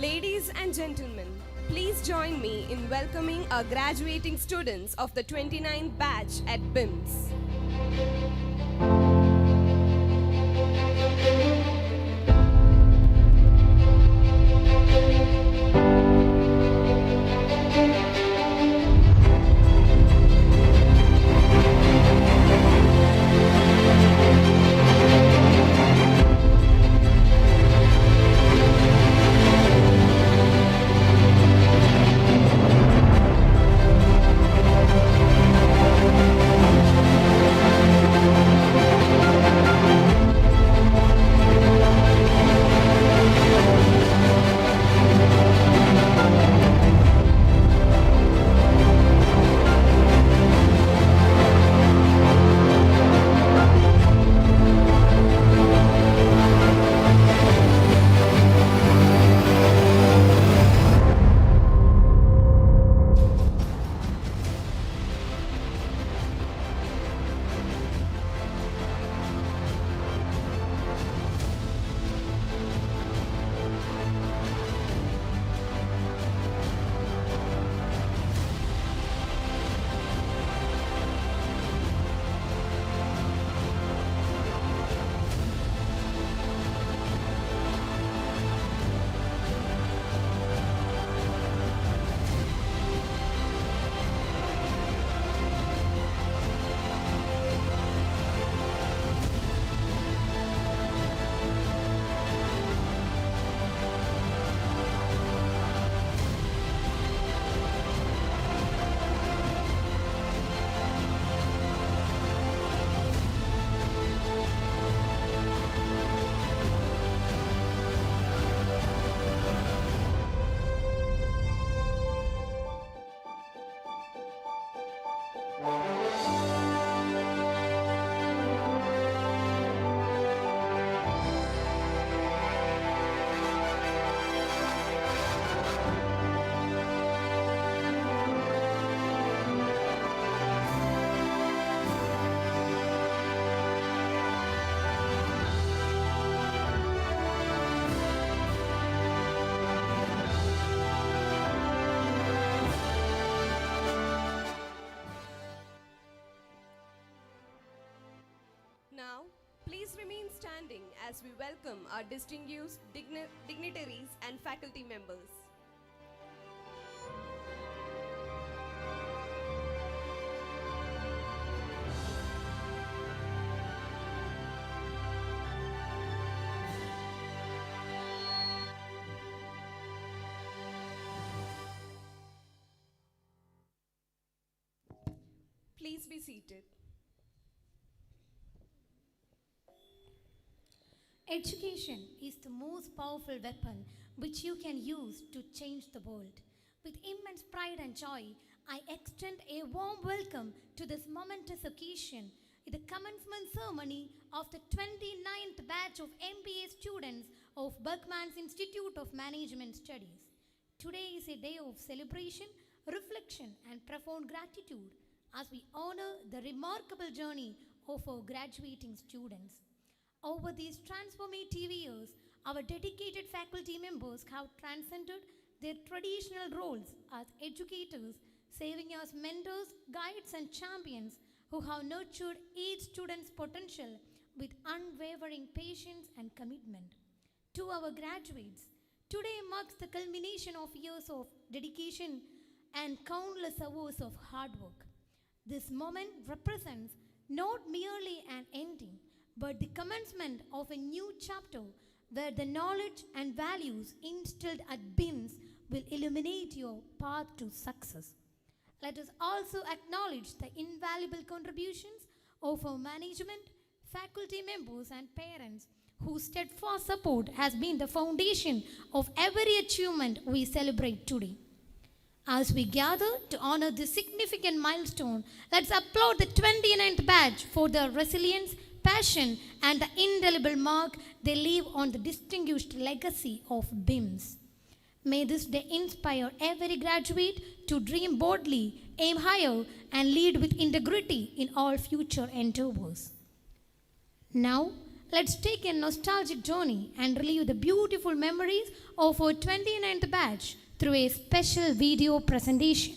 Ladies and gentlemen, please join me in welcoming our graduating students of the 29th batch at BIMS. Now, please remain standing as we welcome our distinguished dignitaries and faculty members. Please be seated. Education is the most powerful weapon which you can use to change the world. With immense pride and joy, I extend a warm welcome to this momentous occasion, the commencement ceremony of the 29th batch of MBA students of Berchmans Institute of Management Studies. Today is a day of celebration, reflection, and profound gratitude as we honor the remarkable journey of our graduating students. Over these transformative years, our dedicated faculty members have transcended their traditional roles as educators, serving as mentors, guides, and champions who have nurtured each student's potential with unwavering patience and commitment. To our graduates, today marks the culmination of years of dedication and countless hours of hard work. This moment represents not merely an ending, but the commencement of a new chapter where the knowledge and values instilled at BIMS will illuminate your path to success. Let us also acknowledge the invaluable contributions of our management, faculty members, and parents whose steadfast support has been the foundation of every achievement we celebrate today. As we gather to honor this significant milestone, let's applaud the 29th batch for their resilience, passion, and the indelible mark they leave on the distinguished legacy of BIMS. May this day inspire every graduate to dream boldly, aim higher, and lead with integrity in all future endeavors. Now, let's take a nostalgic journey and relive the beautiful memories of our 29th batch through a special video presentation.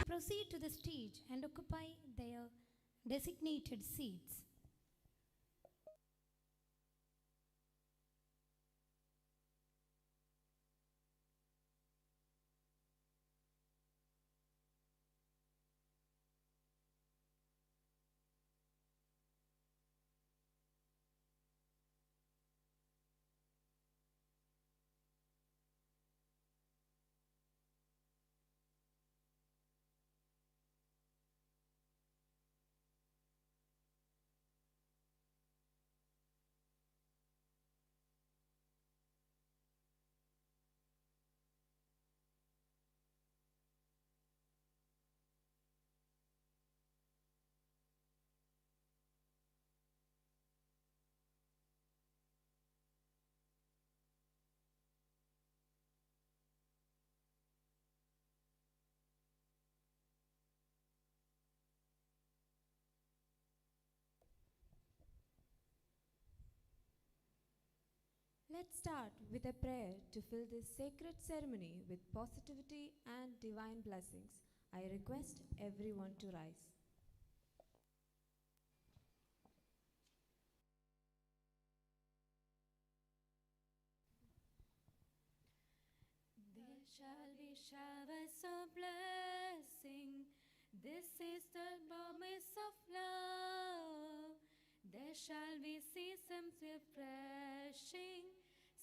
Proceed to the stage and occupy their designated seats. Let's start with a prayer to fill this sacred ceremony with positivity and divine blessings. I request everyone to rise. There shall be showers of blessing. This is the promise of love. There shall be seasons refreshing,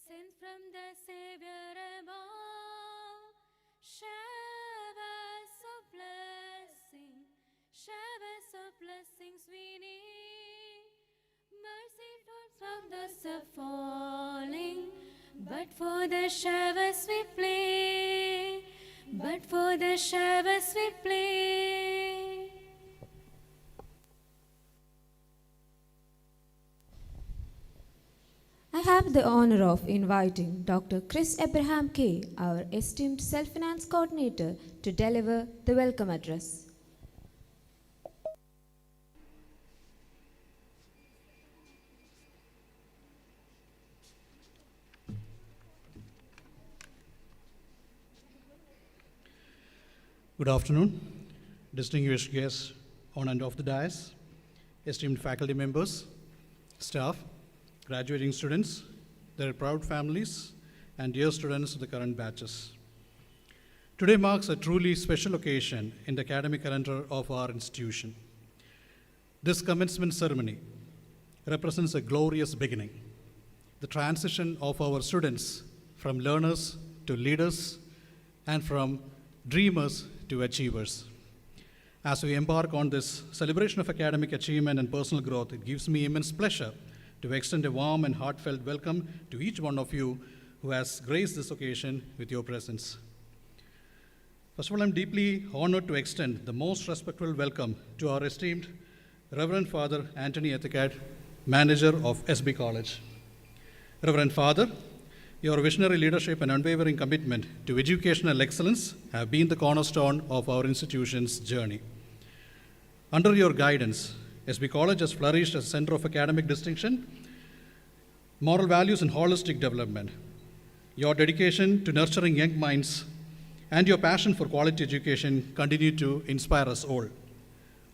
sent from the Savior above. Showers of blessing, showers of blessings we need. Mercy from the sun falling, but for the showers we play. But for the showers we play. have the honor of inviting Dr. Chris Abraham K., our esteemed self-finance coordinator, to deliver the welcome address. Good afternoon, distinguished guests on and off the dais, esteemed faculty members, staff, graduating students, their proud families, and dear students of the current batches. Today marks a truly special occasion in the academic calendar of our institution. This commencement ceremony represents a glorious beginning, the transition of our students from learners to leaders and from dreamers to achievers. As we embark on this celebration of academic achievement and personal growth, it gives me immense pleasure to extend a warm and heartfelt welcome to each one of you who has graced this occasion with your presence. First of all, I'm deeply honored to extend the most respectful welcome to our esteemed Reverend Father Anthony Ethicat, manager of SB College. Reverend Father, your visionary leadership and unwavering commitment to educational excellence have been the cornerstone of our institution's journey. Under your guidance, SB College has flourished as a center of academic distinction, moral values, and holistic development. Your dedication to nurturing young minds and your passion for quality education continue to inspire us all.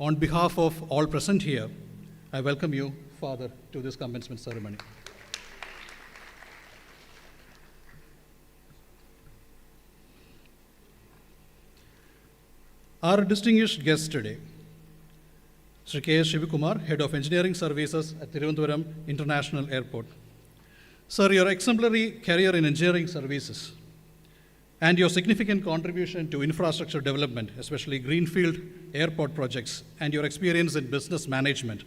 On behalf of all present here, I welcome you, Father, to this commencement ceremony. Our distinguished guest today, Sri K.S. Shivakumar, Head of Engineering Services at Tirunelveli International Airport. Sir, your exemplary career in engineering services and your significant contribution to infrastructure development, especially greenfield airport projects, and your experience in business management,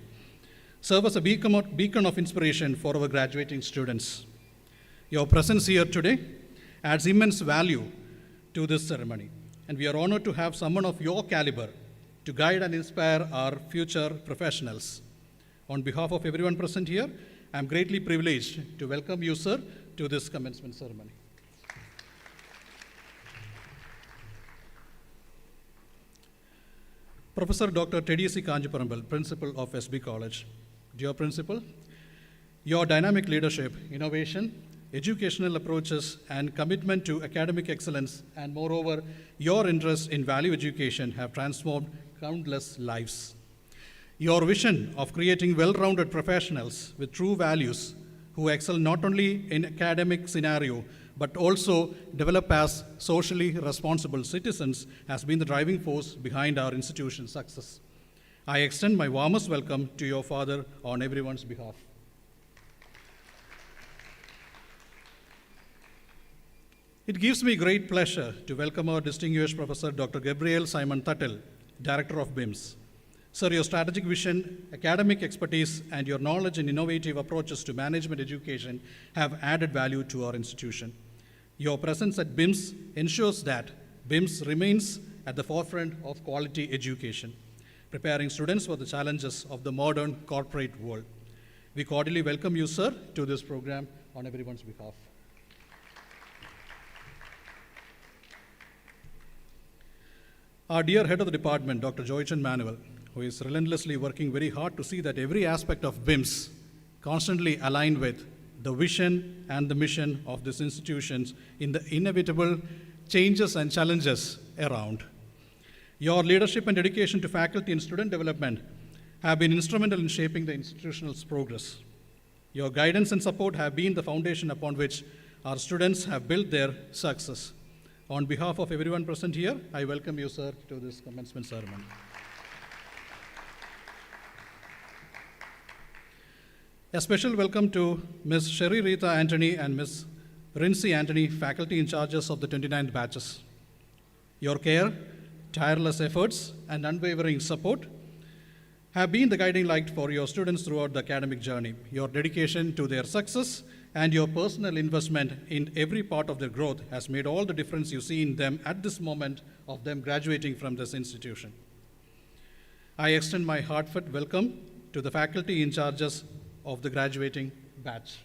serve as a beacon of inspiration for our graduating students. Your presence here today adds immense value to this ceremony, and we are honored to have someone of your caliber to guide and inspire our future professionals. On behalf of everyone present here, I am greatly privileged to welcome you, sir, to this commencement ceremony. Professor Dr. Teddy C. Kanjiparambal, Principal of SB College. Dear Principal, your dynamic leadership, innovation, educational approaches, and commitment to academic excellence, and moreover, your interest in value education have transformed countless lives. Your vision of creating well-rounded professionals with true values who excel not only in academic scenario, but also develop as socially responsible citizens has been the driving force behind our institution's success. I extend my warmest welcome to your father on everyone's behalf. It gives me great pleasure to welcome our distinguished Professor Dr. Gabriel Simon Tuttle, Director of BIMS. Sir, your strategic vision, academic expertise, and your knowledge and innovative approaches to management education have added value to our institution. Your presence at BIMS ensures that BIMS remains at the forefront of quality education, preparing students for the challenges of the modern corporate world. We cordially welcome you, sir, to this program on everyone's behalf. Our dear head of the department, Dr. Joychan Manuel, who is relentlessly working very hard to see that every aspect of BIMS constantly aligned with the vision and the mission of this institution in the inevitable changes and challenges around. Your leadership and dedication to faculty and student development have been instrumental in shaping the institution's progress. Your guidance and support have been the foundation upon which our students have built their success. On behalf of everyone present here, I welcome you, sir, to this commencement ceremony. A special welcome to Ms. Sherry Rita Anthony and Ms. Rincy Anthony, faculty in charges of the 29th batches. Your care, tireless efforts, and unwavering support have been the guiding light for your students throughout the academic journey. Your dedication to their success and your personal investment in every part of their growth has made all the difference you see in them at this moment of them graduating from this institution. I extend my heartfelt welcome to the faculty in charges of the graduating batch.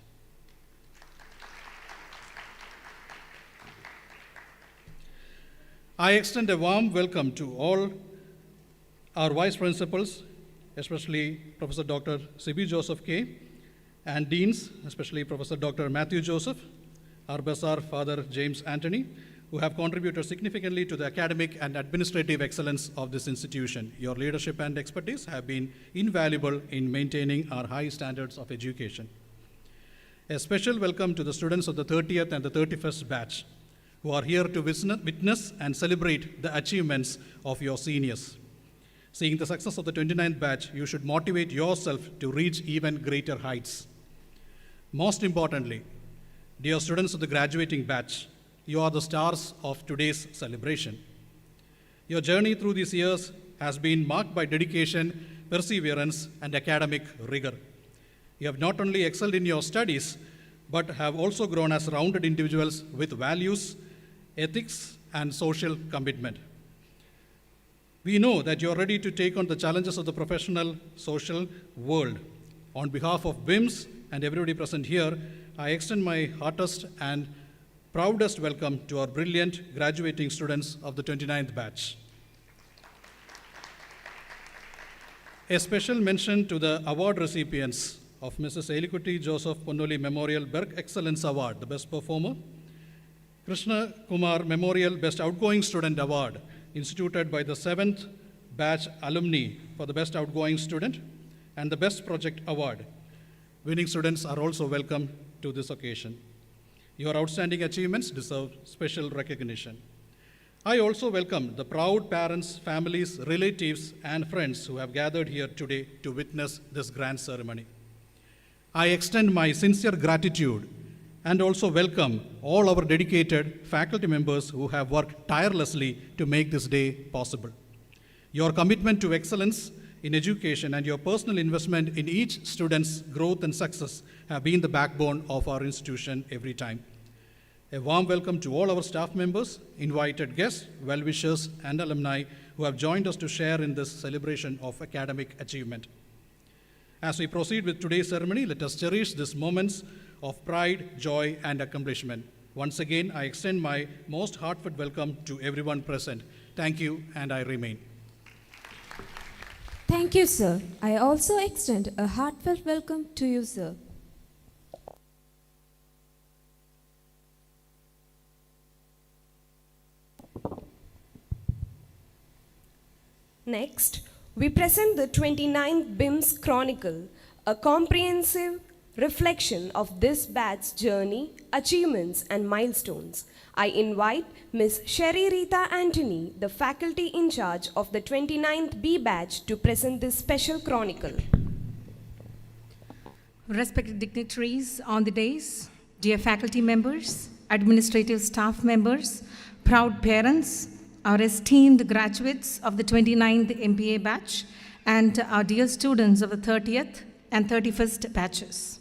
I extend a warm welcome to all our vice principals, especially Professor Dr. C.B. Joseph K., and deans, especially Professor Dr. Matthew Joseph, our Bazaar Father James Anthony, who have contributed significantly to the academic and administrative excellence of this institution. Your leadership and expertise have been invaluable in maintaining our high standards of education. A special welcome to the students of the 30th and the 31st batch, who are here to witness and celebrate the achievements of your seniors. Seeing the success of the 29th batch, you should motivate yourself to reach even greater heights. Most importantly, dear students of the graduating batch, you are the stars of today's celebration. Your journey through these years has been marked by dedication, perseverance, and academic rigor. You have not only excelled in your studies, but have also grown as rounded individuals with values, ethics, and social commitment. We know that you are ready to take on the challenges of the professional, social world. On behalf of BIMS and everybody present here, I extend my heartiest and proudest welcome to our brilliant graduating students of the 29th batch. A special mention to the award recipients of Mrs. Elikutti Joseph Ponnoli Memorial Berg Excellence Award, the Best Performer, Krishna Kumar Memorial Best Outgoing Student Award, instituted by the 7th batch alumni for the Best Outgoing Student, and the Best Project Award. Winning students are also welcome to this occasion. Your outstanding achievements deserve special recognition. I also welcome the proud parents, families, relatives, and friends who have gathered here today to witness this grand ceremony. I extend my sincere gratitude and also welcome all our dedicated faculty members who have worked tirelessly to make this day possible. Your commitment to excellence in education and your personal investment in each student's growth and success have been the backbone of our institution every time. A warm welcome to all our staff members, invited guests, well-wishers, and alumni who have joined us to share in this celebration of academic achievement. As we proceed with today's ceremony, let us cherish these moments of pride, joy, and accomplishment. Once again, I extend my most heartfelt welcome to everyone present. Thank you, and I remain. Thank you, sir. I also extend a heartfelt welcome to you, sir. Next, we present the 29th BIMS Chronicle, a comprehensive reflection of this batch's journey, achievements, and milestones. I invite Ms. Sherry Rita Anthony, the faculty in charge of the 29th B batch, to present this special chronicle. Respected dignitaries on the dais, dear faculty members, administrative staff members, proud parents, our esteemed graduates of the 29th MBA batch, and our dear students of the 30th and 31st batches.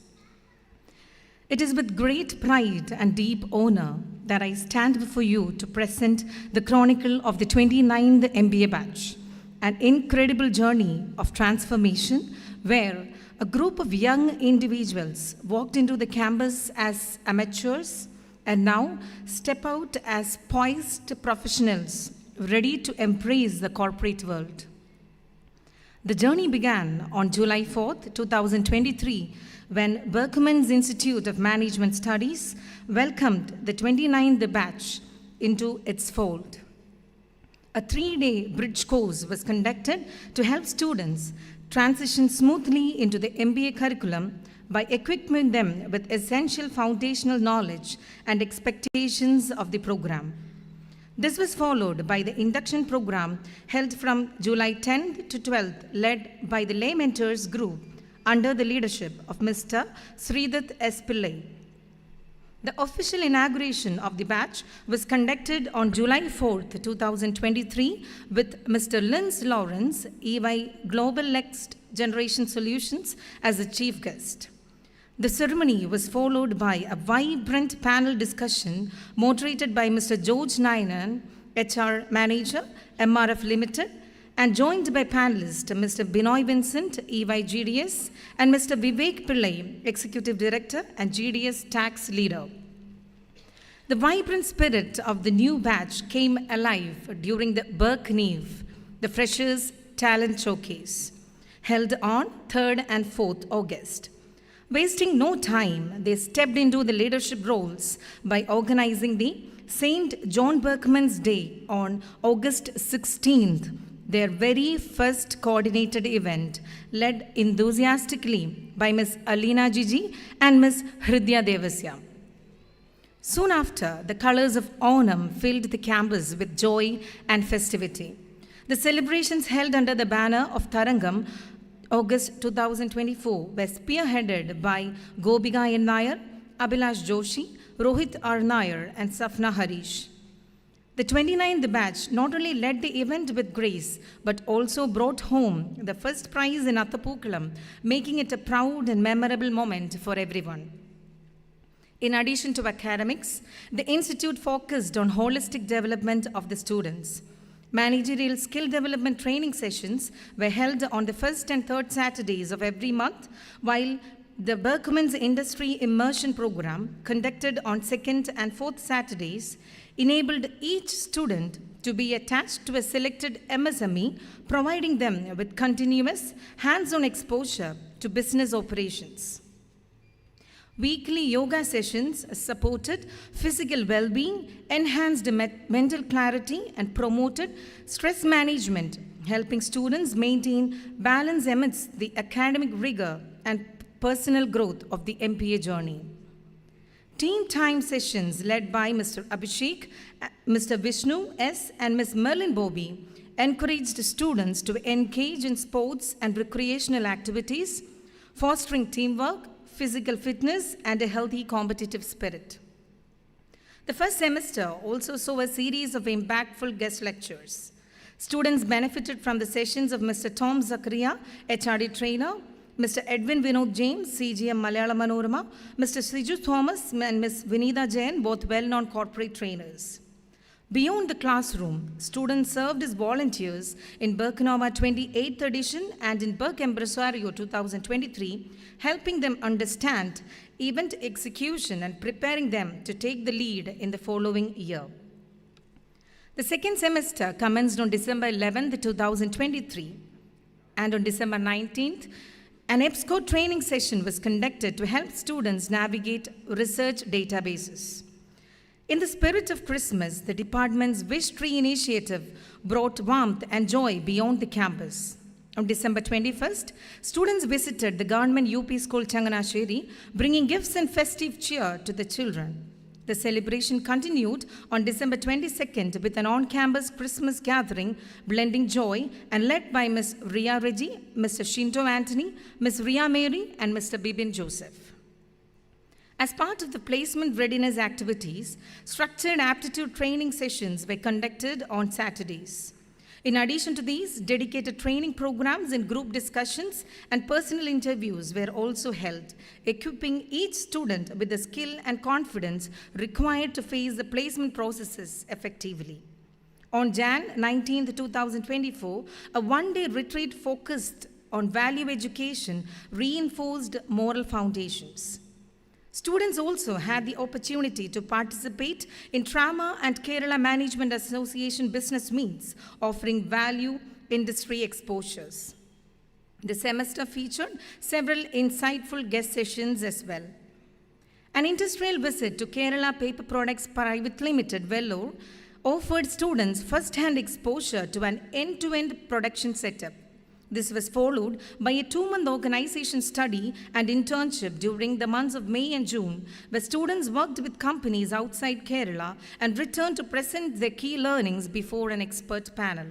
It is with great pride and deep honor that I stand before you to present the chronicle of the 29th MBA batch, an incredible journey of transformation where a group of young individuals walked into the campus as amateurs and now step out as poised professionals ready to embrace the corporate world. The journey began on July 4th, 2023, when Berchmans Institute of Management Studies welcomed the 29th batch into its fold. A 3-day bridge course was conducted to help students transition smoothly into the MBA curriculum by equipping them with essential foundational knowledge and expectations of the program. This was followed by the induction program held from July 10th to 12th, led by the Lay Mentors group under the leadership of Mr. Sridhat S. Pillai. The official inauguration of the batch was conducted on July 4th, 2023 with Mr. Linz Lawrence, EY Global Next Generation Solutions as the chief guest. The ceremony was followed by a vibrant panel discussion moderated by Mr. George Nainan, HR Manager, MRF Limited, and joined by panelists Mr. Binoy Vincent, EY GDS, and Mr. Vivek Pillai, Executive Director and GDS Tax Leader. The vibrant spirit of the new batch came alive during the Berchmans, the Freshers' Talent Showcase, held on 3rd and 4th August. Wasting no time, they stepped into the leadership roles by organizing the St. John Berchmans Day on August 16th, their very first coordinated event, led enthusiastically by Ms. Alina Gigi and Ms. Hridya Devasya. Soon after, the colors of Onam filled the campus with joy and festivity. The celebrations held under the banner of Tarangam, August 2024, were spearheaded by Gobika N. Nair, Abhilash Joshi, Rohit R. Nair, and Safna Harish. The 29th batch not only led the event with grace, but also brought home the first prize in Athapukalam, making it a proud and memorable moment for everyone. In addition to academics, the institute focused on holistic development of the students. Managerial skill development training sessions were held on the first and third Saturdays of every month, while the Berchmans Industry Immersion Program, conducted on second and fourth Saturdays, enabled each student to be attached to a selected MSME, providing them with continuous hands-on exposure to business operations. Weekly yoga sessions supported physical well-being, enhanced mental clarity, and promoted stress management, helping students maintain balance amidst the academic rigor and personal growth of the MBA journey. Team time sessions led by Mr. Abhishek, Mr. Vishnu S., and Ms. Merlin Bobby encouraged students to engage in sports and recreational activities, fostering teamwork, physical fitness, and a healthy competitive spirit. The first semester also saw a series of impactful guest lectures. Students benefited from the sessions of Mr. Tom Zakaria, HRD trainer, Mr. Edwin Vinod James, CGM Malayalam Manorama, Mr. Sriju Thomas, and Ms. Vinitha Jain, both well-known corporate trainers. Beyond the classroom, students served as volunteers in Berkanova 28th edition and in Berk Empresario 2023, helping them understand event execution and preparing them to take the lead in the following year. The second semester commenced on December 11th, 2023, and on December 19th, an EBSCO training session was conducted to help students navigate research databases. In the spirit of Christmas, the department's Wish Tree initiative brought warmth and joy beyond the campus. On December 21st, students visited the government UP school Changanasheri, bringing gifts and festive cheer to the children. The celebration continued on December 22nd with an on-campus Christmas gathering, blending joy and led by Ms. Ria Reggie, Mr. Shinto Anthony, Ms. Ria Mary, and Mr. Bibin Joseph. As part of the placement readiness activities, structured aptitude training sessions were conducted on Saturdays. In addition to these, dedicated training programs and group discussions and personal interviews were also held, equipping each student with the skill and confidence required to face the placement processes effectively. On Jan 19, 2024, a one-day retreat focused on value education reinforced moral foundations. Students also had the opportunity to participate in Trauma and Kerala Management Association business meets, offering value industry exposures. The semester featured several insightful guest sessions as well. An industrial visit to Kerala Paper Products Private Limited, Vellore, offered students first-hand exposure to an end-to-end production setup. This was followed by a 2-month organization study and internship during the months of May and June, where students worked with companies outside Kerala and returned to present their key learnings before an expert panel.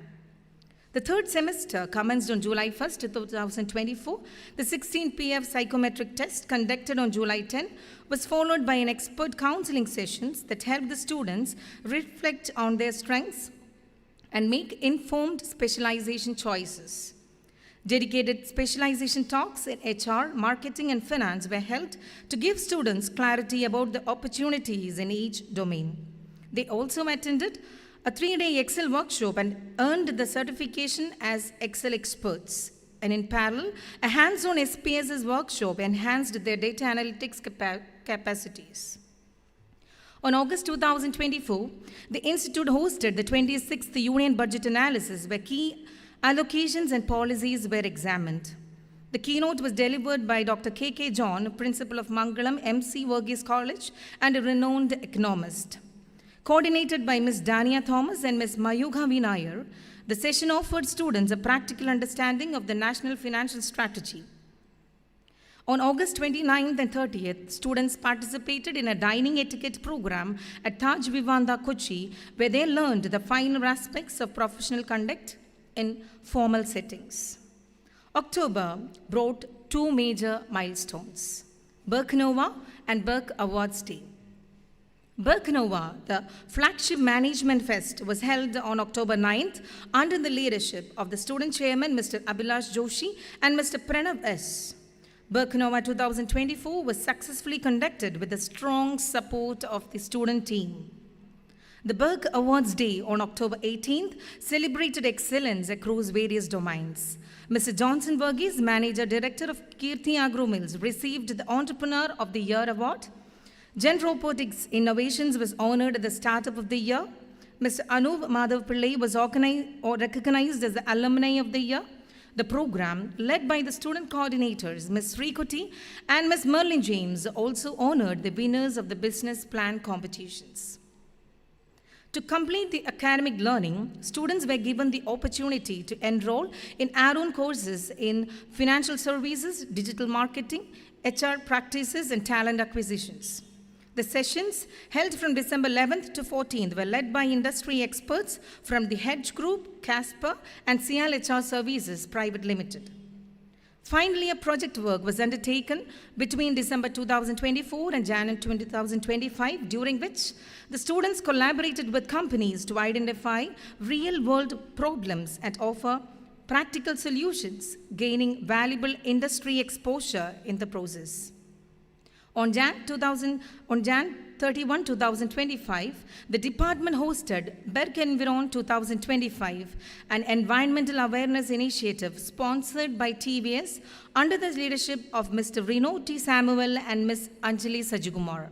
The third semester commenced on July 1st, 2024. The 16 PF psychometric test conducted on July 10 was followed by an expert counseling sessions that helped the students reflect on their strengths and make informed specialization choices. Dedicated specialization talks in HR, marketing, and finance were held to give students clarity about the opportunities in each domain. They also attended a 3-day Excel workshop and earned the certification as Excel experts. And in parallel, a hands-on SPSS workshop enhanced their data analytics capacities. On August 2024, the Institute hosted the 26th Union Budget Analysis, where key allocations and policies were examined. The keynote was delivered by Dr. K.K. John, Principal of Mangalam M.C. Verghese College and a renowned economist. Coordinated by Ms. Dania Thomas and Ms. Mayugha Vinayar, the session offered students a practical understanding of the national financial strategy. On August 29th and 30th, students participated in a dining etiquette program at Taj Vivanda, Kochi, where they learned the finer aspects of professional conduct in formal settings. October brought two major milestones, Berchnova and Berc Awards Day. Berchnova, the flagship management fest, was held on October 9th under the leadership of the student chairman, Mr. Abhilash Joshi and Mr. Pranav S. Berchnova 2024 was successfully conducted with the strong support of the student team. The Berc Awards Day on October 18th celebrated excellence across various domains. Mr. Johnson Verghese, Manager Director of Kirti Agro Mills, received the Entrepreneur of the Year Award. Gen Robotics Innovations was honored at the Startup of the Year. Mr. Anup Madhav Pillai was recognized as the Alumni of the Year. The program, led by the student coordinators, Ms. Srikoti and Ms. Merlin James, also honored the winners of the business plan competitions. To complete the academic learning, students were given the opportunity to enroll in add-on courses in financial services, digital marketing, HR practices, and talent acquisitions. The sessions, held from December 11th to 14th, were led by industry experts from the Hedge Group, Casper, and CLHR Services Private Limited. Finally, a project work was undertaken between December 2024 and January 2025, during which the students collaborated with companies to identify real-world problems and offer practical solutions, gaining valuable industry exposure in the process. On Jan 31, 2025, the department hosted Berc Environ 2025, an environmental awareness initiative sponsored by TVS under the leadership of Mr. Reno T. Samuel and Ms. Anjali Sajikumar.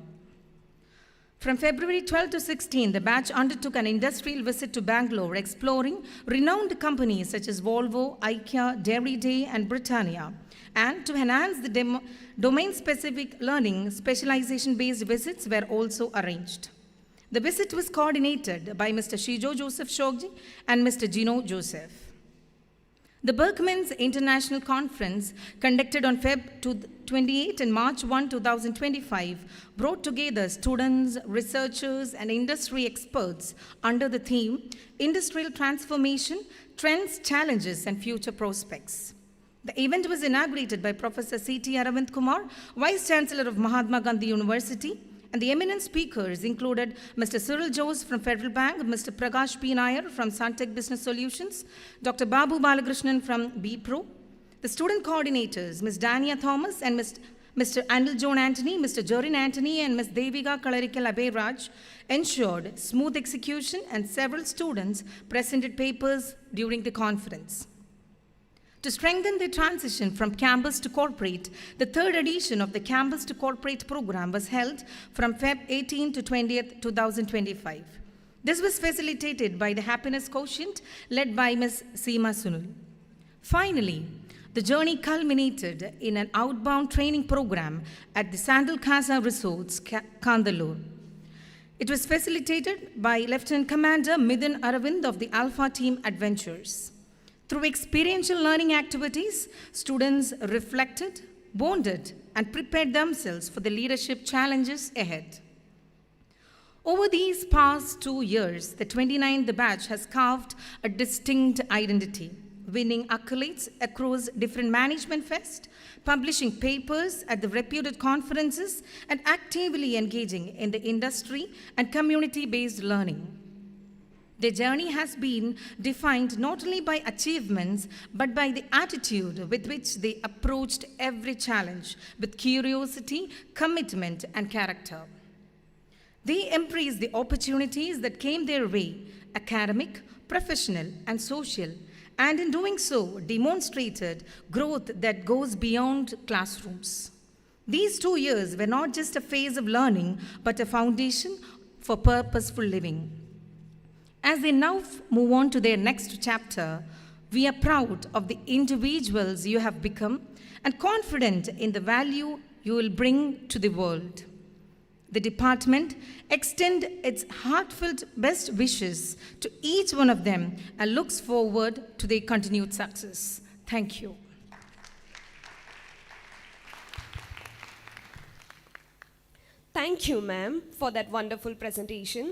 From February 12 to 16, the batch undertook an industrial visit to Bangalore, exploring renowned companies such as Volvo, IKEA, Dairy Day, and Britannia. And to enhance the domain-specific learning, specialization-based visits were also arranged. The visit was coordinated by Mr. Shijo Joseph Shogji and Mr. Gino Joseph. The Berchmans International Conference, conducted on Feb 28 and March 1, 2025, brought together students, researchers, and industry experts under the theme Industrial Transformation, Trends, Challenges, and Future Prospects. The event was inaugurated by Professor C.T. Aravind Kumar, Vice Chancellor of Mahatma Gandhi University, and the eminent speakers included Mr. Cyril Jose from Federal Bank, Mr. Prakash P. Nair from Suntech Business Solutions, Dr. Babu Balakrishnan from BPro, the student coordinators, Ms. Dania Thomas and Mr. Anil John Anthony, Mr. Jorin Anthony, and Ms. Devika Kalarikal Abhay Raj ensured smooth execution, and several students presented papers during the conference. To strengthen the transition from campus to corporate, the third edition of the Campus to Corporate program was held from Feb 18 to 20th, 2025. This was facilitated by the Happiness Quotient led by Ms. Seema Sunil. Finally, the journey culminated in an outbound training program at the Sandal Casa Resorts, Kandalur. It was facilitated by Lieutenant Commander Midhan Aravind of the Alpha Team Adventures. Through experiential learning activities, students reflected, bonded, and prepared themselves for the leadership challenges ahead. Over these past 2 years, the 29th batch has carved a distinct identity, winning accolades across different management fests, publishing papers at the reputed conferences, and actively engaging in the industry and community-based learning. Their journey has been defined not only by achievements, but by the attitude with which they approached every challenge with curiosity, commitment, and character. They embraced the opportunities that came their way, academic, professional, and social, and in doing so, demonstrated growth that goes beyond classrooms. These 2 years were not just a phase of learning, but a foundation for purposeful living. As they now move on to their next chapter, we are proud of the individuals you have become and confident in the value you will bring to the world. The department extends its heartfelt best wishes to each one of them and looks forward to their continued success. Thank you. Thank you, ma'am, for that wonderful presentation.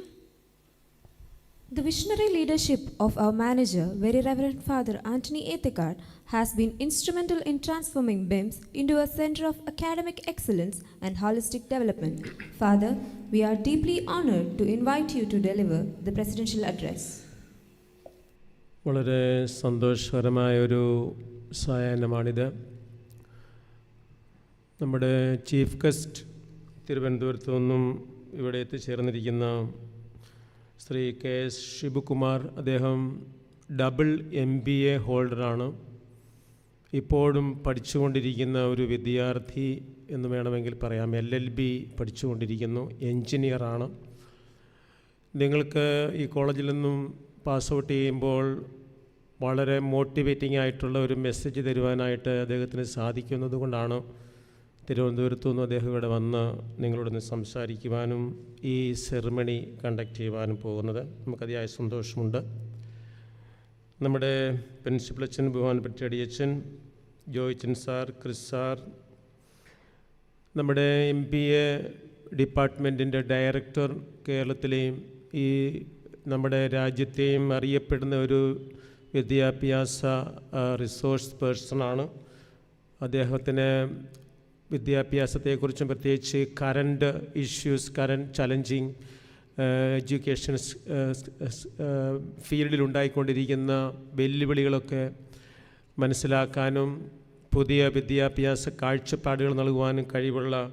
The visionary leadership of our manager, Very Reverend Father Anthony Ethekard, has been instrumental in transforming BIMS into a center of academic excellence and holistic development. Father, we are deeply honored to invite you to deliver the presidential address. വളരെ സന്തോഷകരമായൊരു സായാഹ്നമാണിത്. നമ്മുടെ chief guest തിരുവനന്തപുരത്തു നിന്നും ഇവിടെ എത്തിച്ചേർന്നിരിക്കുന്ന Shri K S Shivakumar, അദ്ദേഹം double MBA ഹോൾഡറാണ്. ഇപ്പോഴും പഠിച്ചുകൊണ്ടിരിക്കുന്ന ഒരു വിദ്യാർത്ഥി എന്ന് വേണമെങ്കിൽ പറയാം. LLB പഠിച്ചുകൊണ്ടിരിക്കുന്നു, എൻജിനീയറാണ്. നിങ്ങൾക്ക് ഈ കോളേജിൽ നിന്നും പാസ് ഔട്ട് ചെയ്യുമ്പോൾ വളരെ മോട്ടിവേറ്റിംഗ് ആയിട്ടുള്ള ഒരു മെസ്സേജ് തരുവാനായിട്ട് അദ്ദേഹത്തിന് സാധിക്കുന്നത് കൊണ്ടാണ് തിരുവനന്തപുരത്തു നിന്ന് അദ്ദേഹം ഇവിടെ വന്ന് നിങ്ങളോടൊന്ന് സംസാരിക്കുവാനും ഈ സെറിമണി കണ്ടക്ട് ചെയ്യുവാനും പോകുന്നത്. നമുക്കതിയായ സന്തോഷമുണ്ട്. നമ്മുടെ പ്രിൻസിപ്പൽ അച്ഛൻ, ബഹുമാനപ്പെട്ട അടിയച്ഛൻ, ജോയിച്ചൻ സാർ, ക്രിസ് സാർ, നമ്മുടെ MBA ഡിപ്പാർട്ട്മെൻറ്റിൻ്റെ ഡയറക്ടർ, കേരളത്തിലെയും ഈ നമ്മുടെ രാജ്യത്തെയും അറിയപ്പെടുന്ന ഒരു വിദ്യാഭ്യാസ റിസോഴ്സ് പേഴ്സണാണ്. അദ്ദേഹത്തിന് വിദ്യാഭ്യാസത്തെക്കുറിച്ചും പ്രത്യേകിച്ച് current issues, current challenging education ഫീൽഡിലുണ്ടായിക്കൊണ്ടിരിക്കുന്ന വെല്ലുവിളികളൊക്കെ മനസ്സിലാക്കാനും പുതിയ വിദ്യാഭ്യാസ കാഴ്ചപ്പാടുകൾ നൽകുവാനും കഴിവുള്ള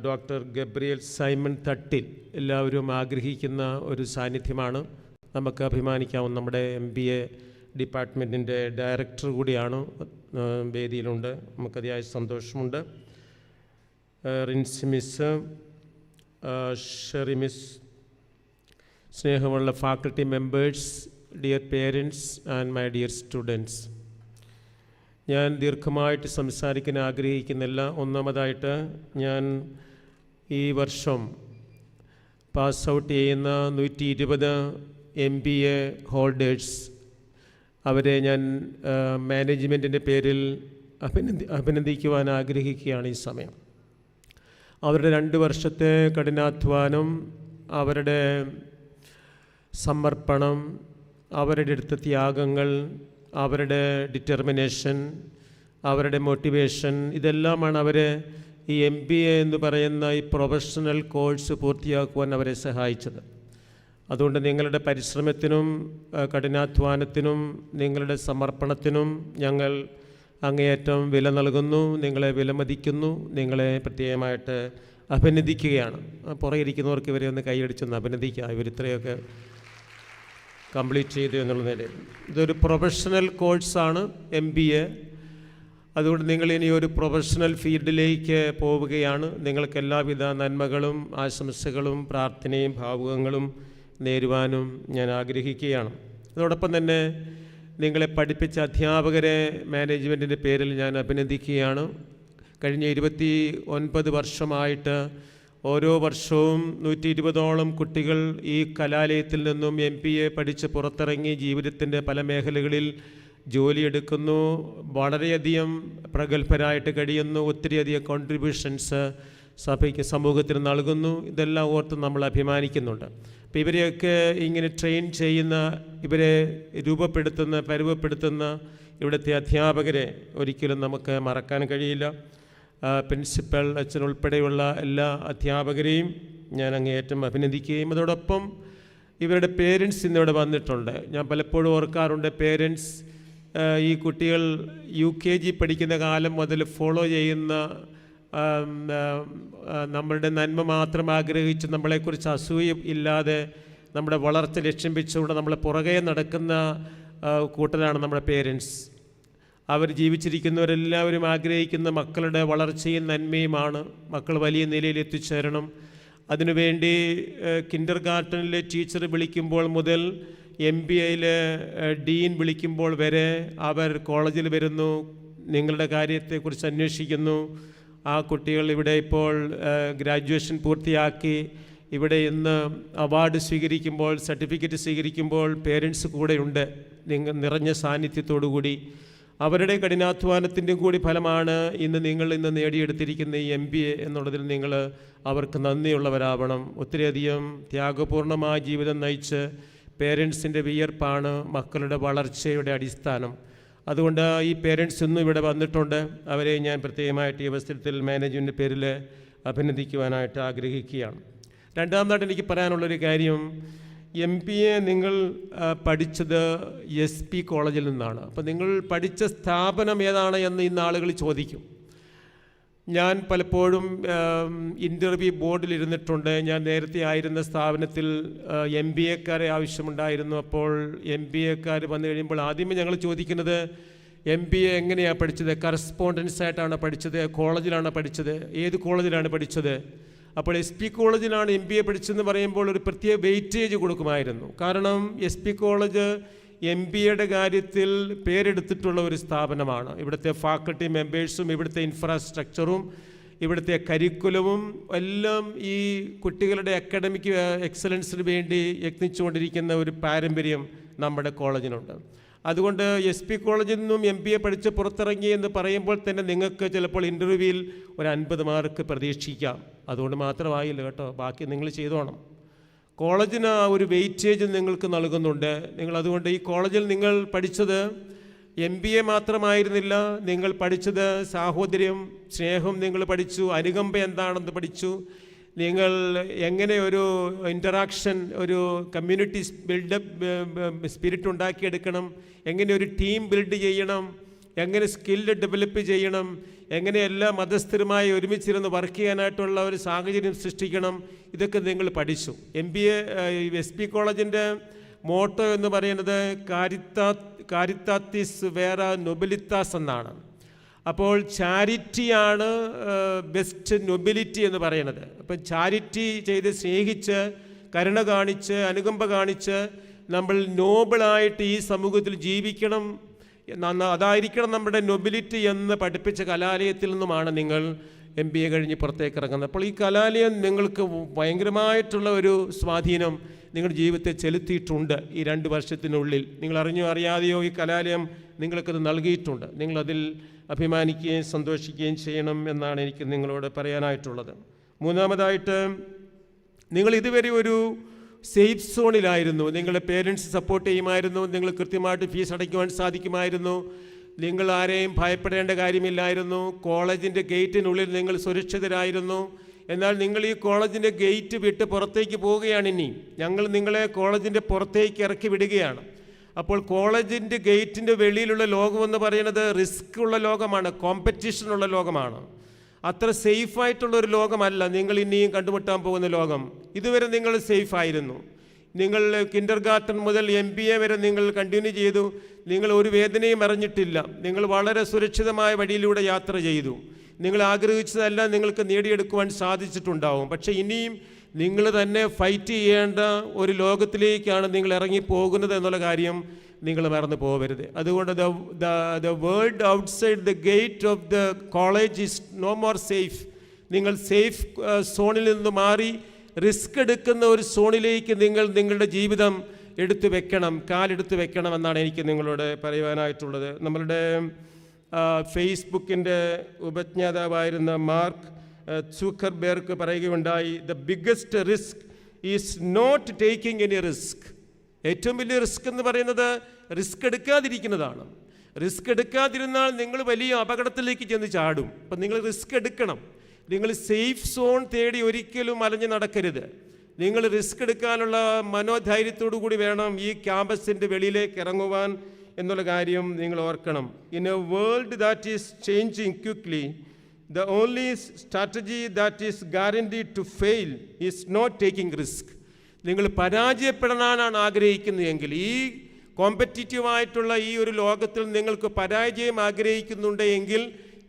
ഡോക്ടർ ഗബ്രിയേൽ സൈമൺ തട്ടിൽ എല്ലാവരും ആഗ്രഹിക്കുന്ന ഒരു സാന്നിധ്യമാണ്. നമുക്ക് അഭിമാനിക്കാവുന്ന നമ്മുടെ MBA ഡിപ്പാർട്ട്മെൻറ്റിൻ്റെ ഡയറക്ടർ കൂടിയാണ്, വേദിയിലുണ്ട്. നമുക്കതിയായ സന്തോഷമുണ്ട്. റിൻസി മിസ്, ഷെറി മിസ്, സ്നേഹമുള്ള faculty members, dear parents and my dear students, ഞാൻ ദീർഘമായിട്ട് സംസാരിക്കാൻ ആഗ്രഹിക്കുന്നില്ല. ഒന്നാമതായിട്ട് ഞാൻ ഈ വർഷം പാസ് ഔട്ട് ചെയ്യുന്ന 120 MBA ഹോൾഡേഴ്സ്, അവരെ ഞാൻ മാനേജ്മെൻറ്റിൻ്റെ പേരിൽ അഭിനന്ദിക്കുവാൻ ആഗ്രഹിക്കുകയാണ് ഈ സമയം. അവരുടെ 2 വർഷത്തെ കഠിനാധ്വാനം, അവരുടെ സമർപ്പണം, അവരുടെ എടുത്ത ത്യാഗങ്ങൾ, അവരുടെ ഡിറ്റർമിനേഷൻ, അവരുടെ മോട്ടിവേഷൻ, ഇതെല്ലാമാണ് അവരെ ഈ MBA എന്ന് പറയുന്ന ഈ പ്രൊഫഷണൽ കോഴ്സ് പൂർത്തിയാക്കുവാൻ അവരെ സഹായിച്ചത്. അതുകൊണ്ട് നിങ്ങളുടെ പരിശ്രമത്തിനും കഠിനാധ്വാനത്തിനും നിങ്ങളുടെ സമർപ്പണത്തിനും ഞങ്ങൾ അങ്ങേയറ്റം വില നൽകുന്നു, നിങ്ങളെ വിലമതിക്കുന്നു, നിങ്ങളെ പ്രത്യേകമായിട്ട് അഭിനന്ദിക്കുകയാണ്. പുറകെ ഇരിക്കുന്നവർക്ക് ഇവരെ ഒന്ന് കൈയടിച്ചൊന്ന് അഭിനന്ദിക്കുക, ഇവരിത്രയൊക്കെ കംപ്ലീറ്റ് ചെയ്തു എന്നുള്ള നിലയിൽ. ഇതൊരു പ്രൊഫഷണൽ കോഴ്സാണ് MBA. അതുകൊണ്ട് നിങ്ങളിനി ഒരു പ്രൊഫഷണൽ ഫീൽഡിലേക്ക് പോവുകയാണ്. നിങ്ങൾക്ക് എല്ലാവിധ നന്മകളും ആശംസകളും പ്രാർത്ഥനയും ഭാവുകങ്ങളും നേരുവാനും ഞാൻ ആഗ്രഹിക്കുകയാണ്. അതോടൊപ്പം തന്നെ നിങ്ങളെ പഠിപ്പിച്ച അധ്യാപകരെ മാനേജ്മെൻറ്റിൻ്റെ പേരിൽ ഞാൻ അഭിനന്ദിക്കുകയാണ്. കഴിഞ്ഞ 29 വർഷമായിട്ട് ഓരോ വർഷവും 120ഓളം കുട്ടികൾ ഈ കലാലയത്തിൽ നിന്നും MBA പഠിച്ച് പുറത്തിറങ്ങി ജീവിതത്തിൻ്റെ പല മേഖലകളിൽ ജോലിയെടുക്കുന്നു, വളരെയധികം പ്രഗത്ഭരായിട്ട് കഴിയുന്നു, ഒത്തിരിയധികം കോൺട്രിബ്യൂഷൻസ് സഭയ്ക്ക് സമൂഹത്തിന് നൽകുന്നു. ഇതെല്ലാം ഓർത്ത് നമ്മൾ അഭിമാനിക്കുന്നുണ്ട്. അപ്പോൾ ഇവരെയൊക്കെ ഇങ്ങനെ ട്രെയിൻ ചെയ്യുന്ന, ഇവരെ രൂപപ്പെടുത്തുന്ന, പരുവപ്പെടുത്തുന്ന ഇവിടുത്തെ അധ്യാപകരെ ഒരിക്കലും നമുക്ക് മറക്കാൻ കഴിയില്ല. പ്രിൻസിപ്പൽ അച്ഛൻ ഉൾപ്പെടെയുള്ള എല്ലാ അധ്യാപകരെയും ഞാൻ അങ്ങേയറ്റം അഭിനന്ദിക്കുകയും അതോടൊപ്പം ഇവരുടെ പേരൻസ് ഇന്നിവിടെ വന്നിട്ടുണ്ട്. ഞാൻ പലപ്പോഴും ഓർക്കാറുണ്ട്, പേരൻസ് ഈ കുട്ടികൾ UKG പഠിക്കുന്ന കാലം മുതൽ ഫോളോ ചെയ്യുന്ന, നമ്മളുടെ നന്മ മാത്രം ആഗ്രഹിച്ച് നമ്മളെക്കുറിച്ച് അസൂയ ഇല്ലാതെ നമ്മുടെ വളർച്ച ലക്ഷ്യം വെച്ചുകൊണ്ട് നമ്മളെ പുറകെ നടക്കുന്ന കൂട്ടരാണ് നമ്മുടെ പേരൻസ്. അവർ ജീവിച്ചിരിക്കുന്നവരെല്ലാവരും ആഗ്രഹിക്കുന്ന മക്കളുടെ വളർച്ചയും നന്മയുമാണ്. മക്കൾ വലിയ നിലയിൽ എത്തിച്ചേരണം, അതിനുവേണ്ടി കിൻഡർ ഗാർട്ടനിലെ ടീച്ചർ വിളിക്കുമ്പോൾ മുതൽ MBAയിലെ ഡീൻ വിളിക്കുമ്പോൾ വരെ അവർ കോളേജിൽ വരുന്നു, നിങ്ങളുടെ കാര്യത്തെക്കുറിച്ച് അന്വേഷിക്കുന്നു. ആ കുട്ടികൾ ഇവിടെ ഇപ്പോൾ ഗ്രാജുവേഷൻ പൂർത്തിയാക്കി ഇവിടെ ഇന്ന് അവാർഡ് സ്വീകരിക്കുമ്പോൾ, സർട്ടിഫിക്കറ്റ് സ്വീകരിക്കുമ്പോൾ പേരൻസ് കൂടെയുണ്ട്, നിറഞ്ഞ സാന്നിധ്യത്തോടുകൂടി. അവരുടെ കഠിനാധ്വാനത്തിൻ്റെയും കൂടി ഫലമാണ് നിങ്ങൾ ഇന്ന് നേടിയെടുത്തിരിക്കുന്ന ഈ MBA എന്നുള്ളതിൽ നിങ്ങൾ അവർക്ക് നന്ദിയുള്ളവരാവണം. ഒത്തിരിയധികം ത്യാഗപൂർണമായ ജീവിതം നയിച്ച് പേരൻസിൻ്റെ വിയർപ്പാണ് മക്കളുടെ വളർച്ചയുടെ അടിസ്ഥാനം. അതുകൊണ്ട് ഈ പേരൻസ് ഇന്നും ഇവിടെ വന്നിട്ടുണ്ട്. അവരെ ഞാൻ പ്രത്യേകമായിട്ട് ഈ അവസരത്തിൽ മാനേജ്മെൻറ്റിൻ്റെ പേരിൽ അഭിനന്ദിക്കുവാനായിട്ട് ആഗ്രഹിക്കുകയാണ്. രണ്ടാമതായിട്ട് എനിക്ക് പറയാനുള്ളൊരു കാര്യം, MBA നിങ്ങൾ പഠിച്ചത് SP കോളേജിൽ നിന്നാണ്. അപ്പോൾ നിങ്ങൾ പഠിച്ച സ്ഥാപനം ഏതാണ് എന്ന് ഇന്ന് ആളുകൾ ചോദിക്കും. ഞാൻ പലപ്പോഴും ഇൻ്റർവ്യൂ ബോർഡിൽ ഇരുന്നിട്ടുണ്ട്. ഞാൻ നേരത്തെ ആയിരുന്ന സ്ഥാപനത്തിൽ MBAക്കാരെ ആവശ്യമുണ്ടായിരുന്നു. അപ്പോൾ MBAക്കാർ വന്നു കഴിയുമ്പോൾ ആദ്യമേ ഞങ്ങൾ ചോദിക്കുന്നത് MBA എങ്ങനെയാണ് പഠിച്ചത്, കറസ്പോണ്ടൻസ് ആയിട്ടാണ് പഠിച്ചത്, കോളേജിലാണ് പഠിച്ചത്, ഏത് കോളേജിലാണ് പഠിച്ചത്. അപ്പോൾ SP കോളേജിലാണ് MBA പഠിച്ചതെന്ന് പറയുമ്പോൾ ഒരു പ്രത്യേക വെയിറ്റേജ് കൊടുക്കുമായിരുന്നു. കാരണം SP കോളേജ് MBAയുടെ കാര്യത്തിൽ പേരെടുത്തിട്ടുള്ള ഒരു സ്ഥാപനമാണ്. ഇവിടുത്തെ ഫാക്കൾട്ടി മെമ്പേഴ്സും ഇവിടുത്തെ ഇൻഫ്രാസ്ട്രക്ചറും ഇവിടുത്തെ കരിക്കുലവും എല്ലാം ഈ കുട്ടികളുടെ അക്കാഡമിക് എക്സലൻസിന് വേണ്ടി യത്നിച്ചുകൊണ്ടിരിക്കുന്ന ഒരു പാരമ്പര്യം നമ്മുടെ കോളേജിനുണ്ട്. അതുകൊണ്ട് SP കോളേജിൽ നിന്നും MBA പഠിച്ച് പുറത്തിറങ്ങി എന്ന് പറയുമ്പോൾ തന്നെ നിങ്ങൾക്ക് ചിലപ്പോൾ ഇൻ്റർവ്യൂവിൽ ഒരു 50 മാർക്ക് പ്രതീക്ഷിക്കാം. അതുകൊണ്ട് മാത്രമായില്ല കേട്ടോ, ബാക്കി നിങ്ങൾ ചെയ്തോണം. കോളേജിന് ആ ഒരു വെയിറ്റേജ് നിങ്ങൾക്ക് നൽകുന്നുണ്ട്. അതുകൊണ്ട് ഈ കോളേജിൽ നിങ്ങൾ പഠിച്ചത് MBA മാത്രമായിരുന്നില്ല, നിങ്ങൾ പഠിച്ചത് സാഹോദര്യം, സ്നേഹം നിങ്ങൾ പഠിച്ചു, അനുകമ്പ എന്താണെന്ന് പഠിച്ചു, നിങ്ങൾ എങ്ങനെ ഒരു ഇൻ്ററാക്ഷൻ, ഒരു കമ്മ്യൂണിറ്റി ബിൽഡപ്പ് സ്പിരിറ്റ് ഉണ്ടാക്കിയെടുക്കണം, എങ്ങനെ ഒരു ടീം ബിൽഡ് ചെയ്യണം, എങ്ങനെ സ്കില്ല് ഡെവലപ്പ് ചെയ്യണം, എങ്ങനെ എല്ലാ മതസ്ഥരുമായി ഒരുമിച്ചിരുന്ന് വർക്ക് ചെയ്യാനായിട്ടുള്ള ഒരു സാഹചര്യം സൃഷ്ടിക്കണം, ഇതൊക്കെ നിങ്ങൾ പഠിച്ചു. SP കോളേജിൻ്റെ മോട്ടോ എന്ന് പറയുന്നത് കാരിത്താത്തിസ് വേറ നൊബിലിത്താസ് എന്നാണ്. അപ്പോൾ ചാരിറ്റിയാണ് ബെസ്റ്റ് നൊബിലിറ്റി എന്ന് പറയുന്നത്. അപ്പം ചാരിറ്റി ചെയ്ത് സ്നേഹിച്ച്, കരുണ കാണിച്ച്, അനുകമ്പ കാണിച്ച് നമ്മൾ നോബിളായിട്ട് ഈ സമൂഹത്തിൽ ജീവിക്കണം, അതായിരിക്കണം നമ്മുടെ നൊബിലിറ്റി എന്ന് പഠിപ്പിച്ച കലാലയത്തിൽ നിന്നുമാണ് നിങ്ങൾ MBA കഴിഞ്ഞ് പുറത്തേക്ക് ഇറങ്ങുന്നത്. അപ്പോൾ ഈ കലാലയം നിങ്ങൾക്ക് ഭയങ്കരമായിട്ടുള്ള ഒരു സ്വാധീനം നിങ്ങളുടെ ജീവിതത്തെ ചെലുത്തിയിട്ടുണ്ട്. ഈ 2 വർഷത്തിനുള്ളിൽ നിങ്ങൾ അറിഞ്ഞോ അറിയാതെയോ ഈ കലാലയം നിങ്ങൾക്കത് നൽകിയിട്ടുണ്ട്. നിങ്ങളതിൽ അഭിമാനിക്കുകയും സന്തോഷിക്കുകയും ചെയ്യണം എന്നാണ് എനിക്ക് നിങ്ങളോട് പറയാനായിട്ടുള്ളത്. മൂന്നാമതായിട്ട്, നിങ്ങൾ ഇതുവരെ ഒരു സേഫ് സോണിലായിരുന്നു. നിങ്ങളുടെ പേരൻസ് സപ്പോർട്ട് ചെയ്യുമായിരുന്നു, നിങ്ങൾ കൃത്യമായിട്ട് ഫീസ് അടയ്ക്കുവാൻ സാധിക്കുമായിരുന്നു, നിങ്ങൾ ആരെയും ഭയപ്പെടേണ്ട കാര്യമില്ലായിരുന്നു, കോളേജിൻ്റെ ഗേറ്റിനുള്ളിൽ നിങ്ങൾ സുരക്ഷിതരായിരുന്നു. എന്നാൽ നിങ്ങൾ ഈ കോളേജിൻ്റെ ഗേറ്റ് വിട്ട് പുറത്തേക്ക് പോവുകയാണ്. ഇനി ഞങ്ങൾ നിങ്ങളെ കോളേജിൻ്റെ പുറത്തേക്ക് ഇറക്കി വിടുകയാണ്. അപ്പോൾ കോളേജിൻ്റെ ഗേറ്റിൻ്റെ വെളിയിലുള്ള ലോകമെന്ന് പറയുന്നത് റിസ്ക് ഉള്ള ലോകമാണ്, കോമ്പറ്റീഷനുള്ള ലോകമാണ്. അത്ര സേഫായിട്ടുള്ളൊരു ലോകമല്ല നിങ്ങൾ ഇനിയും കണ്ടുമുട്ടാൻ പോകുന്ന ലോകം. ഇതുവരെ നിങ്ങൾ സേഫായിരുന്നു. നിങ്ങൾ കിൻഡർ ഗാർട്ടൻ മുതൽ MBA വരെ നിങ്ങൾ കണ്ടിന്യൂ ചെയ്തു. നിങ്ങൾ ഒരു വേദനയും അറിഞ്ഞിട്ടില്ല. നിങ്ങൾ വളരെ സുരക്ഷിതമായ വഴിയിലൂടെ യാത്ര ചെയ്തു. നിങ്ങൾ ആഗ്രഹിച്ചതെല്ലാം നിങ്ങൾക്ക് നേടിയെടുക്കുവാൻ സാധിച്ചിട്ടുണ്ടാവും. പക്ഷേ ഇനിയും നിങ്ങൾ തന്നെ ഫൈറ്റ് ചെയ്യേണ്ട ഒരു ലോകത്തിലേക്കാണ് നിങ്ങൾ ഇറങ്ങിപ്പോകുന്നത് എന്നുള്ള കാര്യം നിങ്ങൾ മറന്നു പോകരുത്. അതുകൊണ്ട് the world outside the gate of the college is no more safe. നിങ്ങൾ സേഫ് സോണിൽ നിന്ന് മാറി റിസ്ക് എടുക്കുന്ന ഒരു സോണിലേക്ക് നിങ്ങളുടെ ജീവിതം എടുത്തു വെക്കണം, കാലെടുത്ത് വെക്കണം എന്നാണ് എനിക്ക് നിങ്ങളോട് പറയുവാനായിട്ടുള്ളത്. നമ്മളുടെ ഫേസ്ബുക്കിൻ്റെ ഉപജ്ഞാതാവായിരുന്ന മാർക്ക് സൂക്കർബെർഗ് പറയുകയുണ്ടായി, the biggest risk is not taking any risk. ഏറ്റവും വലിയ റിസ്ക് എന്ന് പറയുന്നത് റിസ്ക് എടുക്കാതിരിക്കുന്നതാണ്. റിസ്ക് എടുക്കാതിരുന്നാൽ നിങ്ങൾ വലിയ അപകടത്തിലേക്ക് ചെന്ന് ചാടും. അപ്പം നിങ്ങൾ റിസ്ക് എടുക്കണം. നിങ്ങൾ സേഫ് സോൺ തേടി ഒരിക്കലും അലഞ്ഞു നടക്കരുത്. നിങ്ങൾ റിസ്ക് എടുക്കാനുള്ള മനോധൈര്യത്തോടു കൂടി വേണം ഈ ക്യാമ്പസിൻ്റെ വെളിയിലേക്ക് ഇറങ്ങുവാൻ എന്നുള്ള കാര്യം നിങ്ങൾ ഓർക്കണം. In A world that is changing quickly, the only strategy that is guaranteed to fail is not taking risk. നിങ്ങൾ പരാജയപ്പെടാനാണ് ആഗ്രഹിക്കുന്നതെങ്കിൽ, ഈ കോമ്പറ്റീറ്റീവായിട്ടുള്ള ഈ ഒരു ലോകത്തിൽ നിങ്ങൾക്ക് പരാജയം ആഗ്രഹിക്കുന്നുണ്ട് എങ്കിൽ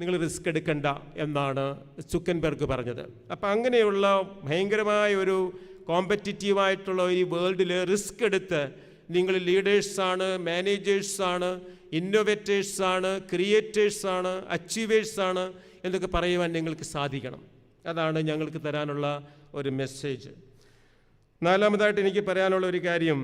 നിങ്ങൾ റിസ്ക് എടുക്കണ്ട എന്നാണ് സുക്കൻബർഗ് പറഞ്ഞത്. അപ്പം അങ്ങനെയുള്ള ഭയങ്കരമായ ഒരു കോമ്പറ്റിറ്റീവായിട്ടുള്ള ഈ വേൾഡിൽ റിസ്ക് എടുത്ത് നിങ്ങൾ ലീഡേഴ്സാണ്, മാനേജേഴ്സാണ്, ഇന്നോവേറ്റേഴ്സാണ്, ക്രിയേറ്റേഴ്സാണ്, അച്ചീവേഴ്സാണ് എന്നൊക്കെ പറയുവാൻ നിങ്ങൾക്ക് സാധിക്കണം. അതാണ് ഞങ്ങൾക്ക് തരാനുള്ള ഒരു മെസ്സേജ്. നാലാമതായിട്ട് എനിക്ക് പറയാനുള്ള ഒരു കാര്യം,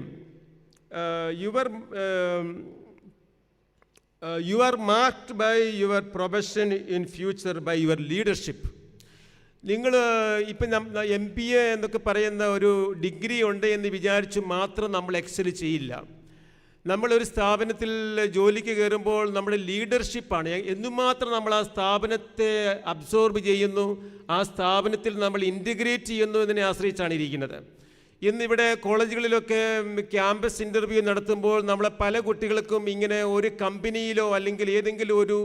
you are marked by your profession in future by your leadership. നിങ്ങൾ ഇപ്പം MBA എന്നൊക്കെ പറയുന്ന ഒരു ഡിഗ്രി ഉണ്ട് എന്ന് വിചാരിച്ച് മാത്രം നമ്മൾ എക്സൽ ചെയ്യില്ല. നമ്മളൊരു സ്ഥാപനത്തിൽ ജോലിക്ക് കയറുമ്പോൾ നമ്മുടെ ലീഡർഷിപ്പാണ് എന്തുമാത്രം നമ്മൾ ആ സ്ഥാപനത്തെ അബ്സോർബ് ചെയ്യുന്നു, ആ സ്ഥാപനത്തിൽ നമ്മൾ ഇൻറ്റഗ്രേറ്റ് ചെയ്യുന്നു എന്നതിനെ ആശ്രയിച്ചാണ് ഇരിക്കുന്നത്. ഇന്നിവിടെ കോളേജുകളിലൊക്കെ ക്യാമ്പസ് ഇൻ്റർവ്യൂ നടത്തുമ്പോൾ നമ്മളെ പല കുട്ടികൾക്കും ഇങ്ങനെ ഒരു കമ്പനിയിലോ അല്ലെങ്കിൽ ഏതെങ്കിലും ഒരു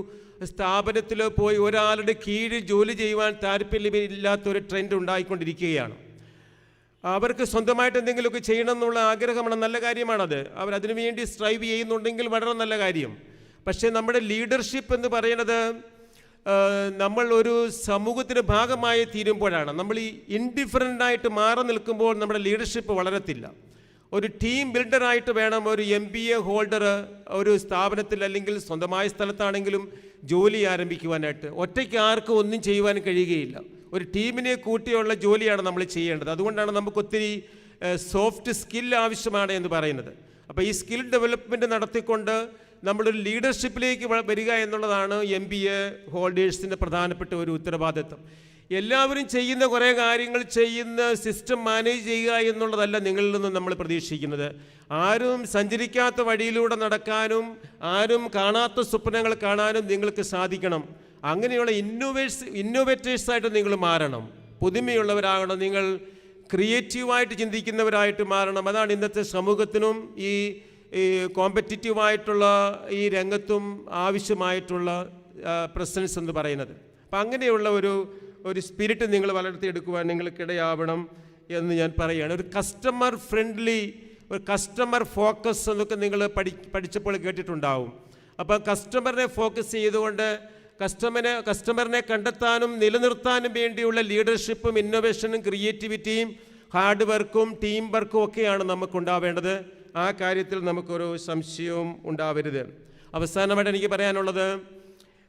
സ്ഥാപനത്തിലോ പോയി ഒരാളുടെ കീഴിൽ ജോലി ചെയ്യുവാൻ താല്പര്യമില്ലാത്തൊരു ട്രെൻഡ് ഉണ്ടായിക്കൊണ്ടിരിക്കുകയാണ്. അവർക്ക് സ്വന്തമായിട്ട് എന്തെങ്കിലുമൊക്കെ ചെയ്യണം എന്നുള്ള ആഗ്രഹമാണ്, നല്ല കാര്യമാണത്. അവരതിനു വേണ്ടി സ്ട്രൈവ് ചെയ്യുന്നുണ്ടെങ്കിൽ വളരെ നല്ല കാര്യം. പക്ഷേ നമ്മുടെ ലീഡർഷിപ്പ് എന്ന് പറയുന്നത് നമ്മൾ ഒരു സമൂഹത്തിൻ്റെ ഭാഗമായി തീരുമ്പോഴാണ്. നമ്മൾ ഈ ഇൻഡിഫറൻ്റായിട്ട് മാറി നിൽക്കുമ്പോൾ നമ്മുടെ ലീഡർഷിപ്പ് വളരത്തില്ല. ഒരു ടീം ബിൽഡറായിട്ട് വേണം ഒരു MBA ഹോൾഡർ ഒരു സ്ഥാപനത്തിൽ അല്ലെങ്കിൽ സ്വന്തമായ സ്ഥലത്താണെങ്കിലും ജോലി ആരംഭിക്കുവാനായിട്ട്. ഒറ്റയ്ക്ക് ആർക്കും ഒന്നും ചെയ്യുവാൻ കഴിയുകയില്ല. ഒരു ടീമിനെ കൂട്ടിയുള്ള ജോലിയാണ് നമ്മൾ ചെയ്യേണ്ടത്. അതുകൊണ്ടാണ് നമുക്കൊത്തിരി സോഫ്റ്റ് സ്കിൽ ആവശ്യമാണ് എന്ന് പറയുന്നത്. അപ്പോൾ ഈ സ്കിൽ ഡെവലപ്മെൻറ്റ് നടത്തിക്കൊണ്ട് നമ്മളൊരു ലീഡർഷിപ്പിലേക്ക് വരിക എന്നുള്ളതാണ് MBA ഹോൾഡേഴ്സിൻ്റെ പ്രധാനപ്പെട്ട ഒരു ഉത്തരവാദിത്വം. എല്ലാവരും ചെയ്യുന്ന കുറേ കാര്യങ്ങൾ ചെയ്യുന്ന സിസ്റ്റം മാനേജ് ചെയ്യുക എന്നുള്ളതല്ല നിങ്ങളിൽ നിന്ന് നമ്മൾ പ്രതീക്ഷിക്കുന്നത്. ആരും സഞ്ചരിക്കാത്ത വഴിയിലൂടെ നടക്കാനും ആരും കാണാത്ത സ്വപ്നങ്ങൾ കാണാനും നിങ്ങൾക്ക് സാധിക്കണം. അങ്ങനെയുള്ള ഇന്നോവേറ്റേഴ്സായിട്ട് നിങ്ങൾ മാറണം, പുതുമയുള്ളവരാകണം, നിങ്ങൾ ക്രിയേറ്റീവായിട്ട് ചിന്തിക്കുന്നവരായിട്ട് മാറണം. അതാണ് ഇന്നത്തെ സമൂഹത്തിനും ഈ കോമ്പറ്റിറ്റീവായിട്ടുള്ള ഈ രംഗത്തും ആവശ്യമായിട്ടുള്ള പ്രസൻസ് എന്ന് പറയുന്നത്. അപ്പം അങ്ങനെയുള്ള ഒരു സ്പിരിറ്റ് നിങ്ങൾ വളർത്തിയെടുക്കുവാൻ നിങ്ങൾക്കിടയാവണം എന്ന് ഞാൻ പറയുകയാണ്. ഒരു കസ്റ്റമർ ഫ്രണ്ട്ലി, ഒരു കസ്റ്റമർ ഫോക്കസ് എന്നൊക്കെ നിങ്ങൾ പഠിച്ചപ്പോൾ കേട്ടിട്ടുണ്ടാവും. അപ്പോൾ കസ്റ്റമറിനെ ഫോക്കസ് ചെയ്തുകൊണ്ട് കസ്റ്റമറിനെ കണ്ടെത്താനും നിലനിർത്താനും വേണ്ടിയുള്ള ലീഡർഷിപ്പും ഇന്നോവേഷനും ക്രിയേറ്റിവിറ്റിയും ഹാർഡ് വർക്കും ടീം വർക്കും ഒക്കെയാണ് നമുക്കുണ്ടാവേണ്ടത്. ആ കാര്യത്തിൽ നമുക്കൊരു സംശയവും ഉണ്ടാവരുത്. അവസാനമായിട്ട് എനിക്ക് പറയാനുള്ളത്,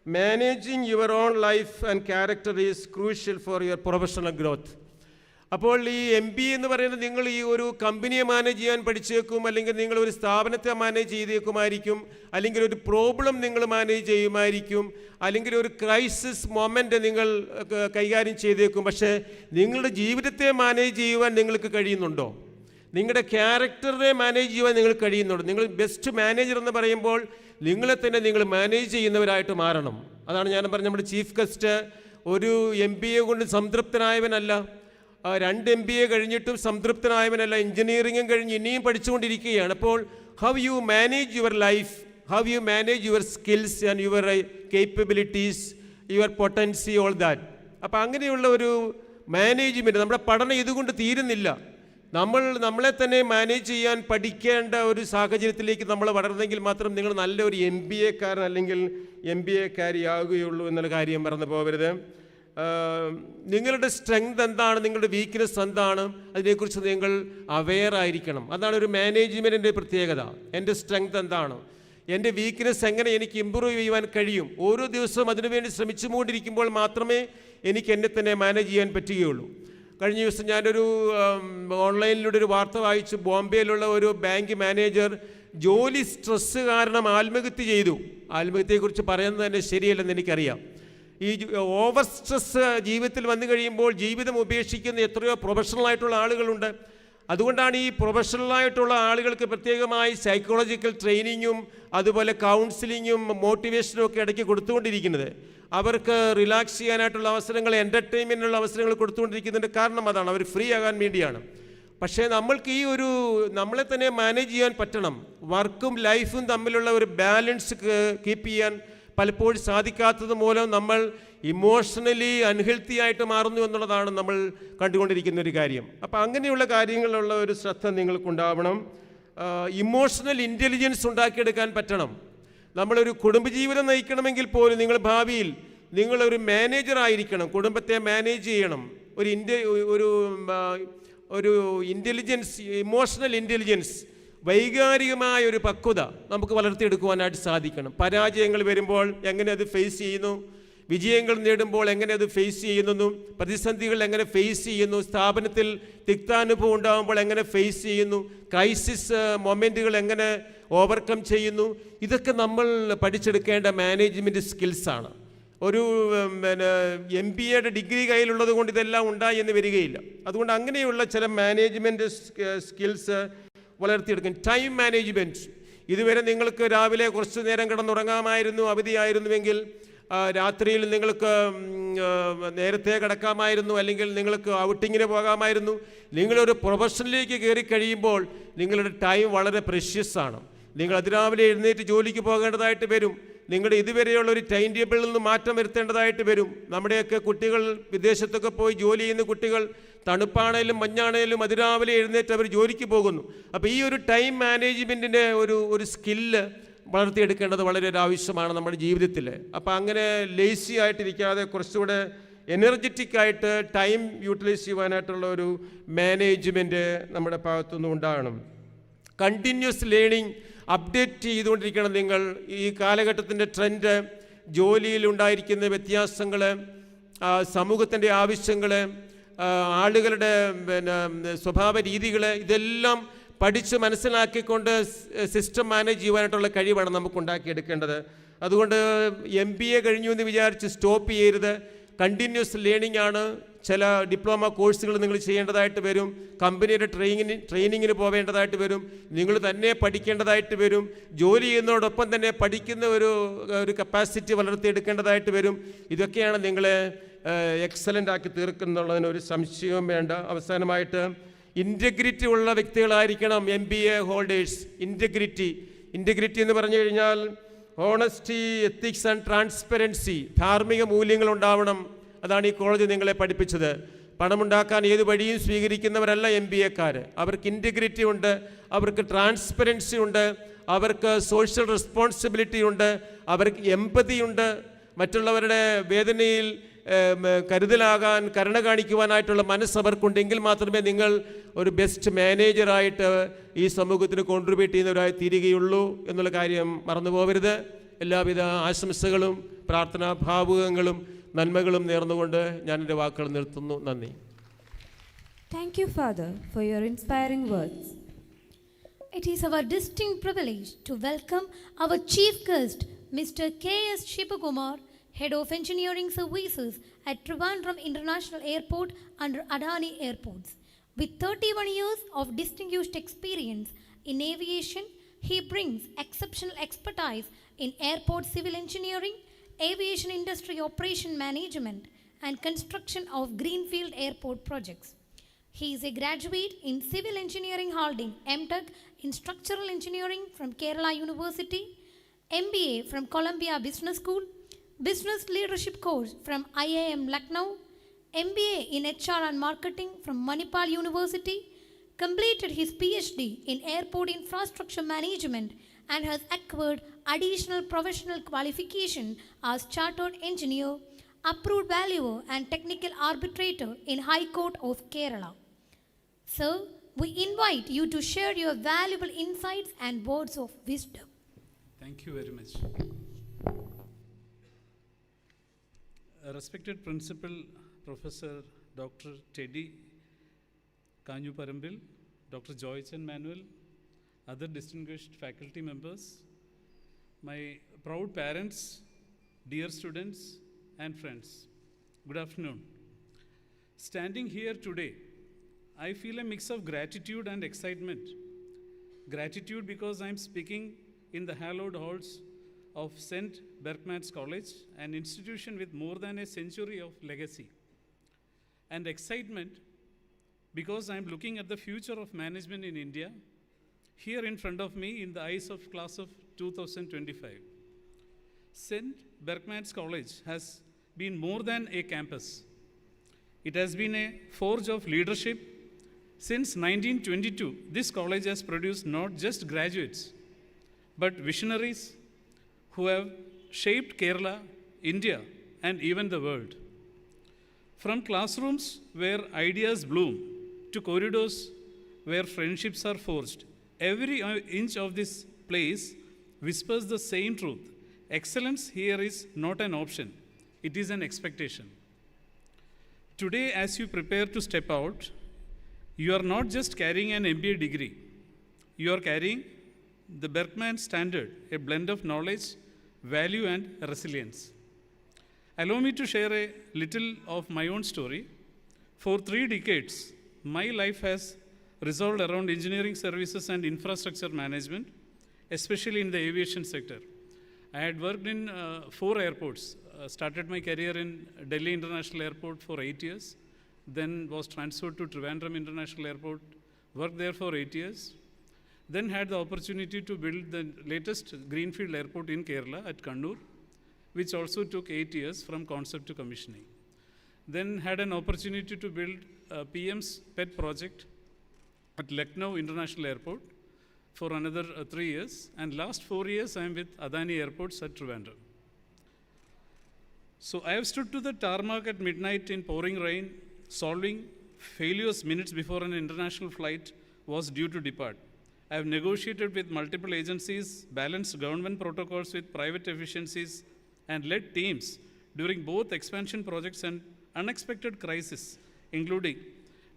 managing your own life and character is crucial for your professional growth. അപ്പോൾ ഈ MBA എന്ന് പറയുന്നത് നിങ്ങൾ ഈ ഒരു കമ്പനിയെ മാനേജ് ചെയ്യാൻ പഠിച്ചേക്കും, അല്ലെങ്കിൽ നിങ്ങൾ ഒരു സ്ഥാപനത്തെ മാനേജ് ചെയ്തേക്കുമായിരിക്കും, അല്ലെങ്കിൽ ഒരു പ്രോബ്ലം നിങ്ങൾ മാനേജ് ചെയ്യുമായിരിക്കും, അല്ലെങ്കിൽ ഒരു ക്രൈസിസ് മൊമെൻ്റ് നിങ്ങൾ കൈകാര്യം ചെയ്തേക്കും. പക്ഷേ നിങ്ങളുടെ ജീവിതത്തെ മാനേജ് ചെയ്യുവാൻ നിങ്ങൾക്ക് കഴിയുന്നുണ്ടോ? നിങ്ങളുടെ ക്യാരക്ടറിനെ മാനേജ് ചെയ്യുവാൻ നിങ്ങൾക്ക് കഴിയുന്നുണ്ടോ? നിങ്ങൾ ബെസ്റ്റ് മാനേജർ എന്ന് പറയുമ്പോൾ നിങ്ങളെ തന്നെ നിങ്ങൾ മാനേജ് ചെയ്യുന്നവരായിട്ട് മാറണം. അതാണ് ഞാൻ പറഞ്ഞത്, നമ്മുടെ ചീഫ് ഗസ്റ്റ് ഒരു MBA കൊണ്ട് സംതൃപ്തനായവനല്ല, 2 MBA കഴിഞ്ഞിട്ടും സംതൃപ്തനായവനല്ല, എഞ്ചിനീയറിംഗും കഴിഞ്ഞ് ഇനിയും പഠിച്ചുകൊണ്ടിരിക്കുകയാണ്. അപ്പോൾ how you manage your life, how you manage your skills and your capabilities, your potency, all that. അപ്പോൾ അങ്ങനെയുള്ള ഒരു മാനേജ്മെൻറ്റ്, നമ്മുടെ പഠനം ഇതുകൊണ്ട് തീരുന്നില്ല. നമ്മളെ തന്നെ മാനേജ് ചെയ്യാൻ പഠിക്കേണ്ട ഒരു സാഹചര്യത്തിലേക്ക് നമ്മൾ വളർന്നെങ്കിൽ മാത്രം നിങ്ങൾ നല്ലൊരു MBA കാരൻ അല്ലെങ്കിൽ MBA കാരിയാകുകയുള്ളൂ എന്നുള്ള കാര്യം മറന്നു പോകരുത്. നിങ്ങളുടെ സ്ട്രെങ്ത് എന്താണ്, നിങ്ങളുടെ വീക്ക്നെസ് എന്താണ്, അതിനെക്കുറിച്ച് നിങ്ങൾ അവെയർ ആയിരിക്കണം. അതാണ് ഒരു മാനേജ്മെൻറ്റിൻ്റെ പ്രത്യേകത. എൻ്റെ സ്ട്രെങ്ത് എന്താണ്, എൻ്റെ വീക്ക്നെസ് എങ്ങനെ എനിക്ക് ഇമ്പ്രൂവ് ചെയ്യുവാൻ കഴിയും, ഓരോ ദിവസവും അതിനുവേണ്ടി ശ്രമിച്ചുകൊണ്ടിരിക്കുമ്പോൾ മാത്രമേ എനിക്ക് എന്നെ തന്നെ മാനേജ് ചെയ്യാൻ പറ്റുകയുള്ളൂ. കഴിഞ്ഞ ദിവസം ഞാനൊരു ഓൺലൈനിലൂടെ ഒരു വാർത്ത വായിച്ചു. ബോംബെയിലുള്ള ഒരു ബാങ്ക് മാനേജർ ജോലി സ്ട്രെസ്സ് കാരണം ആത്മഹത്യ ചെയ്തു. ആത്മഹത്യയെക്കുറിച്ച് പറയുന്നത് തന്നെ ശരിയല്ലെന്ന് എനിക്കറിയാം. ഈ ഓവർ സ്ട്രെസ് ജീവിതത്തിൽ വന്നു കഴിയുമ്പോൾ ജീവിതം ഉപേക്ഷിക്കുന്ന എത്രയോ പ്രൊഫഷണലായിട്ടുള്ള ആളുകളുണ്ട്. അതുകൊണ്ടാണ് ഈ പ്രൊഫഷണലായിട്ടുള്ള ആളുകൾക്ക് പ്രത്യേകമായി സൈക്കോളജിക്കൽ ട്രെയിനിങ്ങും അതുപോലെ കൗൺസിലിങ്ങും മോട്ടിവേഷനും ഒക്കെ ഇടയ്ക്ക് കൊടുത്തുകൊണ്ടിരിക്കുന്നത്. അവർക്ക് റിലാക്സ് ചെയ്യാനായിട്ടുള്ള അവസരങ്ങൾ, എൻ്റർടൈൻമെൻറ്റിനുള്ള അവസരങ്ങൾ കൊടുത്തുകൊണ്ടിരിക്കുന്നതിൻ്റെ കാരണം അതാണ്, അവർ ഫ്രീ ആകാൻ വേണ്ടിയാണ്. പക്ഷേ നമ്മൾക്ക് ഈ ഒരു നമ്മളെ തന്നെ മാനേജ് ചെയ്യാൻ പറ്റണം. വർക്കും ലൈഫും തമ്മിലുള്ള ഒരു ബാലൻസ് കീപ്പ് ചെയ്യാൻ പലപ്പോഴും സാധിക്കാത്തത് മൂലം നമ്മൾ ഇമോഷണലി അൺഹെൽത്തി ആയിട്ട് മാറുന്നു എന്നുള്ളതാണ് നമ്മൾ കണ്ടുകൊണ്ടിരിക്കുന്ന ഒരു കാര്യം. അപ്പോൾ അങ്ങനെയുള്ള കാര്യങ്ങളിലുള്ള ഒരു ശ്രദ്ധ നിങ്ങൾക്കുണ്ടാവണം. ഇമോഷണൽ ഇൻ്റലിജൻസ് ഉണ്ടാക്കിയെടുക്കാൻ പറ്റണം. നമ്മളൊരു കുടുംബജീവിതം നയിക്കണമെങ്കിൽ പോലും നിങ്ങൾ ഭാവിയിൽ നിങ്ങളൊരു മാനേജറായിരിക്കണം, കുടുംബത്തെ മാനേജ് ചെയ്യണം. ഒരു ഇൻ്റലിജൻസ്, ഇമോഷണൽ ഇൻ്റലിജൻസ്, വൈകാരികമായ ഒരു പക്വത നമുക്ക് വളർത്തിയെടുക്കുവാനായിട്ട് സാധിക്കണം. പരാജയങ്ങൾ വരുമ്പോൾ എങ്ങനെ അത് ഫേസ് ചെയ്യുന്നു, വിജയങ്ങൾ നേടുമ്പോൾ എങ്ങനെ അത് ഫേസ് ചെയ്യുന്നു, പ്രതിസന്ധികൾ എങ്ങനെ ഫേസ് ചെയ്യുന്നു, സ്ഥാപനത്തിൽ തിക്താനുഭവം ഉണ്ടാകുമ്പോൾ എങ്ങനെ ഫേസ് ചെയ്യുന്നു, ക്രൈസിസ് മൊമെൻറ്റുകൾ എങ്ങനെ ഓവർകം ചെയ്യുന്നു, ഇതൊക്കെ നമ്മൾ പഠിച്ചെടുക്കേണ്ട മാനേജ്മെൻറ്റ് സ്കിൽസാണ്. ഒരു MBA ഡിഗ്രി കയ്യിലുള്ളത് കൊണ്ട് ഇതെല്ലാം ഉണ്ടായി എന്ന് വരികയില്ല. അതുകൊണ്ട് അങ്ങനെയുള്ള ചില മാനേജ്മെൻറ്റ് സ്കിൽസ് വളർത്തിയെടുക്കും. ടൈം മാനേജ്മെൻറ്റ്, ഇതുവരെ നിങ്ങൾക്ക് രാവിലെ കുറച്ച് നേരം കിടന്നുറങ്ങാമായിരുന്നു, അവധിയായിരുന്നുവെങ്കിൽ രാത്രിയിൽ നിങ്ങൾക്ക് നേരത്തെ കിടക്കാമായിരുന്നു, അല്ലെങ്കിൽ നിങ്ങൾക്ക് ഔട്ടിങ്ങിന് പോകാമായിരുന്നു. നിങ്ങളൊരു പ്രൊഫഷനിലേക്ക് കയറി കഴിയുമ്പോൾ നിങ്ങളുടെ ടൈം വളരെ പ്രഷ്യസ് ആണ്. നിങ്ങൾ അതിരാവിലെ എഴുന്നേറ്റ് ജോലിക്ക് പോകേണ്ടതായിട്ട് വരും. നിങ്ങളുടെ ഇതുവരെയുള്ള ഒരു ടൈം ടേബിളിൽ നിന്ന് മാറ്റം വരുത്തേണ്ടതായിട്ട് വരും. നമ്മുടെയൊക്കെ കുട്ടികൾ വിദേശത്തൊക്കെ പോയി ജോലി ചെയ്യുന്ന കുട്ടികൾ തണുപ്പാണേലും മഞ്ഞാണേലും അതിരാവിലെ എഴുന്നേറ്റ് അവർ ജോലിക്ക് പോകുന്നു. അപ്പോൾ ഈ ഒരു ടൈം മാനേജ്മെൻറ്റിൻ്റെ ഒരു സ്കില്ല് വളർത്തിയെടുക്കേണ്ടത് വളരെ ഒരു ആവശ്യമാണ് നമ്മുടെ ജീവിതത്തിൽ. അപ്പോൾ അങ്ങനെ ലേസി ആയിട്ടിരിക്കാതെ കുറച്ചുകൂടെ എനർജറ്റിക്കായിട്ട് ടൈം യൂട്ടിലൈസ് ചെയ്യുവാനായിട്ടുള്ള ഒരു മാനേജ്മെൻറ്റ് നമ്മുടെ ഭാഗത്തുനിന്നും ഉണ്ടാകണം. കണ്ടിന്യൂസ് ലേണിംഗ്, അപ്ഡേറ്റ് ചെയ്തുകൊണ്ടിരിക്കണം നിങ്ങൾ. ഈ കാലഘട്ടത്തിൻ്റെ ട്രെൻഡ്, ജോലിയിലുണ്ടായിരിക്കുന്ന വ്യത്യാസങ്ങൾ, സമൂഹത്തിൻ്റെ ആവശ്യങ്ങൾ, ആളുകളുടെ സ്വഭാവ രീതികൾ, ഇതെല്ലാം പഠിച്ച് മനസ്സിലാക്കിക്കൊണ്ട് സിസ്റ്റം മാനേജ് ചെയ്യുവാനായിട്ടുള്ള കഴിവാണ് നമുക്ക് ഉണ്ടാക്കിയെടുക്കേണ്ടത്. അതുകൊണ്ട് MBA കഴിഞ്ഞു എന്ന് വിചാരിച്ച് സ്റ്റോപ്പ് ചെയ്യരുത്. കണ്ടിന്യൂസ് ലേണിംഗ് ആണ്. ചില ഡിപ്ലോമ കോഴ്സുകൾ നിങ്ങൾ ചെയ്യേണ്ടതായിട്ട് വരും, കമ്പനിയുടെ ട്രെയിനിങ്ങിന് പോവേണ്ടതായിട്ട് വരും, നിങ്ങൾ തന്നെ പഠിക്കേണ്ടതായിട്ട് വരും, ജോലി ചെയ്യുന്നതോടൊപ്പം തന്നെ പഠിക്കുന്ന ഒരു കപ്പാസിറ്റി വളർത്തിയെടുക്കേണ്ടതായിട്ട് വരും. ഇതൊക്കെയാണ് നിങ്ങളെ എക്സലൻ്റ് ആക്കി തീർക്കുന്നുള്ളതിന് ഒരു സംശയവും വേണ്ട. അവസാനമായിട്ട് ഇൻറ്റഗ്രിറ്റി ഉള്ള വ്യക്തികളായിരിക്കണം MBA ഹോൾഡേഴ്സ്. ഇൻറ്റഗ്രിറ്റി എന്ന് പറഞ്ഞു കഴിഞ്ഞാൽ ഓണസ്റ്റി, എത്തിക്സ് ആൻഡ് ട്രാൻസ്പെറൻസി, ധാർമ്മിക മൂല്യങ്ങൾ ഉണ്ടാവണം. അതാണ് ഈ കോളേജ് നിങ്ങളെ പഠിപ്പിച്ചത്. പണമുണ്ടാക്കാൻ ഏത് വഴിയും സ്വീകരിക്കുന്നവരല്ല MBA-ക്കാർ. അവർക്ക് ഇൻറ്റഗ്രിറ്റി ഉണ്ട്, അവർക്ക് ട്രാൻസ്പെറൻസി ഉണ്ട്, അവർക്ക് സോഷ്യൽ റെസ്പോൺസിബിലിറ്റി ഉണ്ട്, അവർക്ക് എമ്പതി ഉണ്ട്. മറ്റുള്ളവരുടെ വേദനയിൽ കരുതലാകാൻ, കരുണ കാണിക്കുവാനായിട്ടുള്ള മനസ്സ് അവർക്കുണ്ടെങ്കിൽ മാത്രമേ നിങ്ങൾ ഒരു ബെസ്റ്റ് മാനേജറായിട്ട് ഈ സമൂഹത്തിന് കോൺട്രിബ്യൂട്ട് ചെയ്യുന്നവരായി തീരുകയുള്ളൂ എന്നുള്ള കാര്യം മറന്നു പോകരുത്. എല്ലാവിധ ആശംസകളും പ്രാർത്ഥനാ ഭാവുകങ്ങളും നന്മകളും നേർന്നുകൊണ്ട് ഞാൻ എൻ്റെ വാക്കുകൾ നിർത്തുന്നു. നന്ദി. Thank you, Father, for your inspiring words. It is our distinct privilege to welcome our chief guest, Mr. K.S. Shivakumar, Head of Engineering Services at Trivandrum International Airport under Adani Airports. With 31 years of distinguished experience in aviation, he brings exceptional expertise in airport civil engineering, aviation industry operation management, and construction of greenfield airport projects. He is a graduate in civil engineering holding M.Tech in structural engineering from Kerala University, MBA from Columbia Business School, Business Leadership course from IIM Lucknow, MBA in HR and Marketing from Manipal University, completed his PhD in Airport Infrastructure Management and has acquired additional professional qualification as Chartered Engineer, Approved Valuer and Technical Arbitrator in High Court of Kerala. Sir, we invite you to share your valuable insights and words of wisdom. Thank you very much. Respected Principal Professor Dr. Teddy Kanyu Parambil, Dr. Joyce Manuel, other distinguished faculty members, my proud parents, dear students and friends, good afternoon. Standing here today, I feel a mix of gratitude and excitement. Gratitude because I am speaking in the hallowed halls of St. Berchmans College, an institution with more than a century of legacy. And excitement because I am looking at the future of management in India, here in front of me in the eyes of class of 2025. St. Berchmans College has been more than a campus. It has been a forge of leadership. Since 1922, this college has produced not just graduates, but visionaries who have shaped Kerala, India, and even the world. From classrooms where ideas bloom to corridors where friendships are forged, every inch of this place whispers the same truth. Excellence here is not an option, it is an expectation. Today, as you prepare to step out, you are not just carrying an MBA degree, you are carrying the Berchmans standard, a blend of knowledge, value, and resilience. Allow me to share a little of my own story. For 3 decades, my life has revolved around engineering services and infrastructure management, especially in the aviation sector. I had worked in 4 airports. Started my career in Delhi International Airport for 8 years, then was transferred to Trivandrum International Airport, worked there for 8 years, then had the opportunity to build the latest greenfield airport in Kerala at Kannur, which also took 8 years from concept to commissioning. Then had an opportunity to build PM's pet project at Lucknow International Airport for another 3 years, and last 4 years I am with Adani Airports at Trivandrum. So I have stood to the tarmac at midnight in pouring rain, solving failures minutes before an international flight was due to depart. I have negotiated with multiple agencies, balanced government protocols with private efficiencies, and led teams during both expansion projects and unexpected crises, including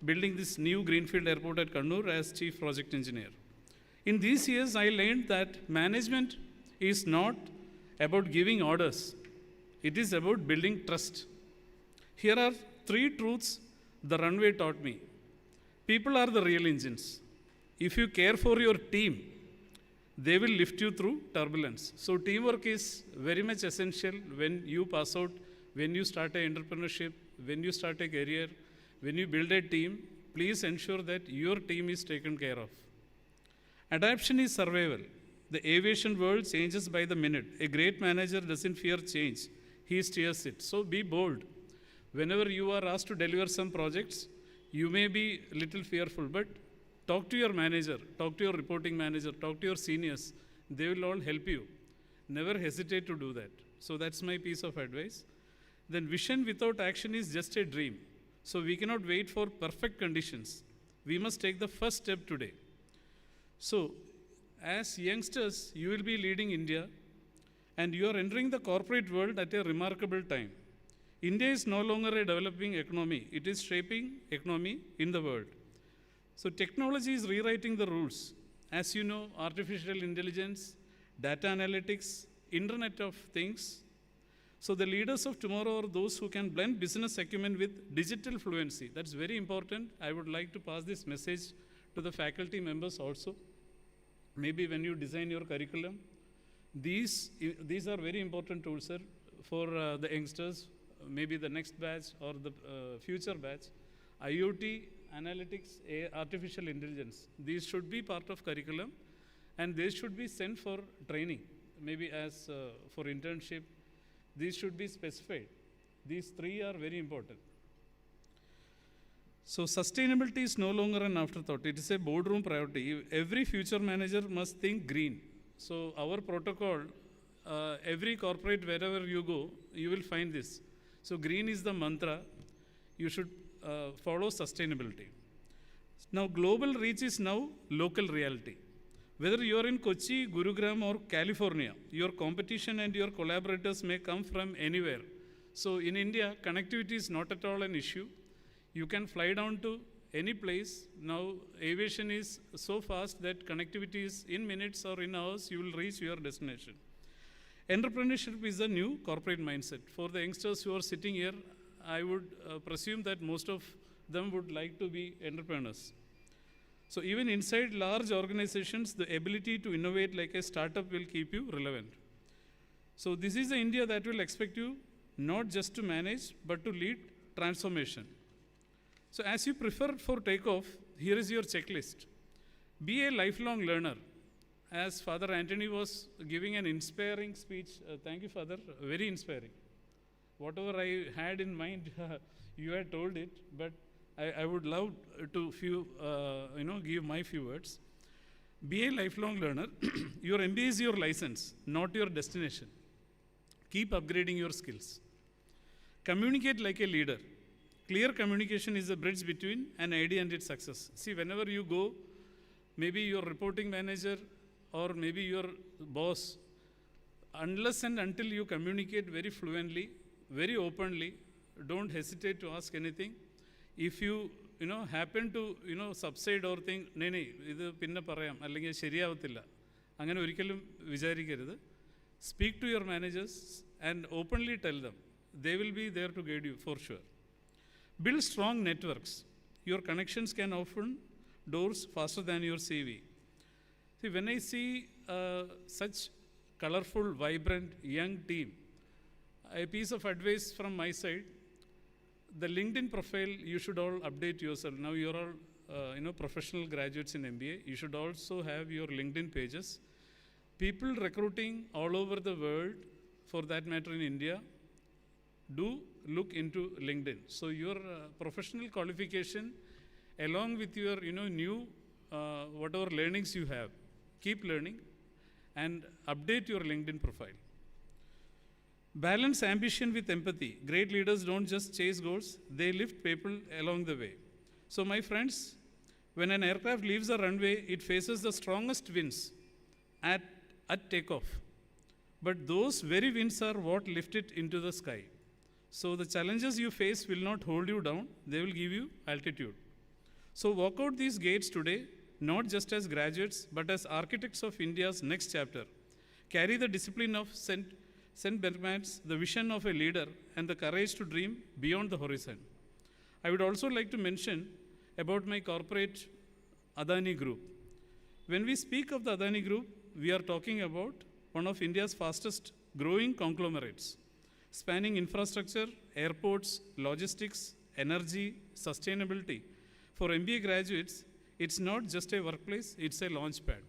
building this new greenfield airport at Kannur as chief project engineer. In these years, I learned that management is not about giving orders. It is about building trust. Here are 3 truths the runway taught me. People are the real engines. If you care for your team, they will lift you through turbulence. So teamwork is very much essential when you pass out, when you start an entrepreneurship, when you start a career, when you build a team. Please ensure that your team is taken care of. Adaptation is survival. The aviation world changes by the minute. A great manager doesn't fear change. He steers it. So be bold. Whenever you are asked to deliver some projects, you may be a little fearful, but talk to your manager, talk to your reporting manager, talk to your seniors. They will all help you. Never hesitate to do that. So that's my piece of advice. Then vision without action is just a dream. So we cannot wait for perfect conditions. We must take the first step today. So as youngsters, you will be leading India, and you are entering the corporate world at a remarkable time. India is no longer a developing economy. It is shaping economy in the world. So technology is rewriting the rules. As you know, artificial intelligence, data analytics, Internet of Things. So the leaders of tomorrow are those who can blend business acumen with digital fluency. That's very important. I would like to pass this message to the faculty members also. Maybe when you design your curriculum, these are very important tools, sir, for the youngsters, maybe the next batch or the future batch. IoT, analytics, artificial intelligence, these should be part of curriculum, and they should be sent for training, maybe as for internship. These should be specified. These 3 are very important. So sustainability is no longer an afterthought. It is a boardroom priority. Every future manager must think green. So our protocol, every corporate, wherever you go, you will find this. So green is the mantra. You should follow sustainability. Now global reach is now local reality. Whether you are in Kochi, Gurugram or California, your competition and your collaborators may come from anywhere. So in India, connectivity is not at all an issue. You can fly down to any place. Now aviation is so fast that connectivity is in minutes or in hours, you will reach your destination. Entrepreneurship is a new corporate mindset. For the youngsters who are sitting here, I would presume that most of them would like to be entrepreneurs. So even inside large organizations, the ability to innovate like a startup will keep you relevant. So this is the India that will expect you not just to manage, but to lead transformation. So as you prepare for takeoff, here is your checklist. Be a lifelong learner. As Father Anthony was giving an inspiring speech, thank you, Father, very inspiring. Whatever I had in mind, you had told it, but I would love to give my few words. Be a lifelong learner. Your MBA is your license, not your destination. Keep upgrading your skills. Communicate like a leader. Clear communication is the bridge between an idea and its success. See, whenever you go, maybe your reporting manager or maybe your boss, unless and until you communicate very fluently, very openly, don't hesitate to ask anything. If you happen to subside or think nee idu pinne parayam allengil ശരിയാവത്തില്ല അങ്ങനെ ഒരിക്കലും വിചാരിക്കരുത്. Speak to your managers and openly tell them. They will be there to guide you for sure. Build strong networks. Your connections can open doors faster than your CV. See, when I see such colorful, vibrant, young team, a piece of advice from my side, the LinkedIn profile, you should all update yourself. Now you're all professional graduates in MBA. You should also have your LinkedIn pages. People recruiting all over the world, for that matter in India, do look into LinkedIn. So your professional qualification, along with your new whatever learnings you have, keep learning and update your LinkedIn profile. Balance ambition with empathy. Great leaders don't just chase goals, they lift people along the way. So my friends, when an aircraft leaves the runway, it faces the strongest winds at takeoff. But those very winds are what lift it into the sky. So the challenges you face will not hold you down, they will give you altitude. So walk out these gates today, not just as graduates, but as architects of India's next chapter. Carry the discipline of St. Berchmans, the vision of a leader, and the courage to dream beyond the horizon. I would also like to mention about my corporate Adani Group. When we speak of the Adani Group, we are talking about one of India's fastest growing conglomerates, spanning infrastructure, airports, logistics, energy, sustainability. For MBA graduates, it's not just a workplace, it's a launch pad.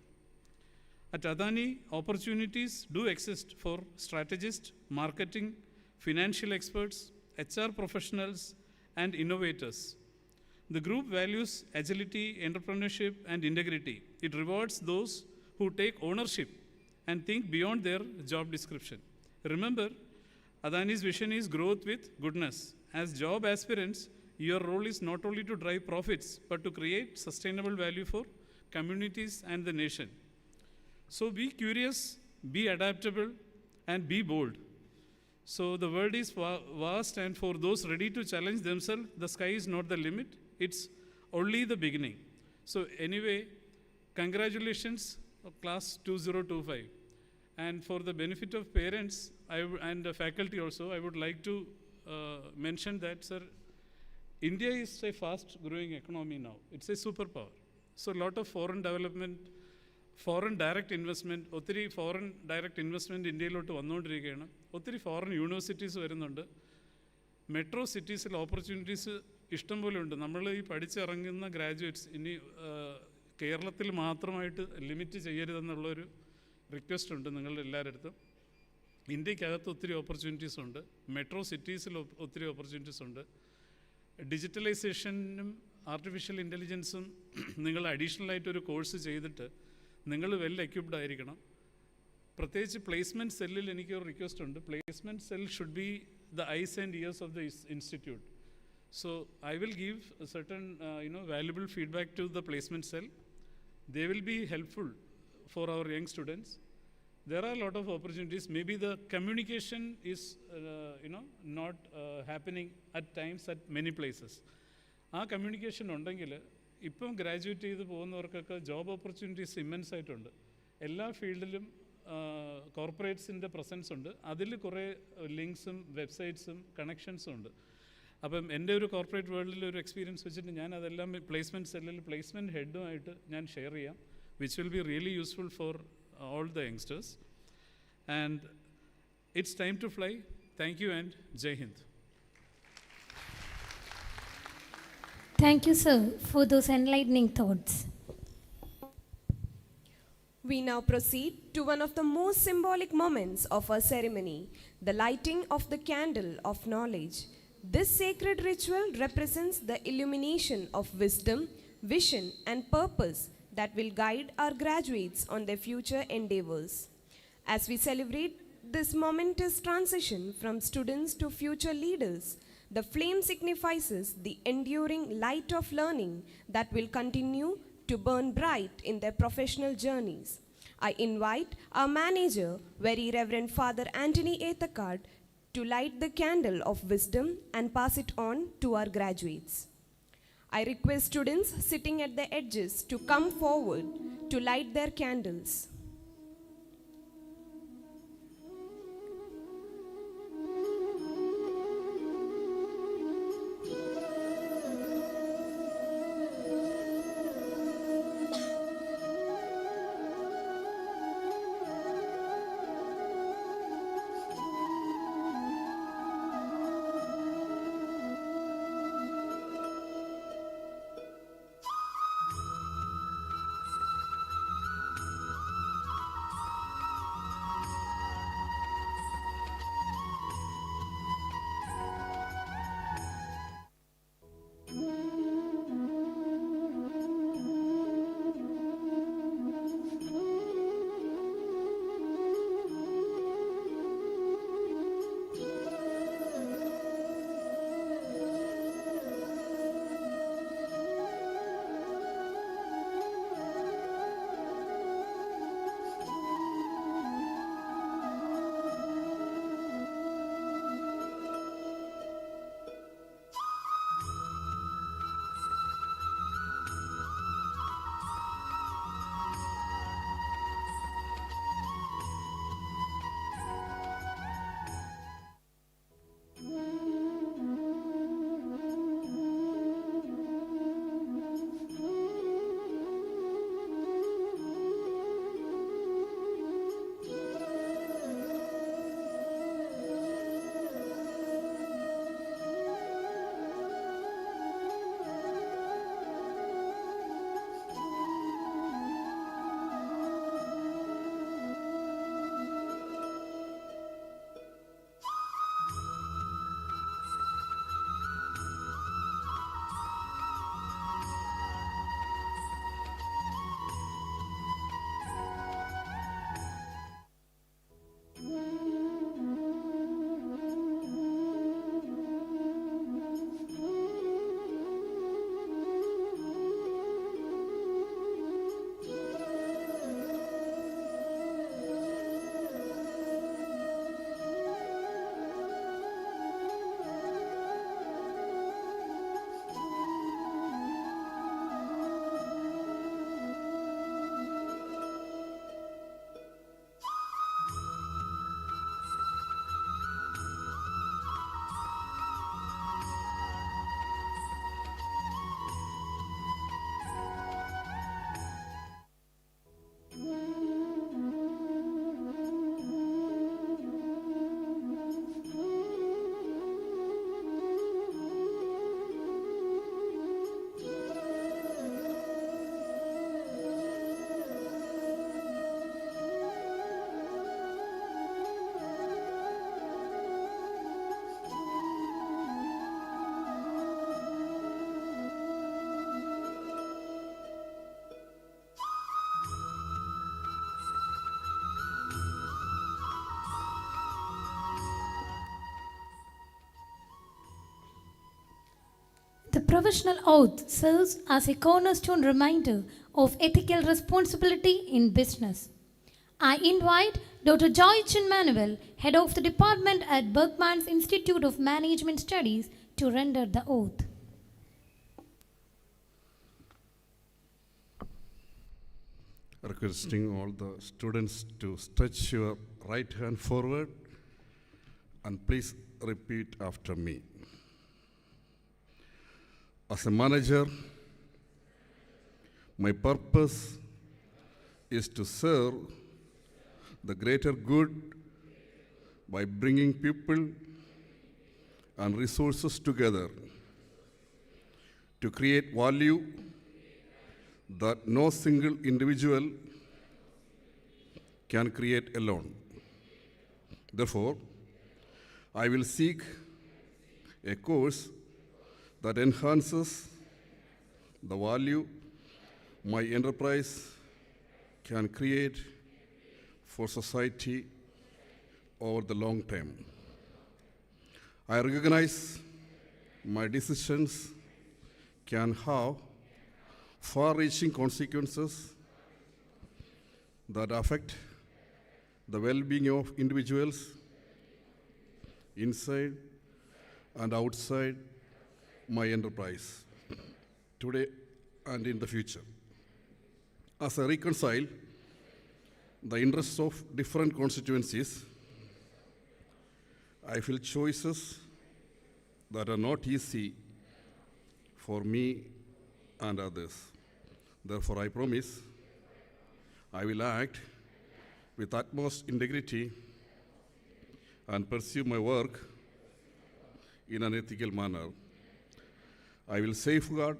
At Adani, opportunities do exist for strategists, marketing, financial experts, HR professionals, and innovators. The group values agility, entrepreneurship, and integrity. It rewards those who take ownership and think beyond their job description. Remember, Adani's vision is growth with goodness. As job aspirants, your role is not only to drive profits, but to create sustainable value for communities and the nation. So be curious, be adaptable, and be bold. So the world is vast, and for those ready to challenge themselves, the sky is not the limit, it's only the beginning. So anyway, congratulations, class 2025. And for the benefit of parents and the faculty also, I would like to mention that, sir, India is a fast growing economy now. It's a superpower. So a lot of foreign development, foreign direct investment, ഒത്തിരി foreign direct investment ഇന്ത്യയിലോട്ട് വന്നുകൊണ്ടിരിക്കുകയാണ്. ഒത്തിരി foreign universities വരുന്നുണ്ട്. Metro സിറ്റീസിൽ opportunities ഇഷ്ടം പോലെ ഉണ്ട്. നമ്മൾ ഈ പഠിച്ചിറങ്ങുന്ന ഗ്രാജുവേറ്റ്സ് ഇനി കേരളത്തിൽ മാത്രമായിട്ട് ലിമിറ്റ് ചെയ്യരുതെന്നുള്ളൊരു റിക്വസ്റ്റ് ഉണ്ട് നിങ്ങളുടെ എല്ലാവരുടെ അടുത്തും. ഇന്ത്യക്കകത്ത് ഒത്തിരി ഓപ്പർച്യൂണിറ്റീസ് ഉണ്ട്. മെട്രോ സിറ്റീസിൽ ഒത്തിരി ഓപ്പർച്യൂണിറ്റീസ് ഉണ്ട്. ഡിജിറ്റലൈസേഷനും ആർട്ടിഫിഷ്യൽ ഇൻ്റലിജൻസും നിങ്ങൾ അഡീഷണലായിട്ടൊരു കോഴ്സ് ചെയ്തിട്ട് നിങ്ങൾ വെൽ എക്യുപ്ഡ് ആയിരിക്കണം. പ്രത്യേകിച്ച് പ്ലേസ്മെൻറ്റ് സെല്ലിൽ എനിക്കൊരു റിക്വസ്റ്റ് ഉണ്ട്. Placement cell should be the eyes and ears of the institute. So I will give a certain valuable feedback to the placement cell. They will be helpful for our young students. There are a lot of opportunities. Maybe the communication is not happening at times at many places. ആ communication ഉണ്ടെങ്കിൽ ഇപ്പം graduate ചെയ്ത് പോകുന്നവർക്കൊക്കെ job opportunities immense ആയിട്ടുണ്ട്. എല്ലാ ഫീൽഡിലും കോർപ്പറേറ്റ്സിൻ്റെ presence ഉണ്ട്. അതിൽ കുറേ ലിങ്ക്സും വെബ്സൈറ്റ്സും കണക്ഷൻസും ഉണ്ട്. അപ്പം എൻ്റെ ഒരു കോർപ്പറേറ്റ് വേൾഡിൽ ഒരു എക്സ്പീരിയൻസ് വെച്ചിട്ട് ഞാൻ അതെല്ലാം പ്ലേസ്മെൻറ്റ് സെല്ലിൽ പ്ലേസ്മെൻറ്റ് ഹെഡുമായിട്ട് ഞാൻ ഷെയർ ചെയ്യാം, which will be really useful for all the youngsters. And it's time to fly. Thank you and Jai Hind. Thank you, sir, for those enlightening thoughts. We now proceed to one of the most symbolic moments of our ceremony, the lighting of the candle of knowledge. This sacred ritual represents the illumination of wisdom, vision, and purpose that will guide our graduates on their future endeavors. As we celebrate this momentous transition from students to future leaders. The flame signifies the enduring light of learning that will continue to burn bright in their professional journeys. I invite our manager, Very Reverend Father Anthony Ethekard, to light the candle of wisdom and pass it on to our graduates. I request students sitting at the edges to come forward to light their candles. The professional oath serves as a cornerstone reminder of ethical responsibility in business. I invite Dr. Joychen Manuel, head of the department at Berchmans Institute of Management Studies, to render the oath. Requesting all the students to stretch your right hand forward and please repeat after me. As a manager, my purpose is to serve the greater good by bringing people and resources together to create value that no single individual can create alone. Therefore, I will seek a course that enhances the value my enterprise can create for society over the long term. I recognize my decisions can have far-reaching consequences that affect the well-being of individuals inside and outside my enterprise, today and in the future. As I reconcile the interests of different constituencies, I feel choices that are not easy for me and others. Therefore, I promise I will act with utmost integrity and pursue my work in an ethical manner. I will safeguard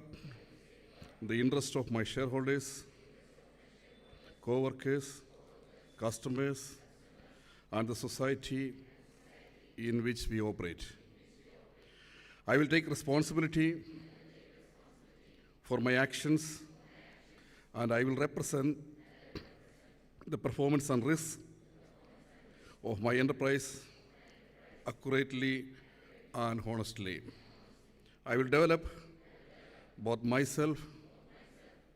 the interest of my shareholders, co-workers, customers, and the society in which we operate. I will take responsibility for my actions, and I will represent the performance and risks of my enterprise accurately and honestly. I will develop both myself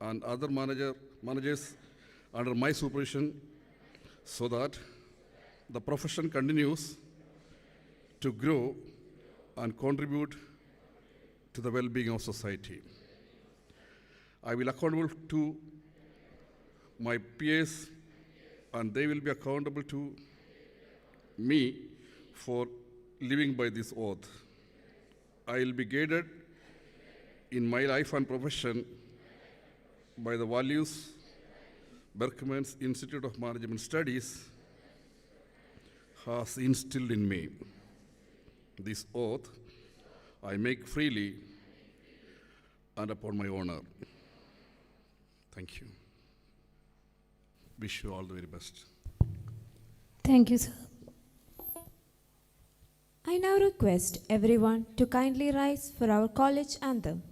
and other managers under my supervision so that the profession continues to grow and contribute to the well-being of society. I will be accountable to my peers, and they will be accountable to me for living by this oath. I will be guided in my life and profession by the values Berchmans Institute of Management Studies has instilled in me. This oath I make freely and upon my honor. Thank you. Wish you all the very best. Thank you, sir. I now request everyone to kindly rise for our college anthem.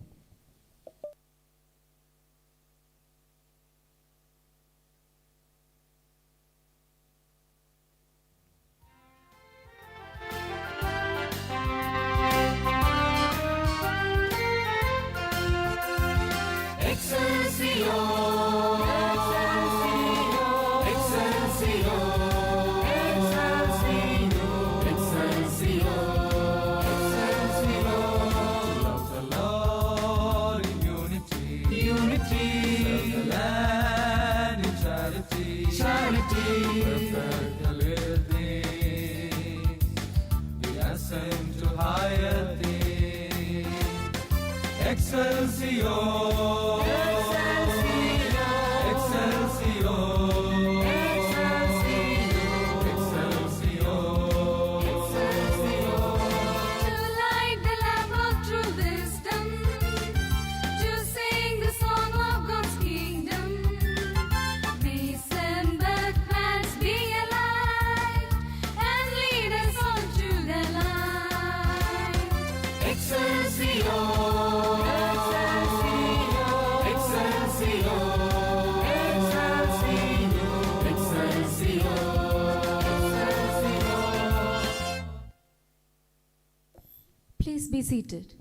Please be seated.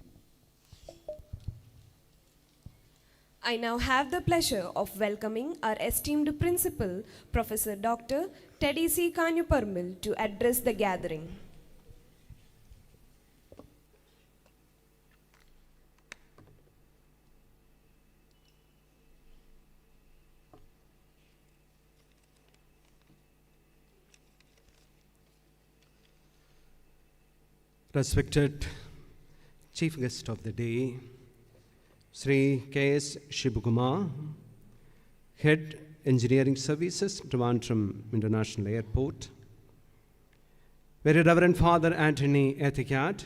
I now have the pleasure of welcoming our esteemed principal, Professor Dr. Teddy C. Kanyuparmil, to address the gathering. Respected Chief Guest of the Day, Sri K.S. Shibukumar, Head Engineering Services, Trivandrum International Airport, Very Reverend Father Anthony Ethikat,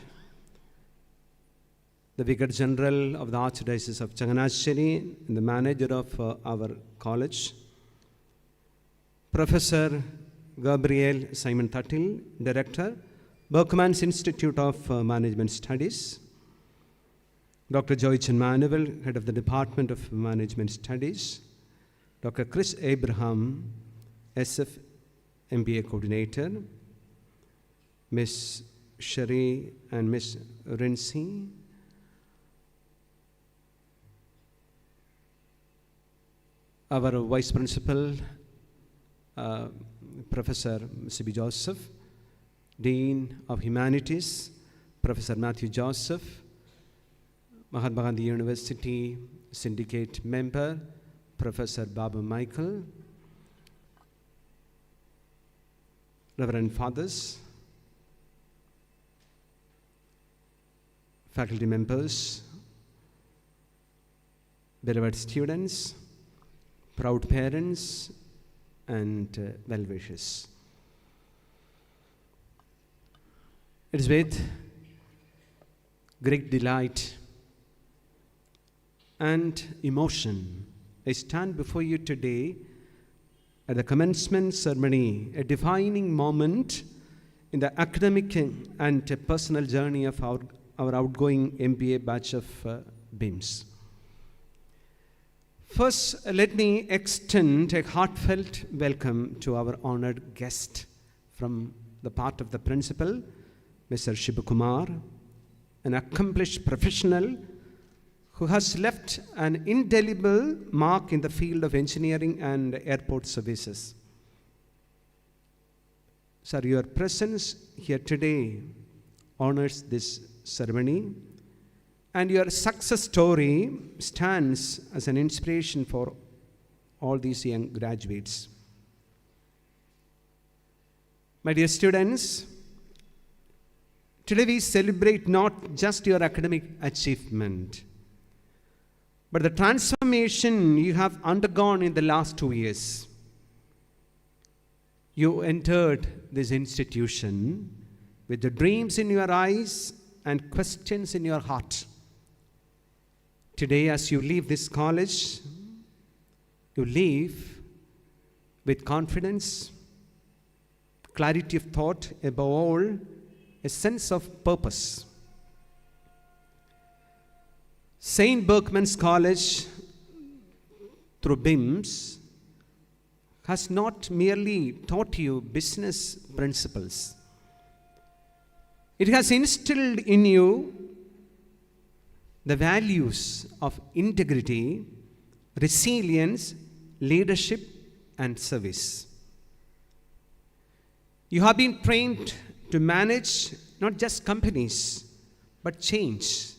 the Vicar General of the Archdiocese of Changanasheri, and the manager of our college, Professor Gabriel Simon Thattil, Director, Berchmans Institute of Management Studies, Dr. Joychen Manuel, Head of the Department of Management Studies, Dr. Chris Abraham, SF MBA Coordinator, Miss Sherry and Miss Rincy. Our Vice Principal, Professor C.B. Joseph, Dean of Humanities, Professor Matthew Joseph, Mahatma Gandhi University Syndicate Member, Professor Babu Michael, Reverend Fathers, faculty members, beloved students, proud parents, and well-wishers. It is with great delight and emotion I stand before you today at the commencement ceremony, a defining moment in the academic and personal journey of our outgoing MBA batch of BIMS. First, let me extend a heartfelt welcome to our honored guest from the part of the principal, Mr. Shibu Kumar, an accomplished professional who has left an indelible mark in the field of engineering and airport services. Sir, your presence here today honors this ceremony, and your success story stands as an inspiration for all these young graduates. My dear students, today we celebrate not just your academic achievement, but the transformation you have undergone in the last 2 years. You entered this institution with the dreams in your eyes and questions in your heart. Today, as you leave this college, you leave with confidence, clarity of thought, above all, a sense of purpose. St. Berchmans College, through BIMS, has not merely taught you business principles. It has instilled in you the values of integrity, resilience, leadership, and service. You have been trained to manage not just companies, but change.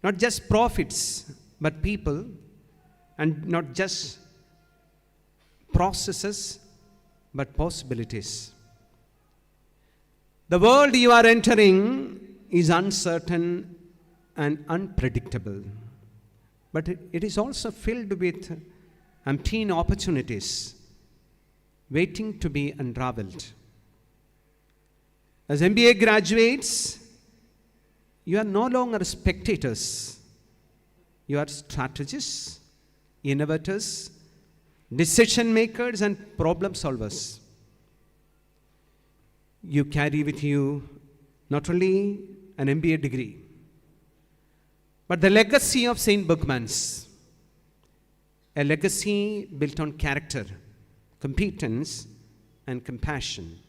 Not just profits, but people, and not just processes, but possibilities. The world you are entering is uncertain and unpredictable, but it is also filled with umpteen opportunities waiting to be unraveled. As MBA graduates, you are no longer spectators. You are strategists, innovators, decision makers, and problem solvers. You carry with you not only an MBA degree, but the legacy of St. Berchmans, a legacy built on character, competence, and compassion.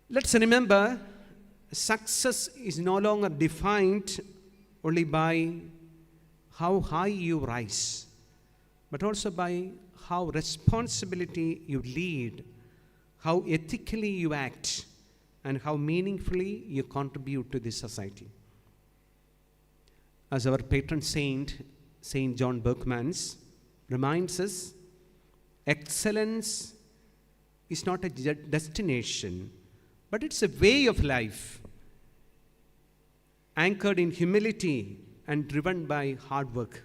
Let's remember, success is no longer defined only by how high you rise, but also by how responsibility you lead, how ethically you act, and how meaningfully you contribute to this society. As our patron saint, St. John Berchmans, reminds us, excellence is not a destination, but it's a way of life, anchored in humility and driven by hard work.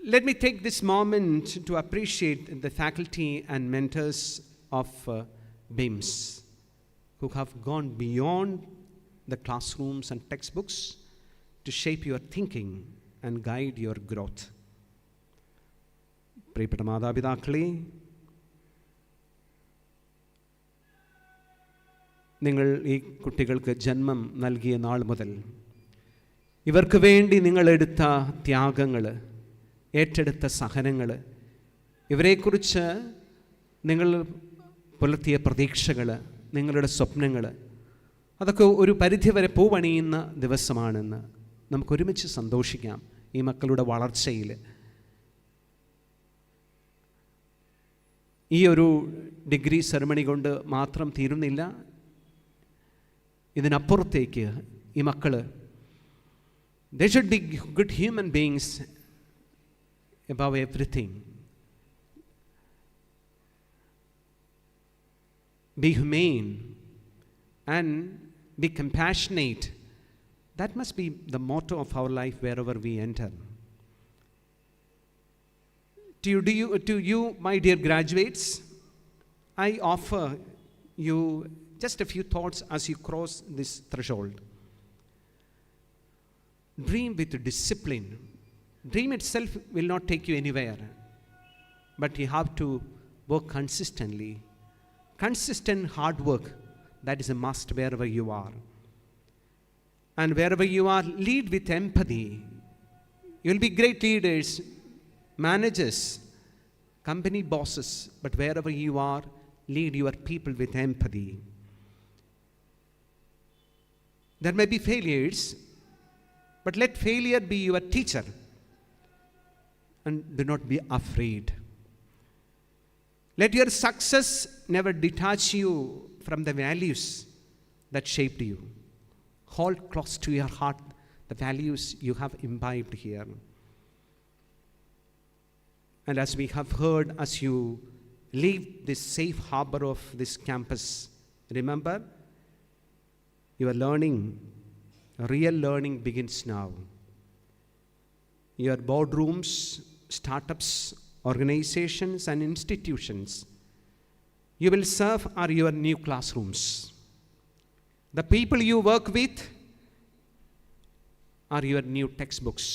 Let me take this moment to appreciate the faculty and mentors of BIMS who have gone beyond the classrooms and textbooks to shape your thinking and guide your growth. പ്രിയപ്പെട്ട മാതാപിതാക്കളെ, നിങ്ങൾ ഈ കുട്ടികൾക്ക് ജന്മം നൽകിയ നാൾ മുതൽ ഇവർക്ക് വേണ്ടി നിങ്ങളെടുത്ത ത്യാഗങ്ങൾ, ഏറ്റെടുത്ത സഹനങ്ങൾ, ഇവരെക്കുറിച്ച് നിങ്ങൾ പുലർത്തിയ പ്രതീക്ഷകൾ, നിങ്ങളുടെ സ്വപ്നങ്ങൾ, അതൊക്കെ ഒരു പരിധിവരെ പൂവണിയുന്ന ദിവസമാണെന്ന് നമുക്കൊരുമിച്ച് സന്തോഷിക്കാം ഈ മക്കളുടെ വളർച്ചയിൽ. ഈ ഒരു ഡിഗ്രി സെറമണി കൊണ്ട് മാത്രം തീരുന്നില്ല. ഇതിനപ്പുറത്തേക്ക് ഈ മക്കൾ they should be good human beings above everything. Be humane and be compassionate. That must be the motto of our life wherever we enter. To you, my dear graduates, I offer you just a few thoughts as you cross this threshold. Dream with discipline. Dream itself will not take you anywhere, but you have to work consistently. Consistent hard work, that is a must wherever you are. And wherever you are, lead with empathy. You will be great leaders, managers, company bosses, but wherever you are, lead your people with empathy. There may be failures, but let failure be your teacher. And do not be afraid. Let your success never detach you from the values that shaped you. Hold close to your heart the values you have imbibed here. And as we have heard, as you leave this safe harbor of this campus, remember, your learning, real learning begins now. Your boardrooms, startups, organizations, and institutions you will serve are your new classrooms. The people you work with are your new textbooks,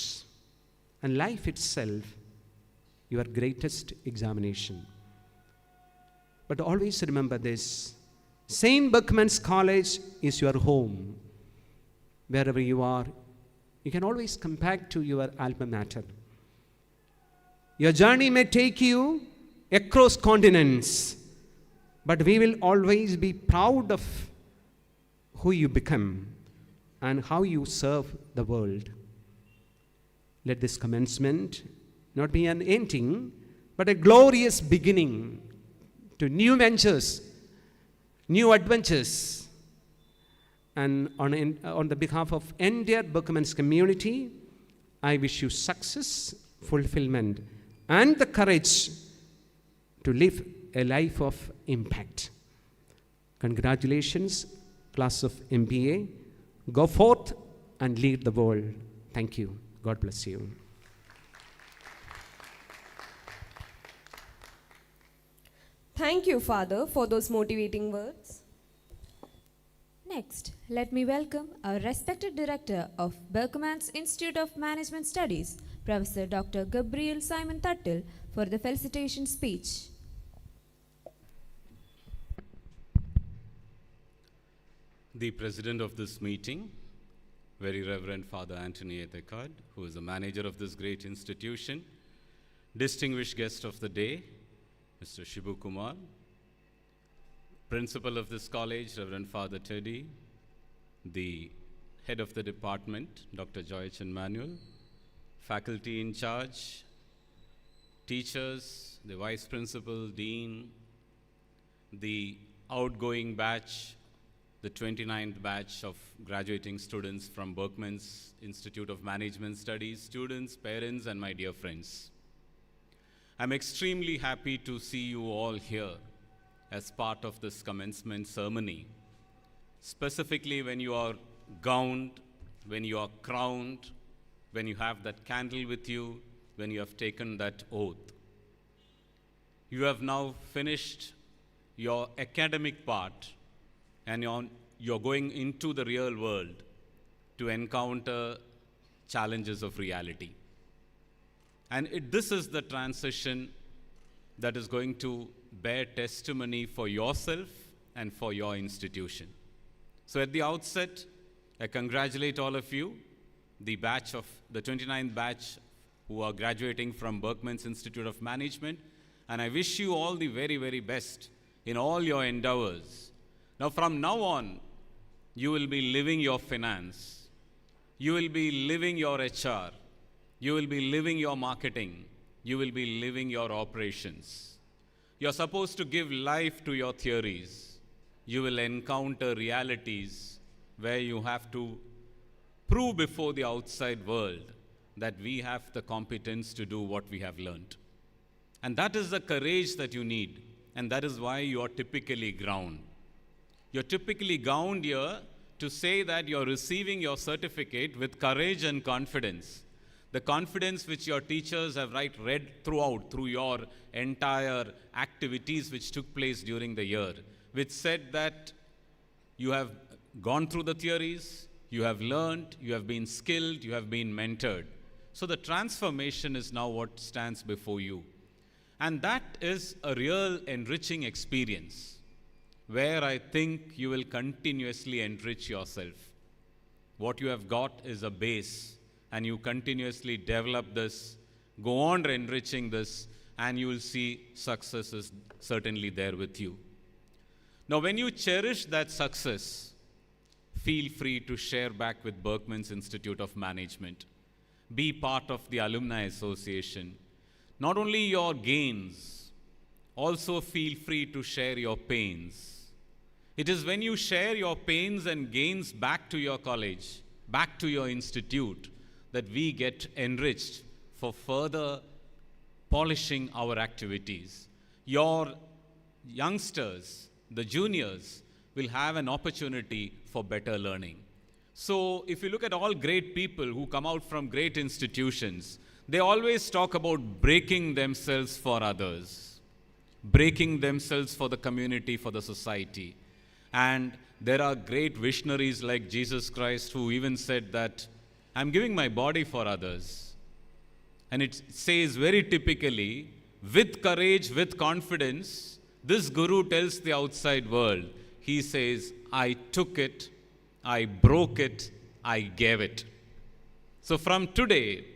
and life itself your greatest examination. But always remember this: St. Berchmans College is your home. Wherever you are, you can always come back to your alma mater. Your journey may take you across continents, but we will always be proud of who you become and how you serve the world. Let this commencement not be an ending, but a glorious beginning to new ventures, new adventures. And on the behalf of entire Berchmans community, I wish you success, fulfillment, and the courage to live a life of impact. Congratulations, class of MBA. Go forth and lead the world. Thank you. God bless you. Thank you, Father, for those motivating words. Next, let me welcome our respected Director of Berchmans Institute of Management Studies, Professor Dr. Gabriel Simon Tuttle, for the felicitation speech. The President of this meeting, Very Reverend Father Anthony Ethekard, who is the manager of this great institution, distinguished guest of the day, Mr. Shibu Kumar, Principal of this college, Reverend Father Teddy, the Head of the Department, Dr. Joychan Manuel, faculty in charge, teachers, the Vice Principal, Dean, the outgoing batch, the 29th batch of graduating students from Berchmans Institute of Management Studies, students, parents, and my dear friends. I'm extremely happy to see you all here as part of this commencement ceremony, specifically when you are gowned, when you are crowned, when you have that candle with you, when you have taken that oath. You have now finished your academic part and you're going into the real world to encounter challenges of reality. And this is the transition that is going to bear testimony for yourself and for your institution. So at the outset, I congratulate all of you, the 29th batch who are graduating from Berchmans Institute of Management, And I wish you all the very, very best in all your endeavors. Now, from now on, you will be living your finance. You will be living your HR. You will be living your marketing. You will be living your operations. You're supposed to give life to your theories. You will encounter realities where you have to prove before the outside world that we have the competence to do what we have learned. And that is the courage that you need. And that is why you are typically gowned. You're typically gowned here to say that you're receiving your certificate with courage and confidence. The confidence which your teachers have read through your entire activities which took place during the year, which said that you have gone through the theories, you have learned, you have been skilled, you have been mentored. So the transformation is now what stands before you. And that is a real enriching experience where I think you will continuously enrich yourself. What you have got is a base, and you continuously develop this, go on enriching this, and you will see success is certainly there with you. Now, when you cherish that success, feel free to share back with Berchmans Institute of Management. Be part of the Alumni Association. Not only your gains, also feel free to share your pains. It is when you share your pains and gains back to your college, back to your institute, that we get enriched for further polishing our activities. Your youngsters, the juniors, will have an opportunity for better learning. So if you look at all great people who come out from great institutions, they always talk about breaking themselves for others, breaking themselves for the community, for the society. And there are great visionaries like Jesus Christ who even said that, I'm giving my body for others. And it says very typically, with courage, with confidence, this guru tells the outside world, he says, I took it, I broke it, I gave it. So from today,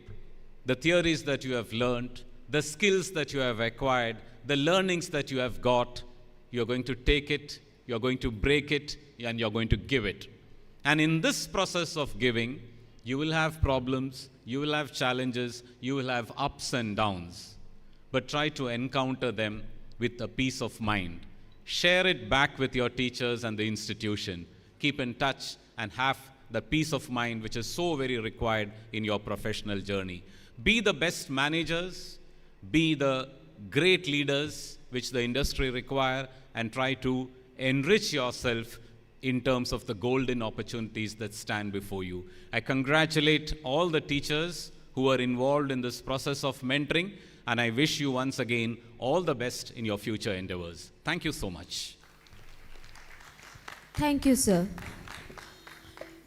the theories that you have learned, the skills that you have acquired, the learnings that you have got, you're going to take it, you're going to break it, and you're going to give it. And in this process of giving, you will have problems, you will have challenges, you will have ups and downs. But try to encounter them with a peace of mind. Share it back with your teachers and the institution. Keep in touch and have the peace of mind which is so very required in your professional journey. Be the best managers, be the great leaders which the industry require, and try to enrich yourself in terms of the golden opportunities that stand before you. I congratulate all the teachers who are involved in this process of mentoring, and I wish you once again all the best in your future endeavors. Thank you so much. Thank you, sir.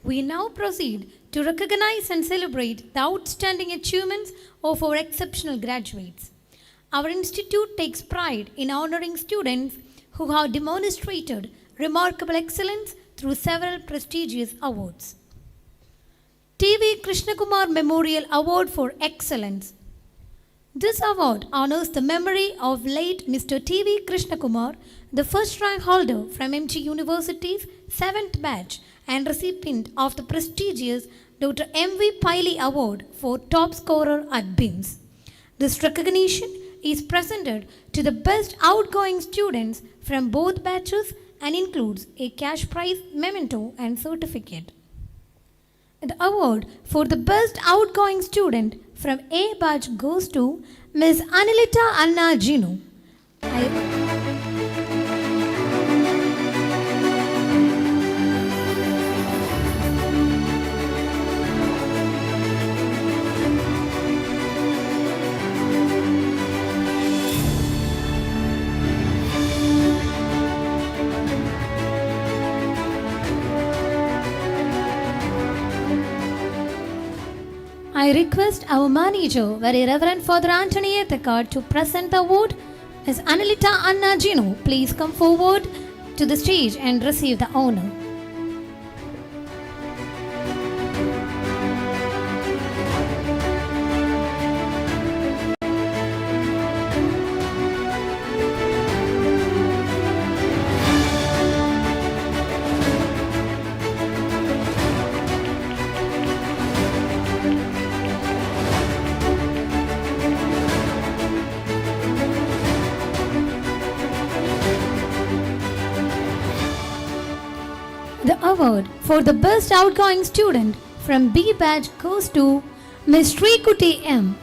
We now proceed to recognize and celebrate the outstanding achievements of our exceptional graduates. Our institute takes pride in honoring students who have demonstrated remarkable excellence through several prestigious awards. T.V. Krishnakumar Memorial Award for Excellence. This award honors the memory of late Mr. T.V. Krishnakumar, the first rank holder from MG University's 7th batch and recipient of the prestigious Dr. M.V. Piley Award for top scorer at BIMS. This recognition is presented to the best outgoing students from both batches and includes a cash prize, memento and certificate. The award for the best outgoing student from A batch goes to Ms. Anilita Anna Ginu. I request our manager, Very Reverend Father Anthony Ethekar, to present the award. Ms. Anilita Anna Gino, please come forward to the stage and receive the honor. award for the best outgoing student from B batch goes to Ms. Srikuti M.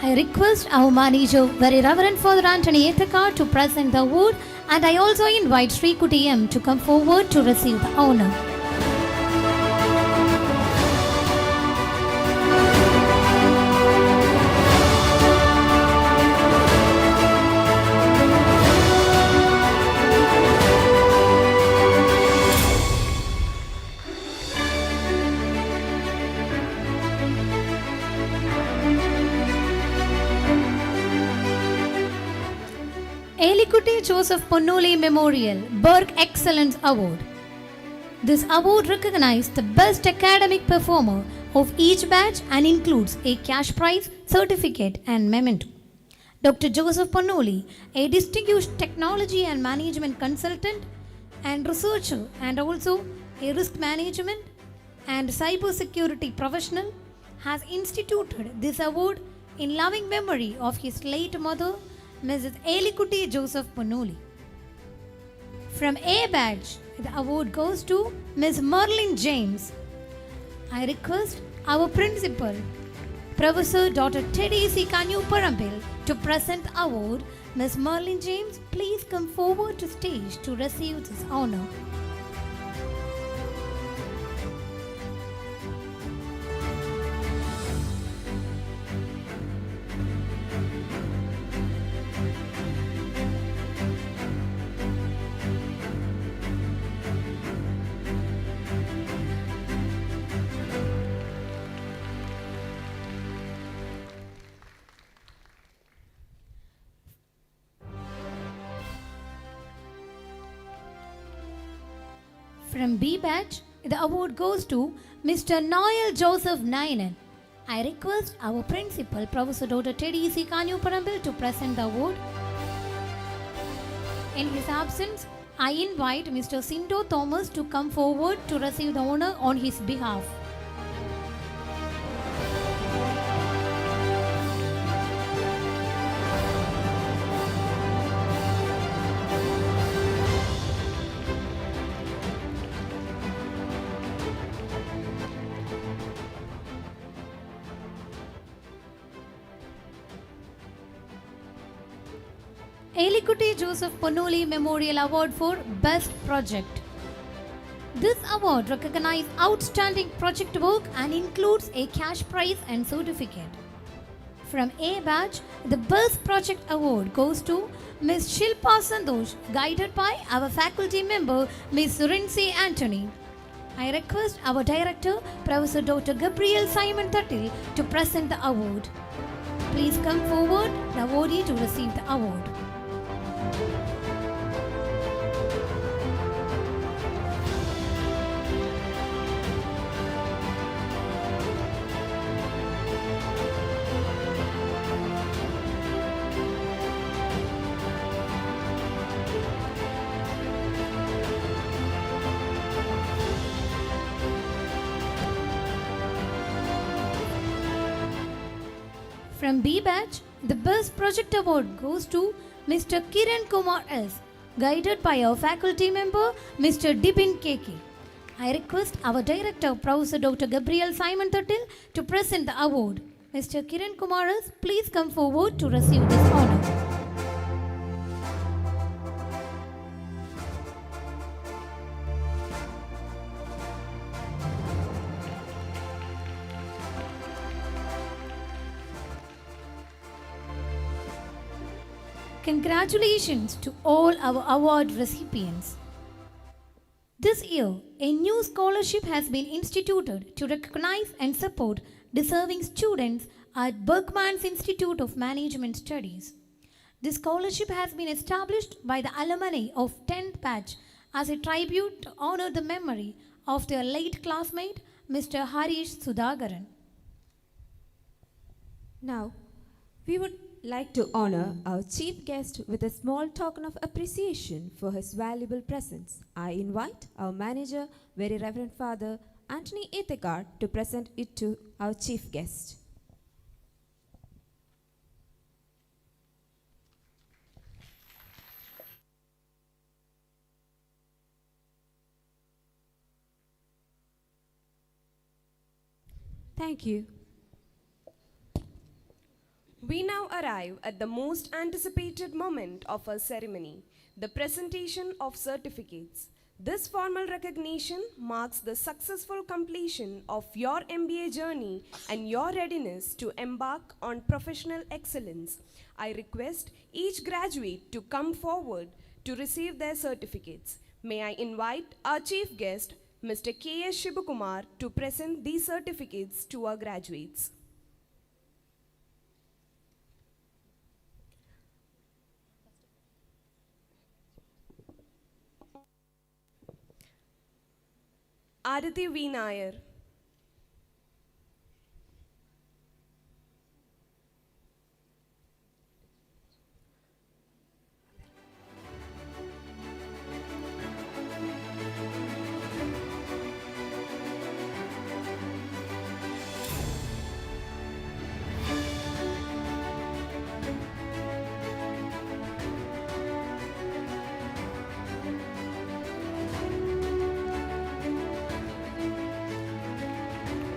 I request our manager, Very Reverend Father Anthony Ethekar, to present the award, and I also invite Srikuti M to come forward to receive the honor. Elikuti Joseph Ponnuli Memorial Burke Excellence Award. This award recognizes the best academic performer of each batch and includes a cash prize, certificate, and memento. Dr. Joseph Ponnuli, a distinguished technology and management consultant and researcher, and also a risk management and cybersecurity professional, has instituted this award in loving memory of his late mother, Mrs. Elikuti Joseph Ponnuli. From A batch, the award goes to Ms. Merlin James. I request our principal, Professor Dr. Teddy C. Kanyu Parambil, to present the award. Ms. Merlin James, please come forward to stage to receive this honor. From B batch, the award goes to Mr. Noel Joseph Nainen. I request our principal, Professor Dr. Teddy C. Kanyu Parambil, to present the award. In his absence, I invite Mr. Sindo Thomas to come forward to receive the honor on his behalf. Elikuti Joseph Ponnuli Memorial Award for Best Project. This award recognizes outstanding project work and includes a cash prize and certificate. From A batch, the Best Project Award goes to Ms. Shilpa Santosh, guided by our faculty member Ms. Rinsi Anthony. I request our director, Professor Dr. Gabriel Simon Tattil, to present the award. Please come forward, the awardee, to receive the award. From B batch, the Best Project Award goes to Mr. Kiran Kumar S., guided by our faculty member, Mr. Dibin Keke. I request our director, Professor Dr. Gabriel Simon Tattil, to present the award. Mr. Kiran Kumar S., please come forward to receive this honor. Congratulations to all our award recipients. This year, a new scholarship has been instituted to recognize and support deserving students at Berchmans Institute of Management Studies. This scholarship has been established by the alumni of 10th batch as a tribute to honor the memory of their late classmate, Mr. Harish Sudhakaran. Now, we would like to honor our chief guest with a small token of appreciation for his valuable presence. I invite our manager, Very Reverend Father Anthony Ethekar, to present it to our chief guest. Thank you. We now arrive at the most anticipated moment of our ceremony, the presentation of certificates. This formal recognition marks the successful completion of your MBA journey and your readiness to embark on professional excellence. I request each graduate to come forward to receive their certificates. May I invite our chief guest, Mr. K.S. Shibukumar, to present these certificates to our graduates. Aditi V. Nair.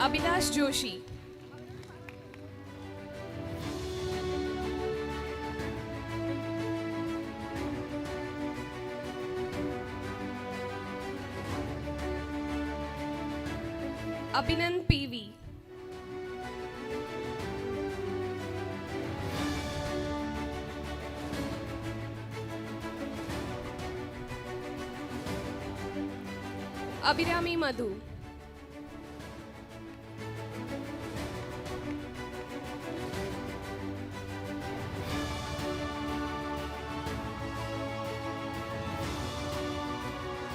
Abhilash Joshi. Abhinan PV. Abhirami Madhu.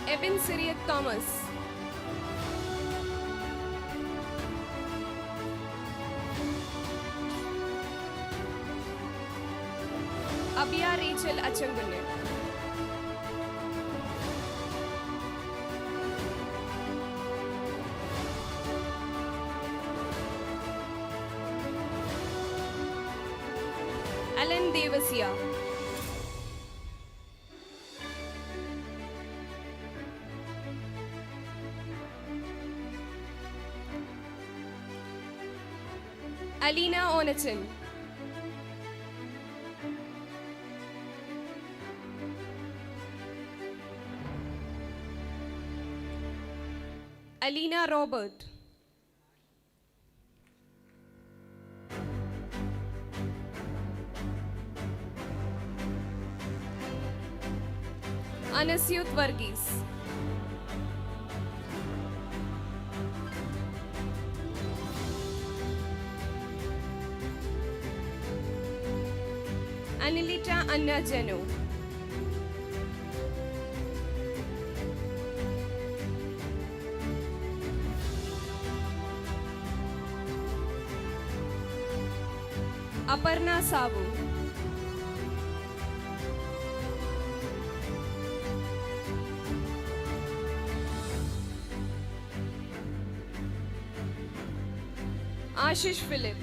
Eben Syriac Thomas. Abia Rachel Achangunne. Alan Devasya. Alina Onachan. Alina Robert. Anasyut Varghese. Anilita Anna Janu. Aparna Sabu. Ashish Philip.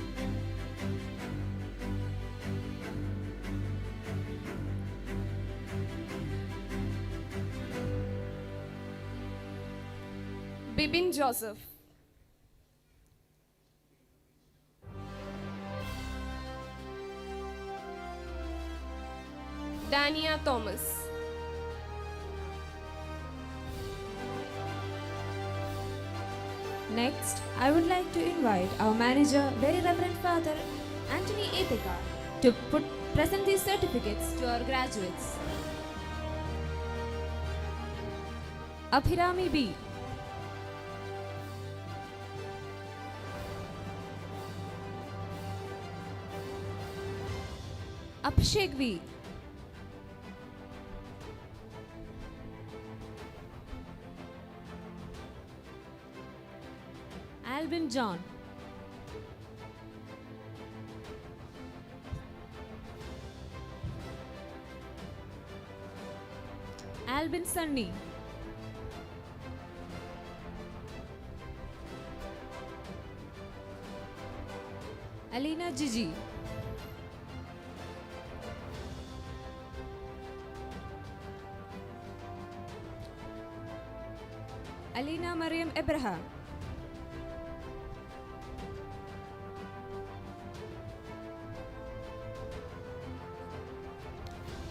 Bibin Joseph. Dania Thomas. Next, I would like to invite our manager, Very Reverend Father Anthony Ethika, to present these certificates to our graduates. Abhirami B. Abhishek V. Alvin John. Alvin Sunny. Alina Gigi. Alina Mariam Abraham.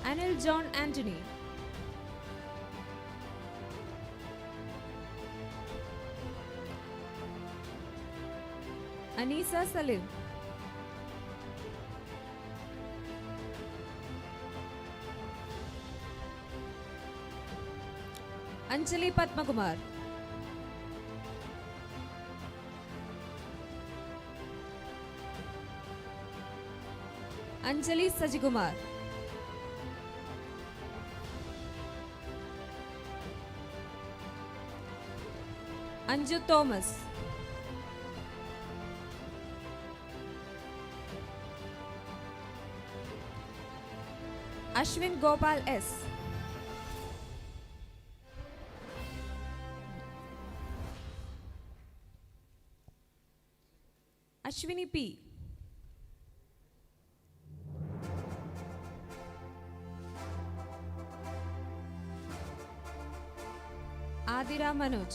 Anil John Anthony, Anisa Salim, Anjali Padmakumar, Anjali Sajikumar, Anju Thomas, Ashwin Gopal S, Ashwini P, Adira Manoj,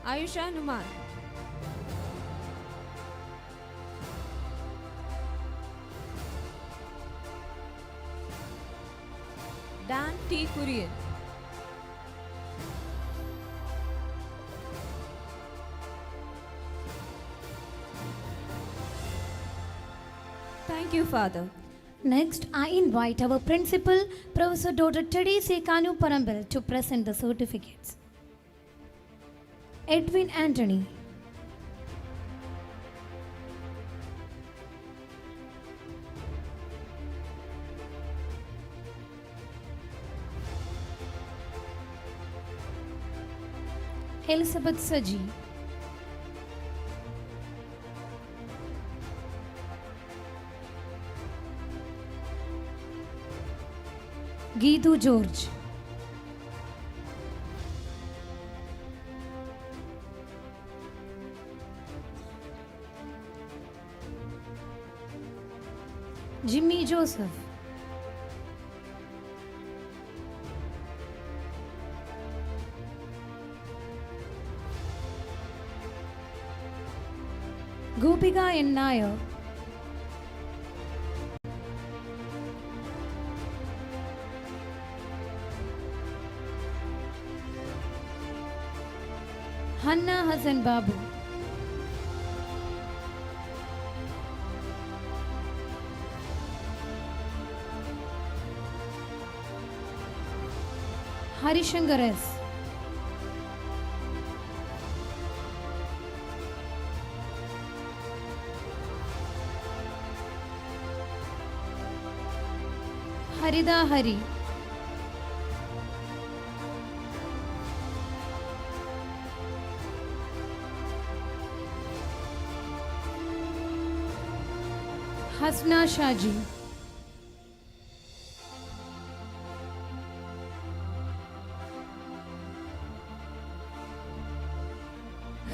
Ayusha Numan, Dan T. Kurian, Thank you, Father. Next, I invite our principal, Professor Dr. Teddy C. Kanu Parambil, to present the certificates. Edwin Anthony, Elizabeth Saji, Geetu George, Jimmy Joseph, Gopika N. Nair, Hanna Hassan Babu, Harishankar S, Harida Hari, Hasna Shaji,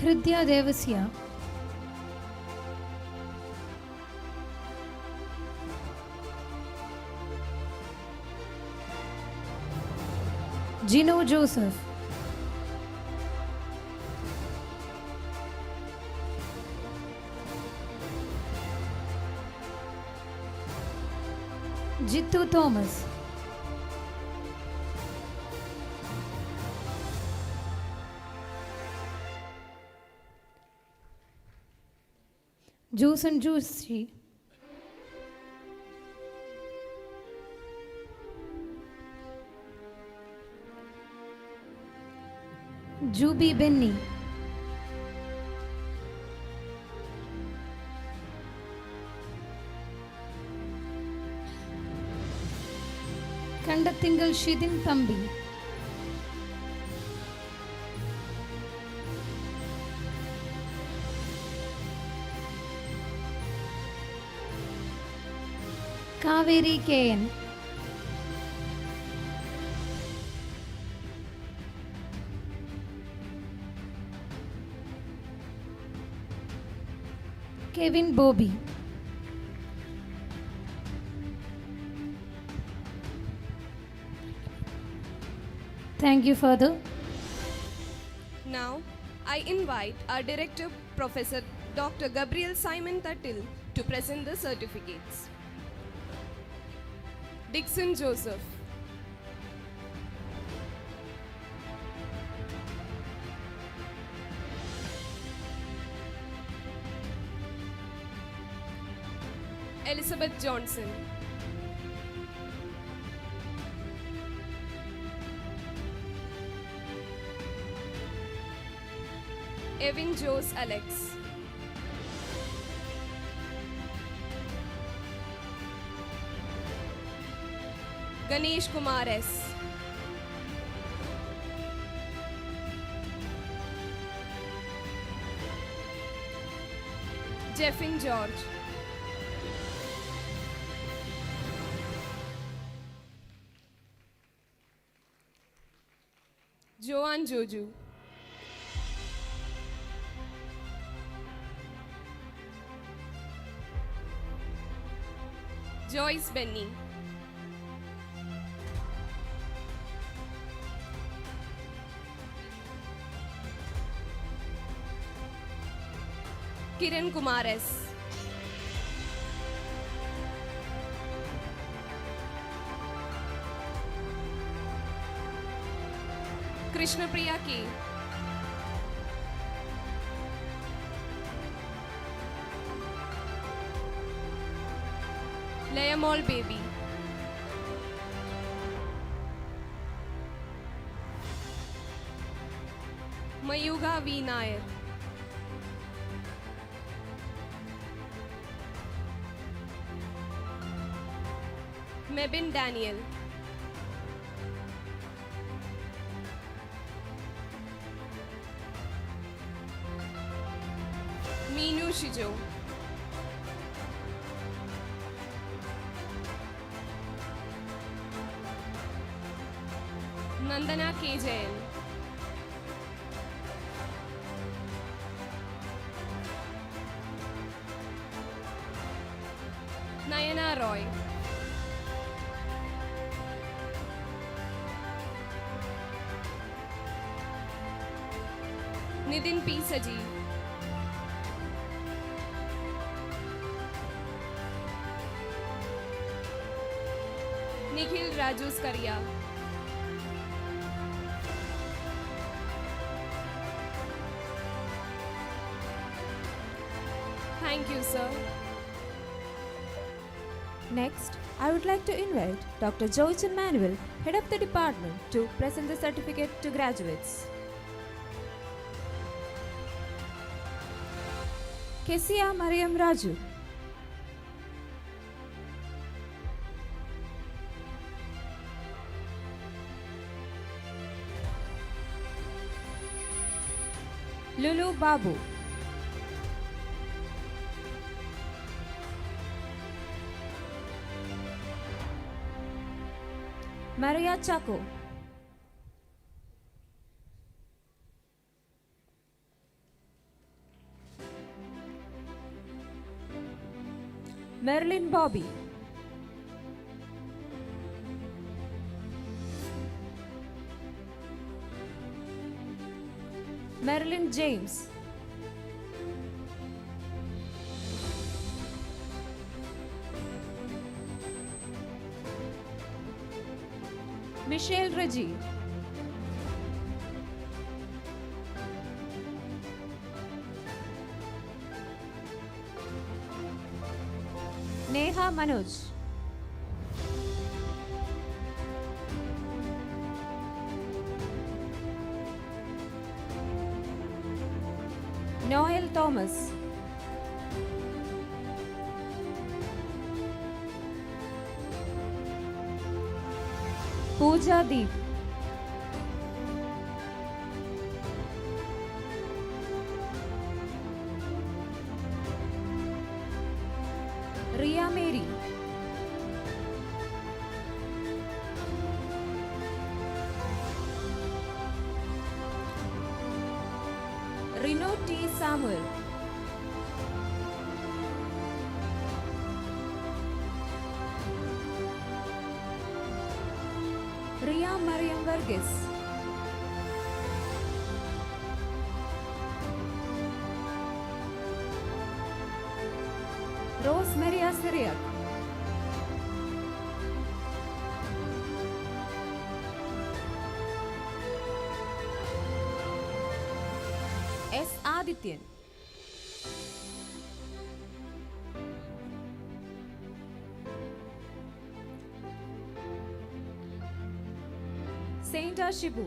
Hridya Devasya, Gino Joseph, Jittu Thomas, Jusan Joshi, Juby Benny, Kandathingal Shidin Thambi, Kaveri KN, Kevin Bobby, Thank you, Father. Now, I invite our Director, Professor Dr. Gabriel Simon Tattil to present the certificates. Dixon Joseph. Elizabeth Johnson. Evin Jose Alex. Ganesh Kumar S. Jeffin George. Joanne Joju. Joyce Benny. Kiran Kumar S. Krishna Priya K. Layamol Baby. Mayuga V. Nair. Mebin Daniel. Meenu Shijo. Nandana K. Jain. Nayana Roy. Nitin P. Saji. Nikhil Raju Skaria. Thank you, sir. Next, I would like to invite Dr. Joychan Manuel, Head of the Department, to present the certificate to graduates. Kesia Mariam Raju. Lulu Babu. Maria Chaco. Marilyn Bobby. Marilyn James. Michelle Reggie. Neha Manoj. Noel Thomas. Pooja Deep. Ria Mary. Rino T. Samuel. Ria Mariam Vargas. Ms. Maria Syriac. S. Adityan. Saint Shibu.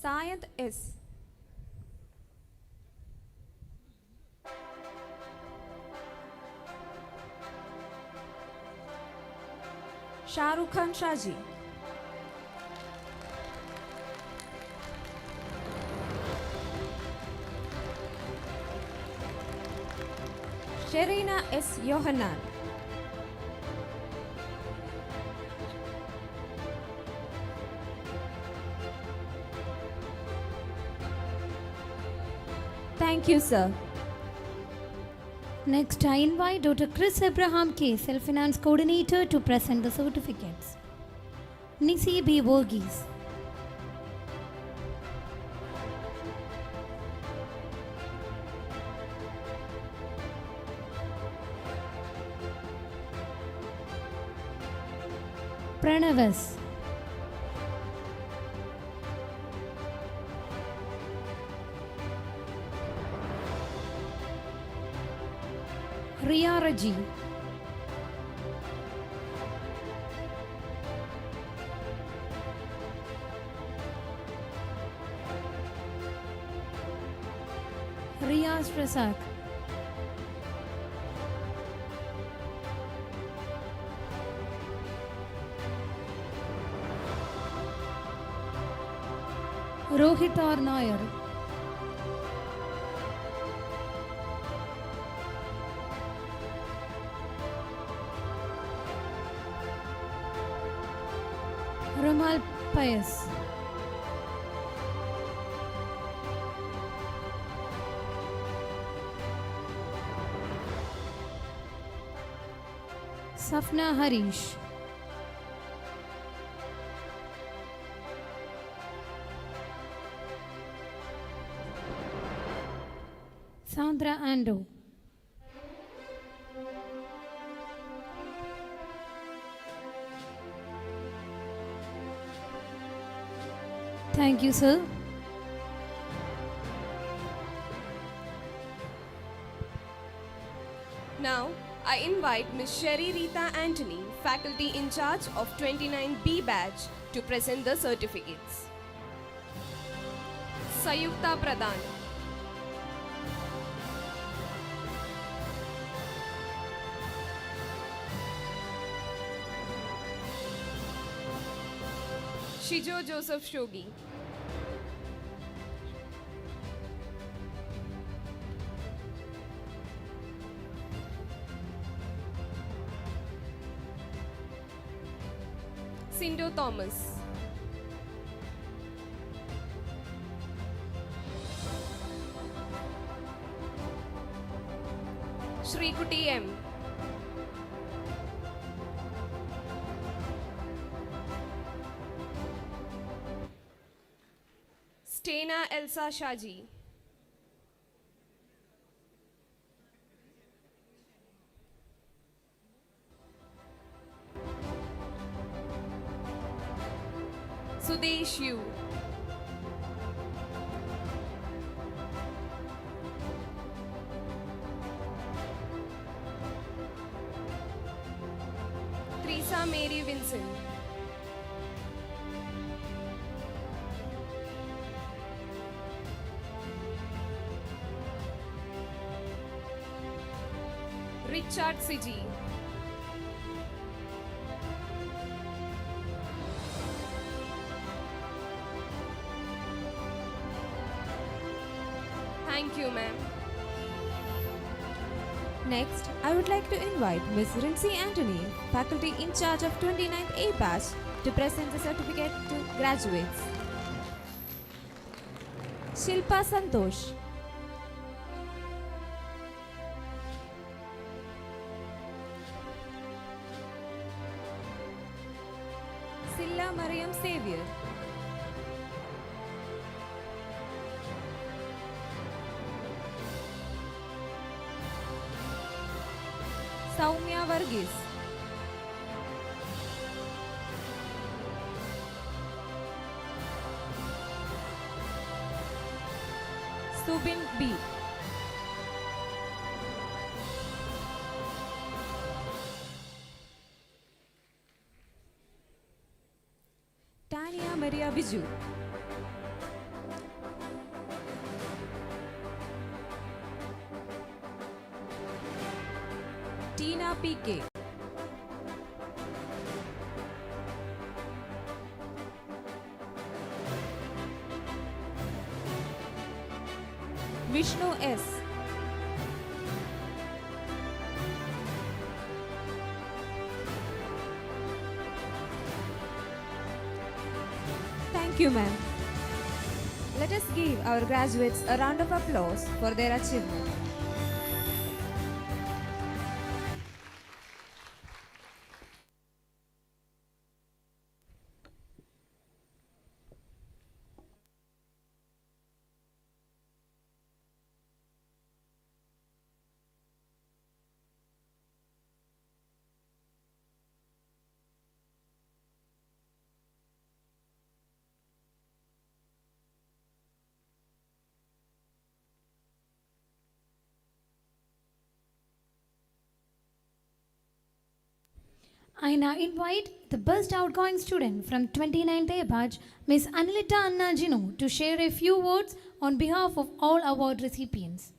Sayant S. Shahrukh Khan Shaji. Sherina S. Yohanan. Thank you, sir. Next, I invite Dr. Chris Abraham K, Self-Finance Coordinator, to present the certificates. Nisi B. Vorgis. Pranavas. Ria Raji. Riaz Rasak. Rohitar Nair. Ramal Payas. Safna Harish. Sandra Ando. Thank you, sir. Now, I invite Ms. Sherry Rita Anthony, faculty in charge of 29B batch, to present the certificates. Sayukta Pradhan. Shijo Joseph Shogi. Sindo Thomas. Shrikuti M. Stena Elsa Shaji. Sudesh Yu. Teresa Mary Vincent. Richard Siji. Thank you, ma'am. Next, I would like to invite Ms. Rincy Anthony, faculty in charge of 29th A batch, to present the certificate to graduates. Shilpa Santosh. Silla Mariam Xavier. Soumya Varghese. Subin B. Tania Maria Biju. Tina PK. Vishnu S. Thank you, ma'am. Let us give our graduates a round of applause for their achievement. I now invite the best outgoing student from 29th A batch, Ms. Anilita Anna Jino, to share a few words on behalf of all award recipients.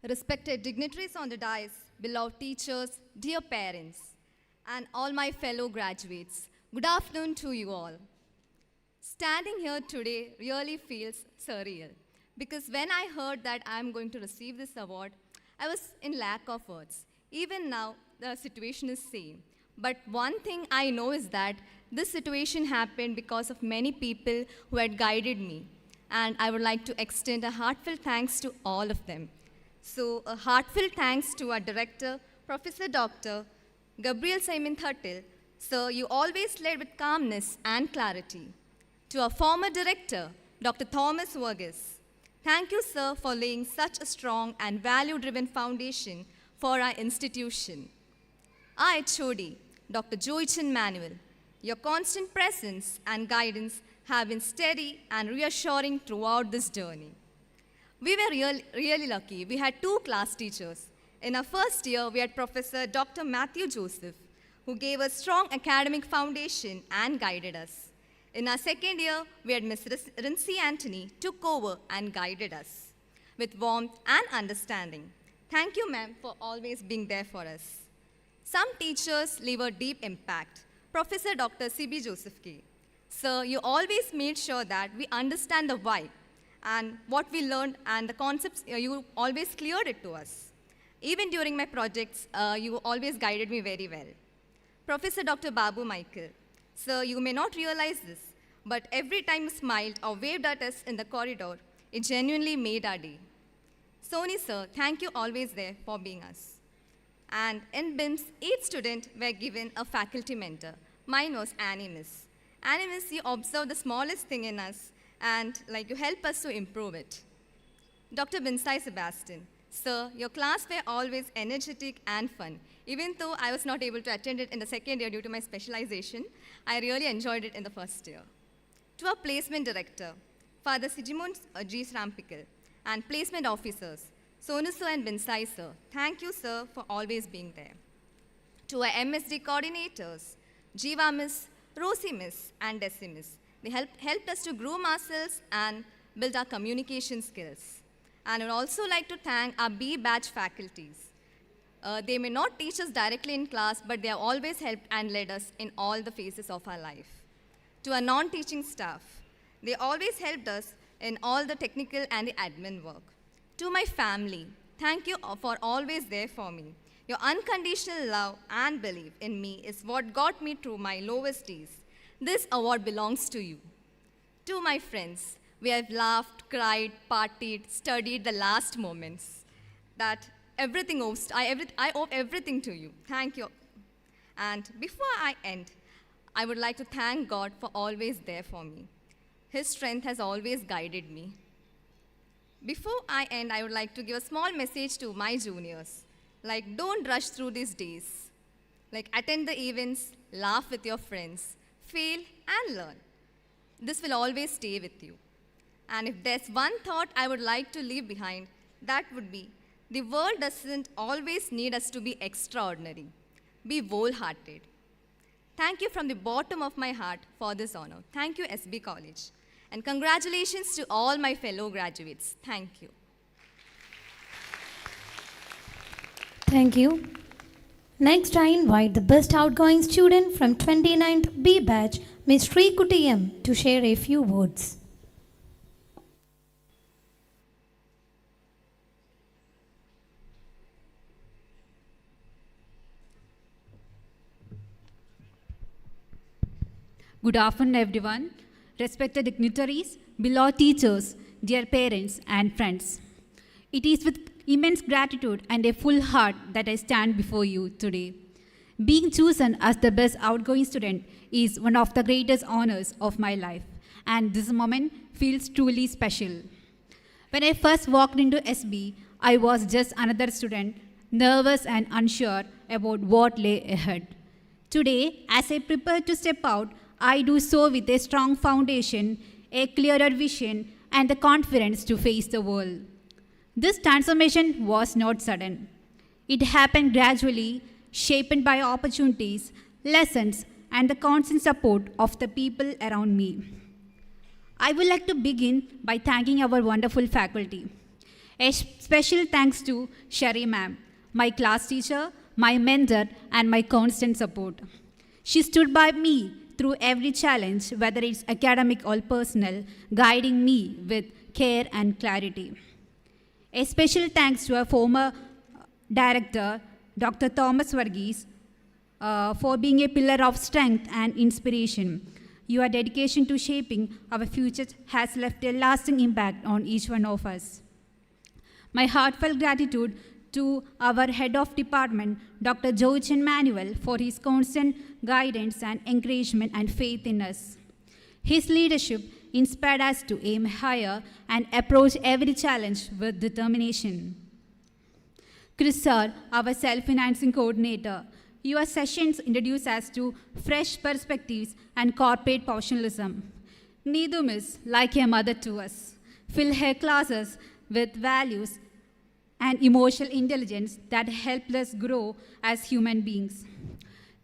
Respected dignitaries on the dais, beloved teachers, dear parents, and all my fellow graduates, good afternoon to you all. Standing here today really feels surreal because when I heard that I'm going to receive this award, I was in lack of words. Even now, the situation is same. But one thing I know is that this situation happened because of many people who had guided me, and I would like to extend a heartfelt thanks to all of them. So a heartfelt thanks to our director, Professor Dr. Gabriel Simon Thurtle. Sir, you always led with calmness and clarity. To our former director, Dr. Thomas Varghese. Thank you, sir, for laying such a strong and value-driven foundation for our institution. Our HOD, Dr. Joychan Manuel. Your constant presence and guidance have been steady and reassuring throughout this journey. We were really lucky. We had two class teachers. In our first year, we had Professor Dr. Matthew Joseph, who gave us strong academic foundation and guided us. In our second year, we had Ms. Rincy Anthony, took over and guided us with warmth and understanding. Thank you, ma'am, for always being there for us. Some teachers leave a deep impact. Professor Dr. C.B. Joseph K. Sir, you always made sure that we understand the why and what we learned and the concepts, you always cleared it to us. Even during my projects, you always guided me very well. Professor Dr. Babu Michael. Sir, you may not realize this, but every time you smiled or waved at us in the corridor, it genuinely made our day. Sony sir, thank you always there for being us. And in BIMS, each student were given a faculty mentor. Mine was Annie Miss. Annie Miss, you observe the smallest thing in us and you help us to improve it. Dr. Binsai Sebastian. Sir, your class were always energetic and fun. Even though I was not able to attend it in the second year due to my specialization, I really enjoyed it in the first year. To our placement director, Father Sigimund G. Srampikal, and placement officers, Sonu sir and Binsai sir, thank you sir for always being there. To our MSD coordinators, Jiva Miss, Rosie Miss, and Desi Miss, they helped us to groom ourselves and build our communication skills. And I would also like to thank our B batch faculties. They may not teach us directly in class, but they have always helped and led us in all the phases of our life. To our non-teaching staff, They always helped us in all the technical and the admin work. To my family, thank you for always there for me. Your unconditional love and belief in me is what got me through my lowest days. This award belongs to you. To my friends, we have laughed, cried, partied, studied the last moments. That everything owes, I owe everything to you. Thank you. And before I end, I would like to thank God for always there for me. His strength has always guided me. Before I end, I would like to give a small message to my juniors. Like, don't rush through these days. Like, attend the events, laugh with your friends, fail and learn. This will always stay with you. And if there's one thought I would like to leave behind, that would be, the world doesn't always need us to be extraordinary. Be wholehearted. Thank you from the bottom of my heart for this honor. Thank you, SB College. And congratulations to all my fellow graduates. Thank you. Thank you. Next, I invite the best outgoing student from 29th B batch, Ms. Srikuti M, to share a few words. Good afternoon, everyone. Respected dignitaries, beloved teachers, dear parents and friends. It is with immense gratitude and a full heart that I stand before you today. Being chosen as the best outgoing student is one of the greatest honors of my life, and this moment feels truly special. When I first walked into SB, I was just another student, nervous and unsure about what lay ahead. Today, as I prepare to step out, I do so with a strong foundation, a clearer vision, and the confidence to face the world. This transformation was not sudden. It happened gradually, shaped by opportunities, lessons, and the constant support of the people around me. I would like to begin by thanking our wonderful faculty. A special thanks to Shari ma'am, my class teacher, my mentor, and my constant support. She stood by me through every challenge, whether it's academic or personal, guiding me with care and clarity. A special thanks to our former director, Dr. Thomas Varghese, for being a pillar of strength and inspiration. Your dedication to shaping our future has left a lasting impact on each one of us. My heartfelt gratitude to our head of department, Dr. Jochen Manuel, for his constant guidance and encouragement and faith in us. His leadership inspired us to aim higher and approach every challenge with determination. Chris sir, our self-financing coordinator, your sessions introduce us to fresh perspectives and corporate professionalism. Needu miss, like a mother to us, fill her classes with values and emotional intelligence that helped us grow as human beings.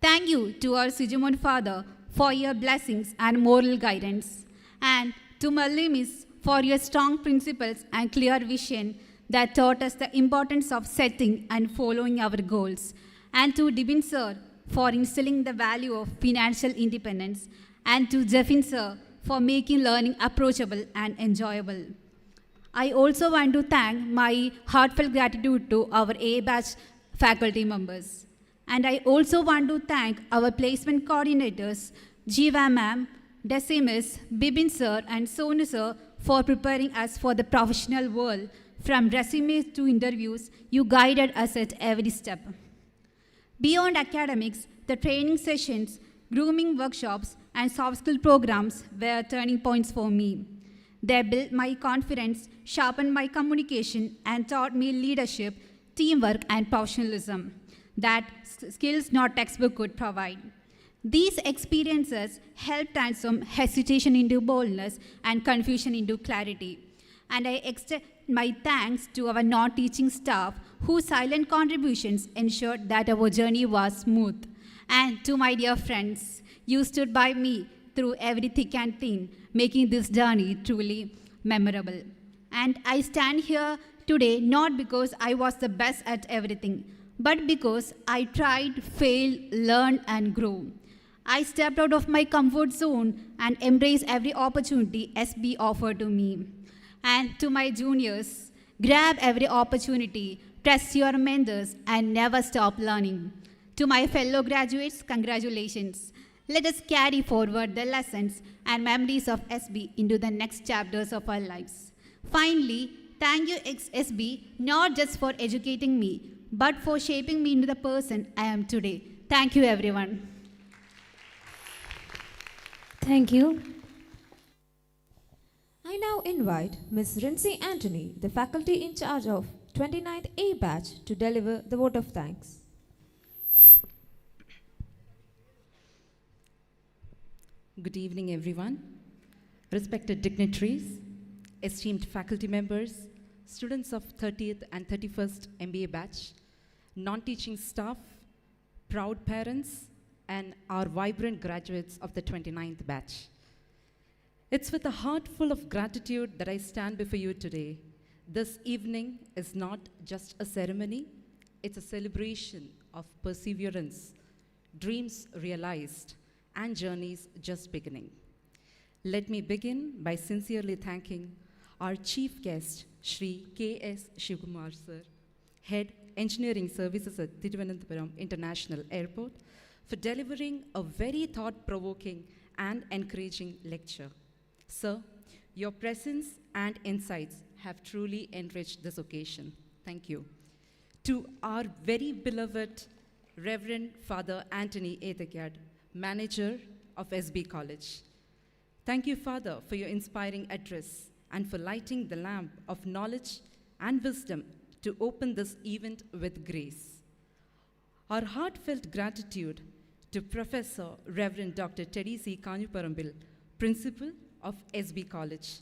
Thank you to our Sujamon father for your blessings and moral guidance, and to Malli miss for your strong principles and clear vision that taught us the importance of setting and following our goals, and to Dibin sir for instilling the value of financial independence, and to Jeffin sir for making learning approachable and enjoyable. I also want to thank my heartfelt gratitude to our A batch faculty members. And I also want to thank our placement coordinators, Jiva ma'am, Decimus, Bibin sir, and Sonu sir for preparing us for the professional world. From resumes to interviews, you guided us at every step. Beyond academics, the training sessions, grooming workshops, and soft skill programs were turning points for me. They built my confidence, sharpened my communication, and taught me leadership, teamwork, and professionalism that skills no textbook could provide. These experiences helped transform hesitation into boldness and confusion into clarity. And I extend my thanks to our non-teaching staff whose silent contributions ensured that our journey was smooth. And to my dear friends, you stood by me through every thick and thin, making this journey truly memorable. And I stand here today not because I was the best at everything, but because I tried, failed, learned, and grew. I stepped out of my comfort zone and embraced every opportunity SB offered to me. And to my juniors, grab every opportunity, trust your mentors, and never stop learning. To my fellow graduates, congratulations. Let us carry forward the lessons and memories of SB into the next chapters of our lives. Finally, thank you, SB, not just for educating me, but for shaping me into the person I am today. Thank you, everyone. Thank you. I now invite Ms. Rincy Anthony, the faculty in charge of 29th A batch, to deliver the vote of thanks. Good evening, everyone. Respected dignitaries, esteemed faculty members, students of 30th and 31st MBA batch, non-teaching staff, proud parents, and our vibrant graduates of the 29th batch. It's with a heart full of gratitude that I stand before you today. This evening is not just a ceremony, it's a celebration of perseverance, dreams realized, and journeys just beginning. Let me begin by sincerely thanking our chief guest, Shri K.S. Shivkumar sir, Head Engineering Services at Thiruvananthapuram International Airport, for delivering a very thought-provoking and encouraging lecture. Sir, your presence and insights have truly enriched this occasion. Thank you. To our very beloved Reverend Father Anthony Ethekad, Manager of SB College. Thank you, Father, for your inspiring address and for lighting the lamp of knowledge and wisdom to open this event with grace. Our heartfelt gratitude to Professor Reverend Dr. Teddy C. Kanyuparambil, Principal of SB College,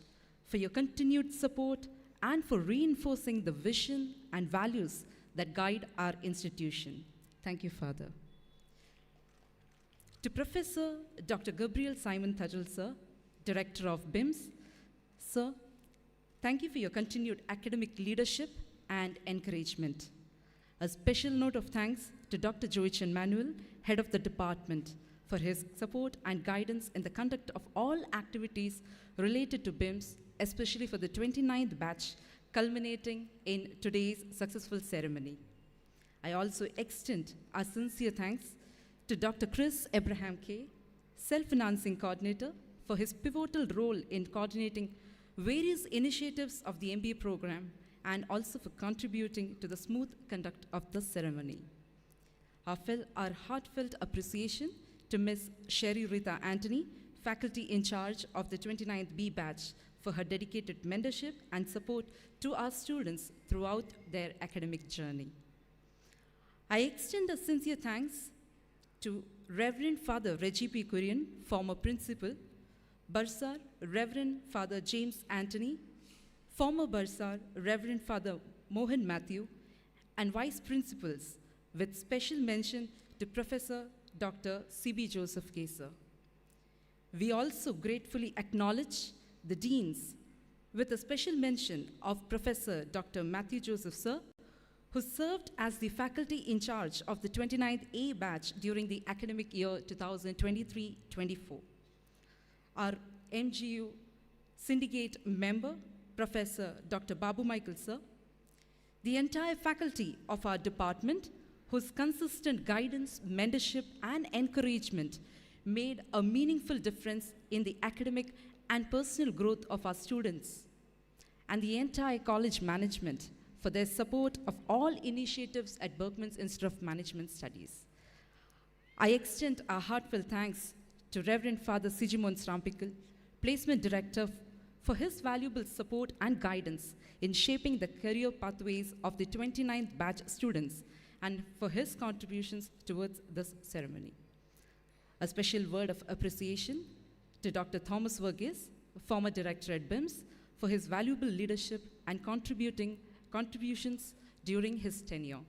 for your continued support and for reinforcing the vision and values that guide our institution. Thank you, Father. To Professor Dr. Gabriel Simon Thajal, sir, Director of BIMS, sir, thank you for your continued academic leadership and encouragement. A special note of thanks to Dr. Joychan Manuel, Head of the Department, for his support and guidance in the conduct of all activities related to BIMS, especially for the 29th batch, culminating in today's successful ceremony. I also extend our sincere thanks to Dr. Chris Abraham K., Self-Financing Coordinator, for his pivotal role in coordinating various initiatives of the MBA program and also for contributing to the smooth conduct of the ceremony. Our heartfelt appreciation to Ms. Sherry Rita Anthony, faculty in charge of the 29th B batch, for her dedicated mentorship and support to our students throughout their academic journey. I extend a sincere thanks to Reverend Father Reggie P. Kurian, former principal, Bursar Reverend Father James Anthony, former Bursar Reverend Father Mohan Matthew, and vice principals, with special mention to Professor Dr. C.B. Joseph Kesa. We also gratefully acknowledge the deans, with a special mention of Professor Dr. Matthew Joseph, sir, who served as the faculty in charge of the 29th A batch during the academic year 2023-24. Our MGU syndicate member, Professor Dr. Babu Michael, sir, the entire faculty of our department, whose consistent guidance, mentorship, and encouragement made a meaningful difference in the academic and personal growth of our students, and the entire college management for their support of all initiatives at Berchmans Institute of Management Studies. I extend our heartfelt thanks to Reverend Father Sigimon Strampikal, Placement Director, for his valuable support and guidance in shaping the career pathways of the 29th batch students and for his contributions towards this ceremony. A special word of appreciation to Dr. Thomas Verghese, former director at BIMS, for his valuable leadership and contributions during his tenure.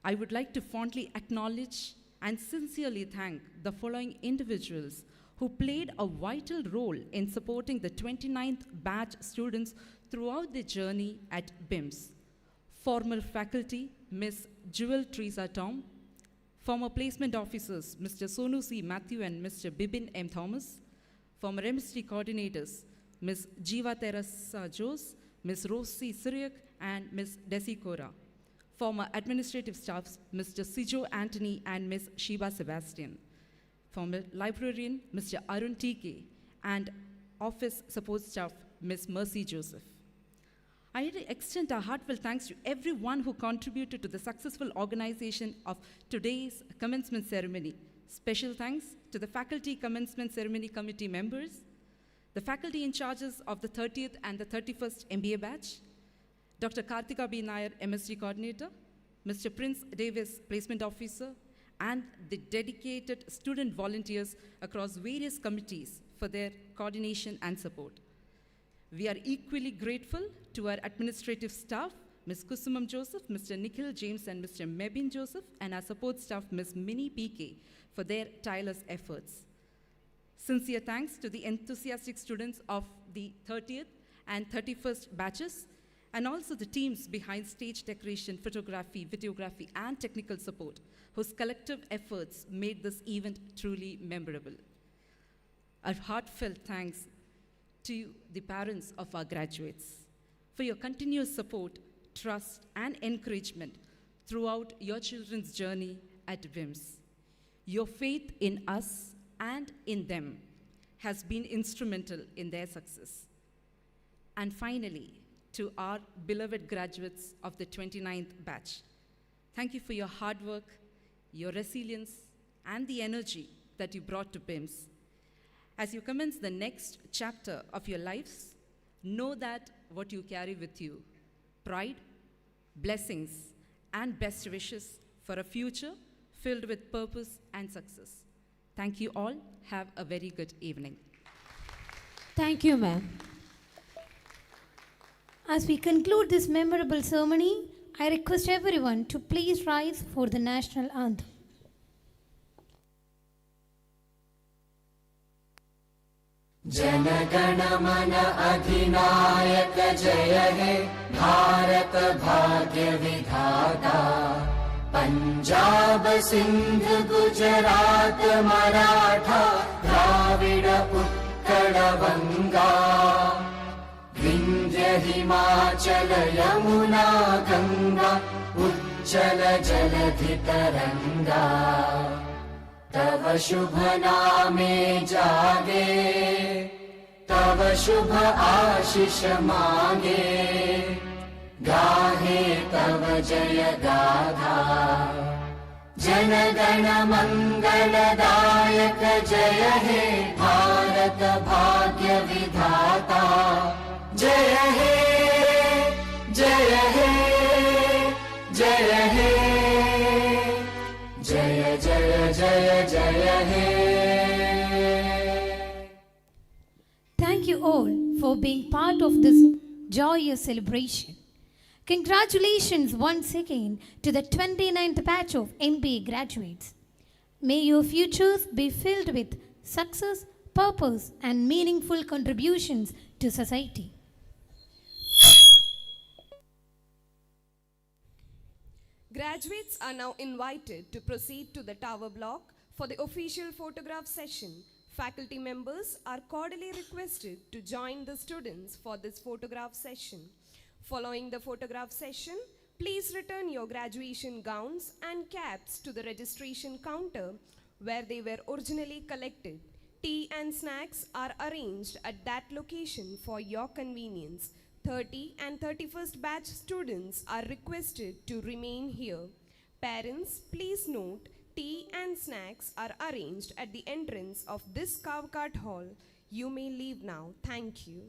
I would like to fondly acknowledge and sincerely thank the following individuals who played a vital role in supporting the 29th batch students throughout their journey at BIMS. Former faculty, Ms. Jewel Teresa Tom, Former placement officers, Mr. Sonu C. Matthew and Mr. Bibin M. Thomas. Former MST coordinators, Ms. Jiva Teresa Jose, Ms. Rose C. Syriac, and Ms. Desi Kora. Former administrative staffs, Mr. Sijo Anthony and Ms. Shiva Sebastian. Former librarian, Mr. Arun T.K., and office support staff, Ms. Mercy Joseph. I need to extend our heartfelt thanks to everyone who contributed to the successful organization of today's commencement ceremony. Special thanks to the faculty commencement ceremony committee members, the faculty in charges of the 30th and the 31st MBA batch, Dr. Karthika B. Nair, MSc coordinator, Mr. Prince Davis, placement officer, and the dedicated student volunteers across various committees for their coordination and support. We are equally grateful to our administrative staff, Ms. Kusumam Joseph, Mr. Nikhil James, and Mr. Mebin Joseph, and our support staff, Ms. Minnie PK, for their tireless efforts. Sincere thanks to the enthusiastic students of the 30th and 31st batches, and also the teams behind stage decoration, photography, videography, and technical support, whose collective efforts made this event truly memorable. A heartfelt thanks to the parents of our graduates for your continuous support, trust, and encouragement throughout your children's journey at WIMS. Your faith in us and in them has been instrumental in their success. And finally, to our beloved graduates of the 29th batch, thank you for your hard work, your resilience, and the energy that you brought to BIMS. As you commence the next chapter of your lives, know that what you carry with you, pride, blessings, and best wishes for a future filled with purpose and success. Thank you all. Have a very good evening. Thank you, ma'am. As we conclude this memorable ceremony, I request everyone to please rise for the national anthem. जनगण मन अधिनायक जय हे भारत भाग्य विधाता पंजाब सिंध गुजरात मराठा द्राविड उत्कल गंगा विंध्य हिमाचल यमुना गंगा उज्जल जलधि तरंगा तव शुभ नामे जागे तव शुभ आशीष मांगे गाहे तव जय गाथा जन गण मंगलदायक जय हे भारत भाग्य विधाता जय हे जय हे जय हे जय जय जय जय हे. Thank you all for being part of this joyous celebration. Congratulations once again to the 29th batch of MBA graduates. May your futures be filled with success, purpose, and meaningful contributions to society. Graduates are now invited to proceed to the tower block for the official photograph session. Faculty members are cordially requested to join the students for this photograph session. Following the photograph session, please return your graduation gowns and caps to the registration counter where they were originally collected. Tea and snacks are arranged at that location for your convenience. 30 and 31st batch students are requested to remain here. Parents, please note, tea and snacks are arranged at the entrance of this cow cart hall. You may leave now. Thank you.